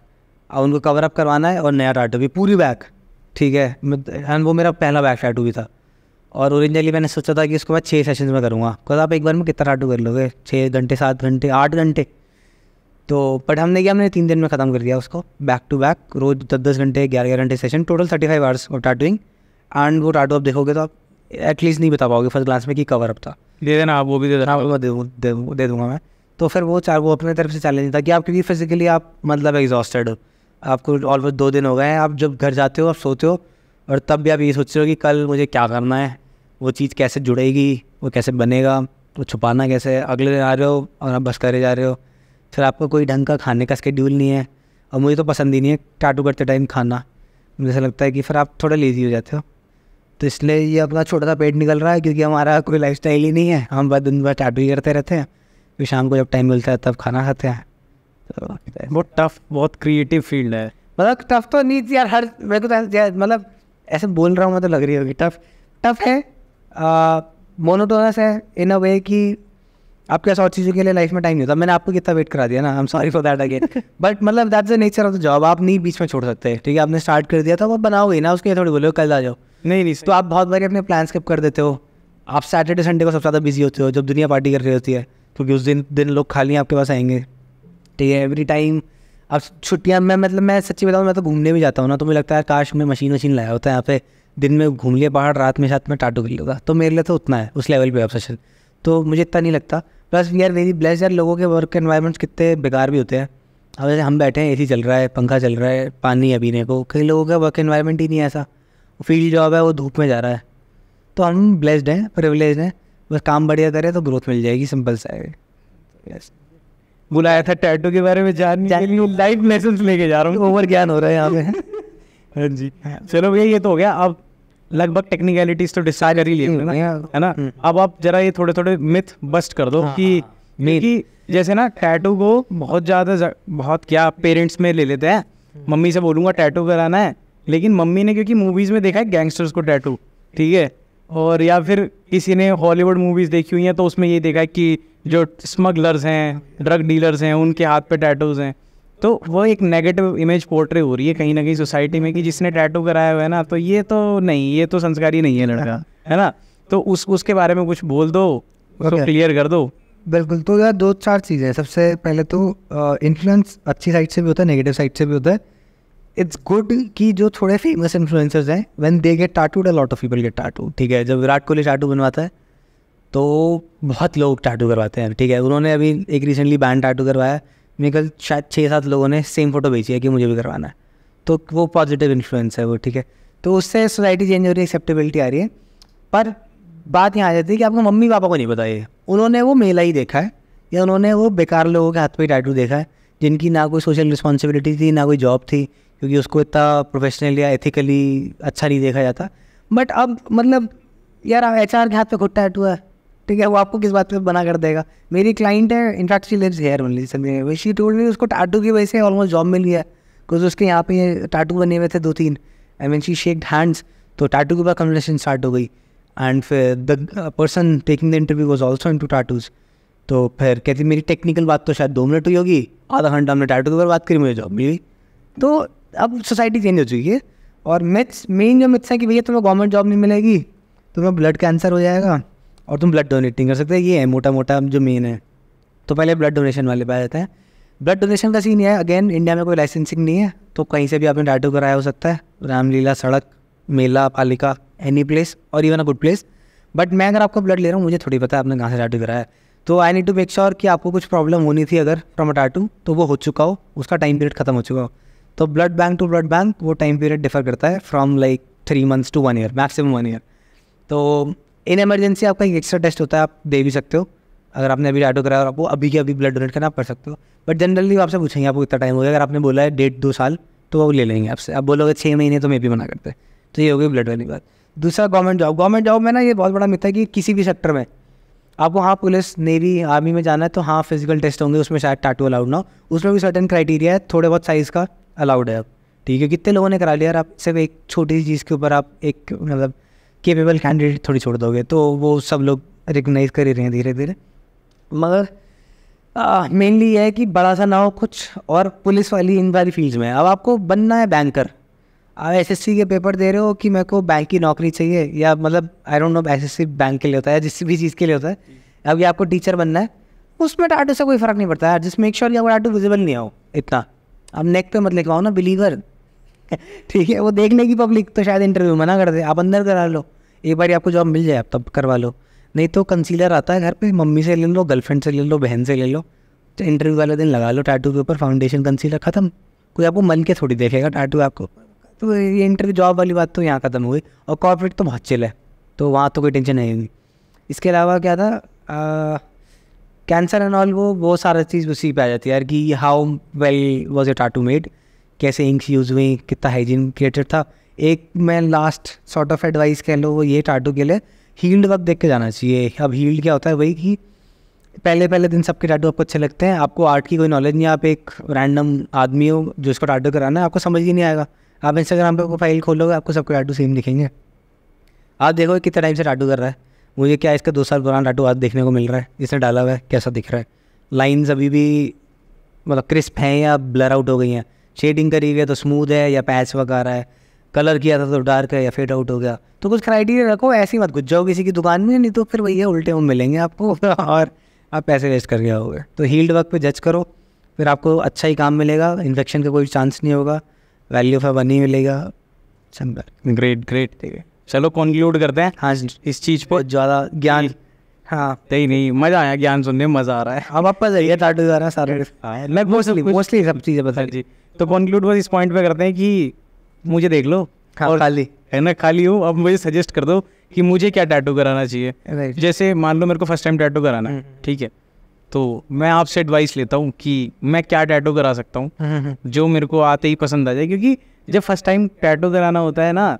[SPEAKER 2] अब उनको कवर अप करवाना है और नया टैटू भी पूरी बैक, ठीक है, एंड वो मेरा पहला बैक टैटू भी था। और ओरिजिनली मैंने सोचा था कि इसको मैं 6 सेशंस में करूँगा, बिकॉज आप एक बार में कितना टैटू कर लोगे, 6 घंटे 7 घंटे 8 घंटे। तो बट हमने किया, हमने 3 दिन में ख़त्म कर दिया उसको बैक टू बैक, रोज़ 10-10 घंटे 11 घंटे session, total 35 hours of tattooing. And वो टैटू आप देखोगे तो आप एटलीस्ट नहीं बता पाओगे फर्स्ट ग्लांस में कि कवर अप था।
[SPEAKER 1] दे देना आप, वो भी दे देना,
[SPEAKER 2] वो दे दूँगा मैं। तो फिर वो अपने तरफ से चैलेंज था कि आप क्योंकि फिजिकली आप मतलब एग्जॉस्टेड हो, आपको ऑलमोस्ट 2 दिन हो गए हैं, आप जब घर जाते हो आप सोते हो और तब भी आप ये सोच रहे हो कि कल मुझे क्या करना है, वो चीज़ कैसे जुड़ेगी, वो कैसे बनेगा, वो छुपाना कैसे है। अगले दिन आ रहे हो और आप बस करे जा रहे हो, फिर आपको कोई ढंग का खाने का स्केड्यूल नहीं है, और मुझे तो पसंद ही नहीं है टैटू करते टाइम खाना। मुझे ऐसा लगता है कि फिर आप थोड़ा लेज़ी हो जाते हो। तो इसलिए ये अपना छोटा सा पेट निकल रहा है, क्योंकि हमारा कोई लाइफस्टाइल ही नहीं है, हम बस दिन भर टैटू ही करते रहते हैं, फिर शाम को जब टाइम मिलता है तब खाना खाते हैं। तो
[SPEAKER 1] बहुत टफ, बहुत क्रिएटिव फील्ड है।
[SPEAKER 2] मतलब टफ तो नहीं यार, हर मेरे को तो मतलब ऐसे बोल रहा हूँ मैं तो लग रही होगी टफ है, मोनोटोनस है इन अ वे कि आपके ऐसा और चीज़ों के लिए लाइफ में टाइम नहीं होता। मैंने आपको कितना वेट करा दिया ना, I am sorry for that again, but मतलब that's the nature of the job. आप नहीं बीच में छोड़ सकते, ठीक है, आपने स्टार्ट कर दिया था वो बनाओगे ना, उसके थोड़ी बोलो कल आ जाओ,
[SPEAKER 1] नहीं
[SPEAKER 2] तो आप बहुत बार अपने प्लान स्किप कर देते हो। आप सैटरडे संडे को सबसे ज़्यादा बिजी होते हो जब दुनिया पार्टी कर रही होती है, क्योंकि उस दिन लोग खाली आपके पास आएंगे, ठीक है। एवरी टाइम अब छुट्टियाँ, मैं सच्ची बताऊँ, मैं तो घूमने भी जाता हूँ ना, तो मुझे लगता है काश मैं मशीन लाया होता है यहाँ पे, दिन में घूम लिया पहाड़, रात में साथ में टैटू कर लूँगा। तो मेरे लिए तो उतना है, उस लेवल पे ऑब्सेशन तो मुझे इतना नहीं लगता। Plus we are very blessed यार, लोगों के वर्क एनवायरनमेंट्स कितने बेकार भी होते हैं। अब जैसे हम बैठे हैं, एसी चल रहा है, पंखा चल रहा है, पानी है पीने को, कई लोगों का वर्क एनवायरनमेंट ही नहीं है ऐसा, फील्ड जॉब है, वो धूप में जा रहा है। तो हम ब्लेस्ड हैं, प्रिविलेज हैं, बस काम बढ़िया करें तो ग्रोथ मिल जाएगी, सिंपल सा है। यस,
[SPEAKER 1] बुलाया था टैटू के बारे में जानने के लिए, लाइफ लेसन्स लेके जा रहा हूँ,
[SPEAKER 2] ओवर ज्ञान हो रहा है यहाँ पे।
[SPEAKER 1] हाँ जी, चलो भैया ये तो हो गया। अब लगभग टेक्निकलिटीज तो डिसाइड कर ही लिए ना, है ना। अब आप जरा ये थोड़े थोड़े मिथ बस्ट कर दो कि जैसे ना टैटू को बहुत क्या पेरेंट्स में ले लेते हैं, मम्मी से बोलूँगा टैटू कराना है, लेकिन मम्मी ने क्योंकि मूवीज़ में देखा है गैंगस्टर्स को टैटू, ठीक है, और या फिर किसी ने हॉलीवुड मूवीज़ देखी हुई हैं तो उसमें ये देखा है कि जो स्मगलर्स हैं, ड्रग डीलर्स हैं, उनके हाथ पे टैटूज़ हैं। तो वो एक नेगेटिव इमेज पोर्ट्रे हो रही है कहीं ना कहीं सोसाइटी में कि जिसने टैटू कराया हुआ है ना, तो ये तो नहीं, ये तो संस्कारी नहीं है लड़का, है ना। तो उसके बारे में कुछ बोल दो, तो क्लियर कर दो।
[SPEAKER 2] बिल्कुल। तो यार 2-4 चीज़ें हैं। सबसे पहले तो इन्फ्लुएंस अच्छी साइड से भी होता है, नेगेटिव साइड से भी होता है। इट्स गुड कि जो थोड़े फेमस इन्फ्लुएंसर्स हैं, when they get tattooed a lot of people get tattoo, ठीक है। जब विराट कोहली टैटू बनवाता है तो बहुत लोग टैटू करवाते हैं, ठीक है। उन्होंने अभी एक रिसेंटली बैंड टैटू करवाया, मेरे कल शायद 6-7 लोगों ने सेम फोटो भेजी है कि मुझे भी करवाना है, तो वो पॉजिटिव इन्फ्लुएंस है वो, ठीक है। तो उससे सोसाइटी चेंज हो रही है, एक्सेप्टेबिलिटी आ रही है। पर बात यहाँ आ जाती है कि आपको मम्मी पापा को नहीं पता ये, उन्होंने वो मेला ही देखा है या उन्होंने वो बेकार लोगों के हाथ पे टैटू देखा है जिनकी ना कोई सोशल रिस्पॉन्सिबिलिटी थी, ना कोई जॉब थी, क्योंकि उसको इतना प्रोफेशनल या एथिकली अच्छा नहीं देखा जाता। बट अब मतलब यार HR के हाथ पे खुद टैटू है, ठीक है, वो आपको किस बात पे बना कर देगा। मेरी क्लाइंट है, in fact she lives here only, समझे, शी टोल्ड मी उसको टैटू की वजह से ऑलमोस्ट जॉब मिल गया, बिकॉज उसके यहाँ पे टैटू बने हुए थे 2-3। I mean she shaked hands, तो टैटू के बाद कन्वर्सेशन स्टार्ट हो गई। एंड फिर the person taking the interview was also into tattoos. तो फिर कहती मेरी टेक्निकल बात तो शायद 2 मिनट हुई होगी, आधा घंटा हमने टैटू के ऊपर बात करी, मुझे जॉब मिली। तो अब सोसाइटी चेंज हो चुकी है। और मिथ्स, मेन जो मिथ्स है कि भैया तुम्हें गवर्नमेंट जॉब नहीं मिलेगी, तुम्हें ब्लड कैंसर हो जाएगा और तुम ब्लड डोनेट नहीं कर सकते, ये है मोटा मोटा जो मेन है। तो पहले ब्लड डोनेशन वाले पे आ जाते हैं। ब्लड डोनेशन का सीन है, अगेन इंडिया में कोई लाइसेंसिंग नहीं है, तो कहीं से भी आपने टैटू कराया हो सकता है, रामलीला, सड़क, मेला, पालिका, एनी प्लेस और even a good place. But मैं अगर आपको ब्लड ले रहा हूँ, मुझे थोड़ी पता है आपने कहाँ से टैटू कराया है, तो I need to make sure कि आपको कुछ प्रॉब्लम होनी थी अगर फ्रॉम अ टैटू, तो वो हो चुका हो, उसका टाइम पीरियड खत्म हो चुका हो। तो blood bank to blood bank वो टाइम पीरियड डिफर करता है from like 3 months to 1 year, maximum 1 year। तो इन एमरजेंसी आपका एक एक्स्ट्रा टेस्ट होता है, आप दे भी सकते हो। अगर आपने अभी टैटू कराया और आपको अभी के अभी ब्लड डोनेट करना, आप कर सकते हो। बट जनरली आपसे पूछेंगे आपको कितना टाइम हो गया, अगर आपने बोला है 1.5-2 साल तो वो ले लेंगे आपसे। आप बोलोगे 6 महीने तो मैं भी मना करते, तो ये हो गई ब्लड वाली बात। दूसरा गवर्नमेंट जॉब में ना ये बहुत बड़ा मिथ है कि किसी भी सेक्टर में आपको, हाँ पुलिस, नेवी, आर्मी में जाना है तो हाँ फिजिकल टेस्ट होंगे, उसमें शायद टैटू अलाउड ना हो, उसमें भी सर्टेन क्राइटेरिया है, थोड़े बहुत साइज़ का अलाउड है अब, ठीक है। कितने लोगों ने करा लिया, आप सिर्फ एक छोटी सी चीज़ के ऊपर आप एक मतलब केपेबल कैंडिडेट थोड़ी छोड़ दोगे, तो वो सब लोग रिकग्नाइज कर ही रहे हैं धीरे धीरे। मगर मेनली ये है कि बड़ा सा ना हो कुछ, और पुलिस वाली इन वाली फील्ड्स में अब आपको बनना है बैंकर, आप SSC के पेपर दे रहे हो कि मेरे को बैंक की नौकरी चाहिए, या मतलब I don't know SSC bank के लिए होता है, जिस भी चीज़ के लिए होता है। अब ये आपको टीचर बनना है, उसमें टैटू से कोई फ़र्क नहीं पड़ता है, जिस मेक श्योर आपको टैटू विजिबल नहीं हो इतना। अब नेक पे मत लेके आओ ना बिलीवर, ठीक है, वो देख लेगी पब्लिक तो शायद इंटरव्यू मना कर दे। आप अंदर करा लो, एक बार आपको जॉब मिल जाए आप तब करवा लो, नहीं तो कंसीलर आता है घर पे, मम्मी से ले लो, गर्लफ्रेंड से ले लो, बहन से ले लो, तो इंटरव्यू वाले दिन लगा लो टैटू के ऊपर फाउंडेशन कंसीलर, ख़त्म। कोई आपको मन के थोड़ी देखेगा टैटू आपको। तो ये इंटरव्यू जॉब वाली बात तो यहाँ ख़त्म हुई। और कॉर्पोरेट तो बहुत चिल है, तो वहाँ तो कोई टेंशन नहीं होगी। इसके अलावा क्या था, कैंसर एंड ऑल, वो सारा चीज़ उसी पे आ जाती है यार, कि how well was a tattoo made, कैसे इंक्स यूज़ हुई, कितना हाइजीन क्रिएटेड था। एक मैं लास्ट सॉर्ट ऑफ एडवाइस कह लो, वो ये टैटू के लिए हील्ड वक्त देख के जाना चाहिए। अब हील्ड क्या होता है, वही कि पहले दिन सबके टैटू आपको अच्छे लगते हैं, आपको आर्ट की कोई नॉलेज नहीं है, आप एक रैंडम आदमी हो जो इसको टैटू कराना है, आपको समझ ही नहीं आएगा। आप इंस्टाग्राम पे प्रोफाइल खोलोगे, आपको सबके टैटू सेम दिखेंगे। आप देखो कितना टाइम से टैटू कर रहा है, मुझे क्या इसका 2 साल पुराना टैटू आज देखने को मिल रहा है, इसने डाला हुआ है, कैसा दिख रहा है, लाइन्स अभी भी मतलब क्रिस्प हैं या ब्लर आउट हो गई हैं, शेडिंग करी हुई है तो स्मूथ है या पैच वर्क आ रहा है, कलर किया था तो डार्क है या फेड आउट हो गया। तो कुछ क्राइटेरिया रखो, ऐसे ही मत घुस जाओ किसी की दुकान में, नहीं तो फिर भैया उल्टे मुँह मिलेंगे आपको और आप पैसे वेस्ट करके आओगे। तो हील्ड वर्क पे जज करो, फिर आपको अच्छा ही काम मिलेगा, इन्फेक्शन का कोई चांस नहीं होगा, वैल्यू फॉर मनी मिलेगा।
[SPEAKER 1] ग्रेट, ठीक है, चलो कंक्लूड करते हैं।
[SPEAKER 2] हाँ
[SPEAKER 1] इस चीज़ पर
[SPEAKER 2] ज़्यादा ज्ञान, हाँ
[SPEAKER 1] नहीं मज़ा आया, ज्ञान सुनने में मज़ा आ रहा है।
[SPEAKER 2] अब आपका जरिए टैटू जा रहा है सारे,
[SPEAKER 1] मैं
[SPEAKER 2] मोस्टली सब चीज़ें बता
[SPEAKER 1] जी। तो कंक्लूड बस इस पॉइंट पे करते हैं कि मुझे देख लो,
[SPEAKER 2] हाँ,
[SPEAKER 1] और
[SPEAKER 2] खाली
[SPEAKER 1] है ना, खाली हूँ, अब मुझे सजेस्ट कर दो कि मुझे क्या टैटू कराना चाहिए।
[SPEAKER 2] राइट।
[SPEAKER 1] जैसे मान लो मेरे को फर्स्ट टाइम टैटू कराना है, ठीक है, तो मैं आपसे एडवाइस लेता हूँ कि मैं क्या टैटू करा सकता हूँ जो मेरे को आते ही पसंद आ जाए। क्योंकि जब फर्स्ट टाइम टैटू कराना होता है ना,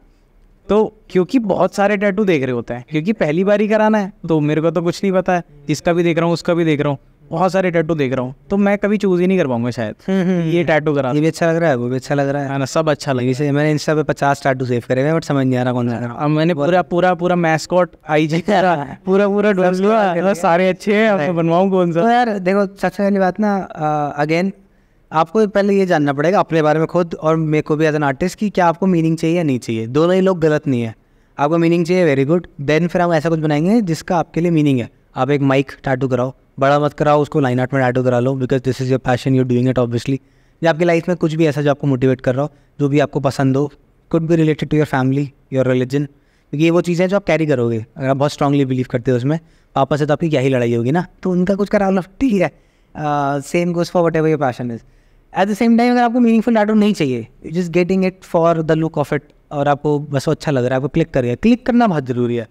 [SPEAKER 1] तो क्योंकि बहुत सारे टैटू देख रहे होते हैं, क्योंकि पहली बार ही कराना है, तो मेरे को तो कुछ नहीं पता है, इसका भी देख रहा हूँ, उसका भी देख रहा हूँ, बहुत सारे टैटू देख रहा हूँ, तो मैं कभी चूज ही नहीं कर पाऊंगा शायद ये टैटू करा।
[SPEAKER 2] ये भी अच्छा लग रहा है, वो भी अच्छा लग रहा है
[SPEAKER 1] ना, सब अच्छा लगे।
[SPEAKER 2] जैसे मैंने इंस्टा पे 50 टैटू सेव करे हुए, बट समझ नहीं आ रहा कौन सा।
[SPEAKER 1] अब मैंने पूरा मैस्कॉट IG पूरा सारे अच्छे हैं, अब बनवाऊँ कौन सा।
[SPEAKER 2] तो यार देखो, सबसे पहली बात ना, अगेन आपको पहले ये जानना पड़ेगा अपने बारे में खुद, और मेरे को भी एज एन आर्टिस्ट, कि क्या आपको मीनिंग चाहिए या नहीं चाहिए। दोनों ही लोग गलत नहीं है। आपको मीनिंग चाहिए, वेरी गुड, देन फिर हम ऐसा कुछ बनाएंगे जिसका आपके लिए मीनिंग है। आप एक माइक टैटू कराओ, बड़ा मत कराओ, उसको लाइन आर्ट में टैटू करा लो, because this is your passion, you doing it obviously. या आपकी लाइफ में कुछ भी ऐसा जो आपको मोटिवेट कर रहा हो, जो भी आपको पसंद हो, could be related to your family, your religion, क्योंकि ये वो चीज़ें जो आप कैरी करोगे। अगर आप बहुत स्ट्रांगली बिलीव करते हो उसमें, पापा से तो आपकी क्या ही लड़ाई होगी ना, तो उनका कुछ करा लो, ठीक है। Same goes for what ever your passion is. At the same time अगर आपको मीनिंगफुल टैटू नहीं चाहिए, just getting it for the look of it, और आपको बस वो अच्छा लग रहा है, आपको क्लिक कर गया, क्लिक करना बहुत ज़रूरी है,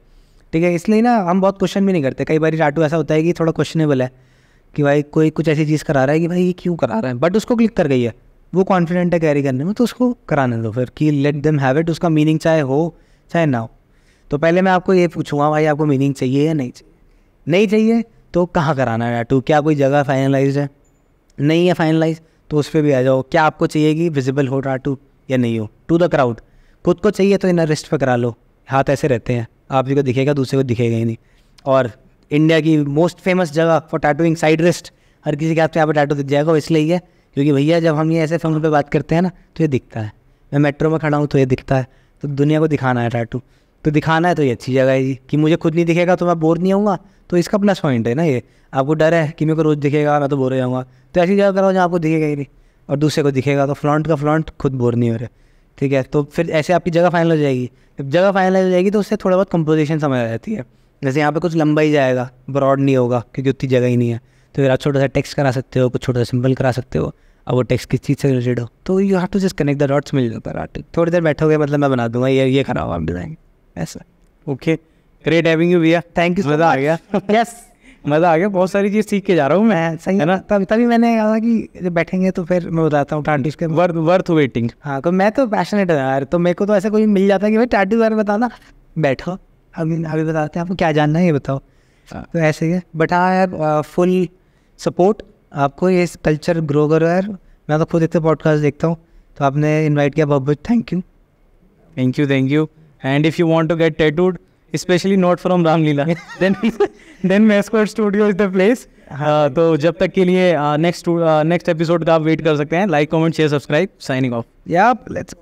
[SPEAKER 2] ठीक है। इसलिए ना हम बहुत क्वेश्चन भी नहीं करते। कई बार टैटू ऐसा होता है कि थोड़ा क्वेश्चनेबल है कि भाई कोई कुछ ऐसी चीज़ करा रहा है कि भाई ये क्यों करा रहा है, बट उसको क्लिक कर गई है, वो कॉन्फिडेंट है कैरी करने में, तो उसको कराने दो फिर, कि लेट देम हैव इट, उसका मीनिंग चाहे हो चाहे ना हो। तो पहले मैं आपको ये पूछूंगा, भाई आपको मीनिंग चाहिए या नहीं चाहिए? नहीं चाहिए तो कहाँ कराना है टैटू? क्या कोई जगह फाइनलाइज है? नहीं है फाइनलाइज तो उस पर भी आ जाओ। क्या आपको चाहिए कि विजिबल हो टैटू या नहीं हो? To the crowd. खुद को चाहिए तो इनर रिस्ट पर करा लो, हाथ ऐसे रहते हैं, आप जी को दिखेगा, दूसरे को दिखेगा ही नहीं। और इंडिया की मोस्ट फेमस जगह फॉर टैटूइंग, साइड रिस्ट, हर किसी के हाथ पे यहाँ पर टैटू दिख जाएगा। इसलिए ही है क्योंकि भैया जब हम ये ऐसे फोन पे बात करते हैं ना तो ये दिखता है, मैं मेट्रो में खड़ा हूँ तो ये दिखता है, तो दुनिया को दिखाना है टैटू, तो दिखाना है तो ये अच्छी जगह है जी, कि मुझे खुद नहीं दिखेगा तो मैं बोर नहीं होऊंगा, तो इसका प्लस पॉइंट है ना ये। आपको डर है कि मेरे को रोज़ दिखेगा मैं तो बोर हो जाऊँगा, तो ऐसी जगह कराओ जहाँ आपको दिखेगा ही नहीं और दूसरे को दिखेगा, तो फ्लॉन्ट का फ्लॉन्ट, खुद बोर नहीं हो रहे, ठीक है। तो फिर ऐसे आपकी जगह फाइनल हो जाएगी। जब जगह फाइनल हो जाएगी तो उससे थोड़ा बहुत कंपोजिशन समझ आ जाती है। जैसे यहाँ पे कुछ लंबा ही जाएगा, ब्रॉड नहीं होगा क्योंकि उतनी जगह ही नहीं है, तो फिर आप छोटा सा टेक्स्ट करा सकते हो, कुछ छोटा सा सिंबल करा सकते हो, अब वो टेक्स्ट किस चीज़ से रिलेटेड हो, तो you have to just connect the dots, मिल जाता है आर्ट। थोड़ी देर बैठोगे मतलब मैं बना दूंगा, ये कराओ आप डिज़ाइन, ऐसा।
[SPEAKER 1] ओके, ग्रेट हैविंग यू भैया,
[SPEAKER 2] थैंक यू,
[SPEAKER 1] मज़ा आ गया।
[SPEAKER 2] यस,
[SPEAKER 1] मज़ा आ गया, बहुत सारी चीज़ सीख के जा रहा हूँ मैं,
[SPEAKER 2] सही है ना। तभी मैंने कहा कि जब बैठेंगे तो फिर मैं बताता हूँ टैटूज के
[SPEAKER 1] वर्थ वेटिंग।
[SPEAKER 2] हाँ, तो मैं तो पैशनेट हूँ यार, तो मेरे को तो ऐसा कोई मिल जाता है कि भाई टैटू बारे में बताना, बैठो अभी बताते हैं आपको क्या जानना है ये बताओ, तो ऐसे ही है। बट हाँ यार, फुल सपोर्ट आपको, ये कल्चर ग्रो करो यार। मैं तो खुद इतने पॉडकास्ट देखता हूँ, तो आपने इन्वाइट किया, बहुत बहुत thank you.
[SPEAKER 1] Thank you. And if you want to get tattooed, especially not from Ramlila, then Mascot Studio is the place. तो जब तक के लिए नेक्स्ट एपिसोड का आप वेट कर सकते हैं। Like, comment, share, subscribe, signing off.
[SPEAKER 2] या लेट्स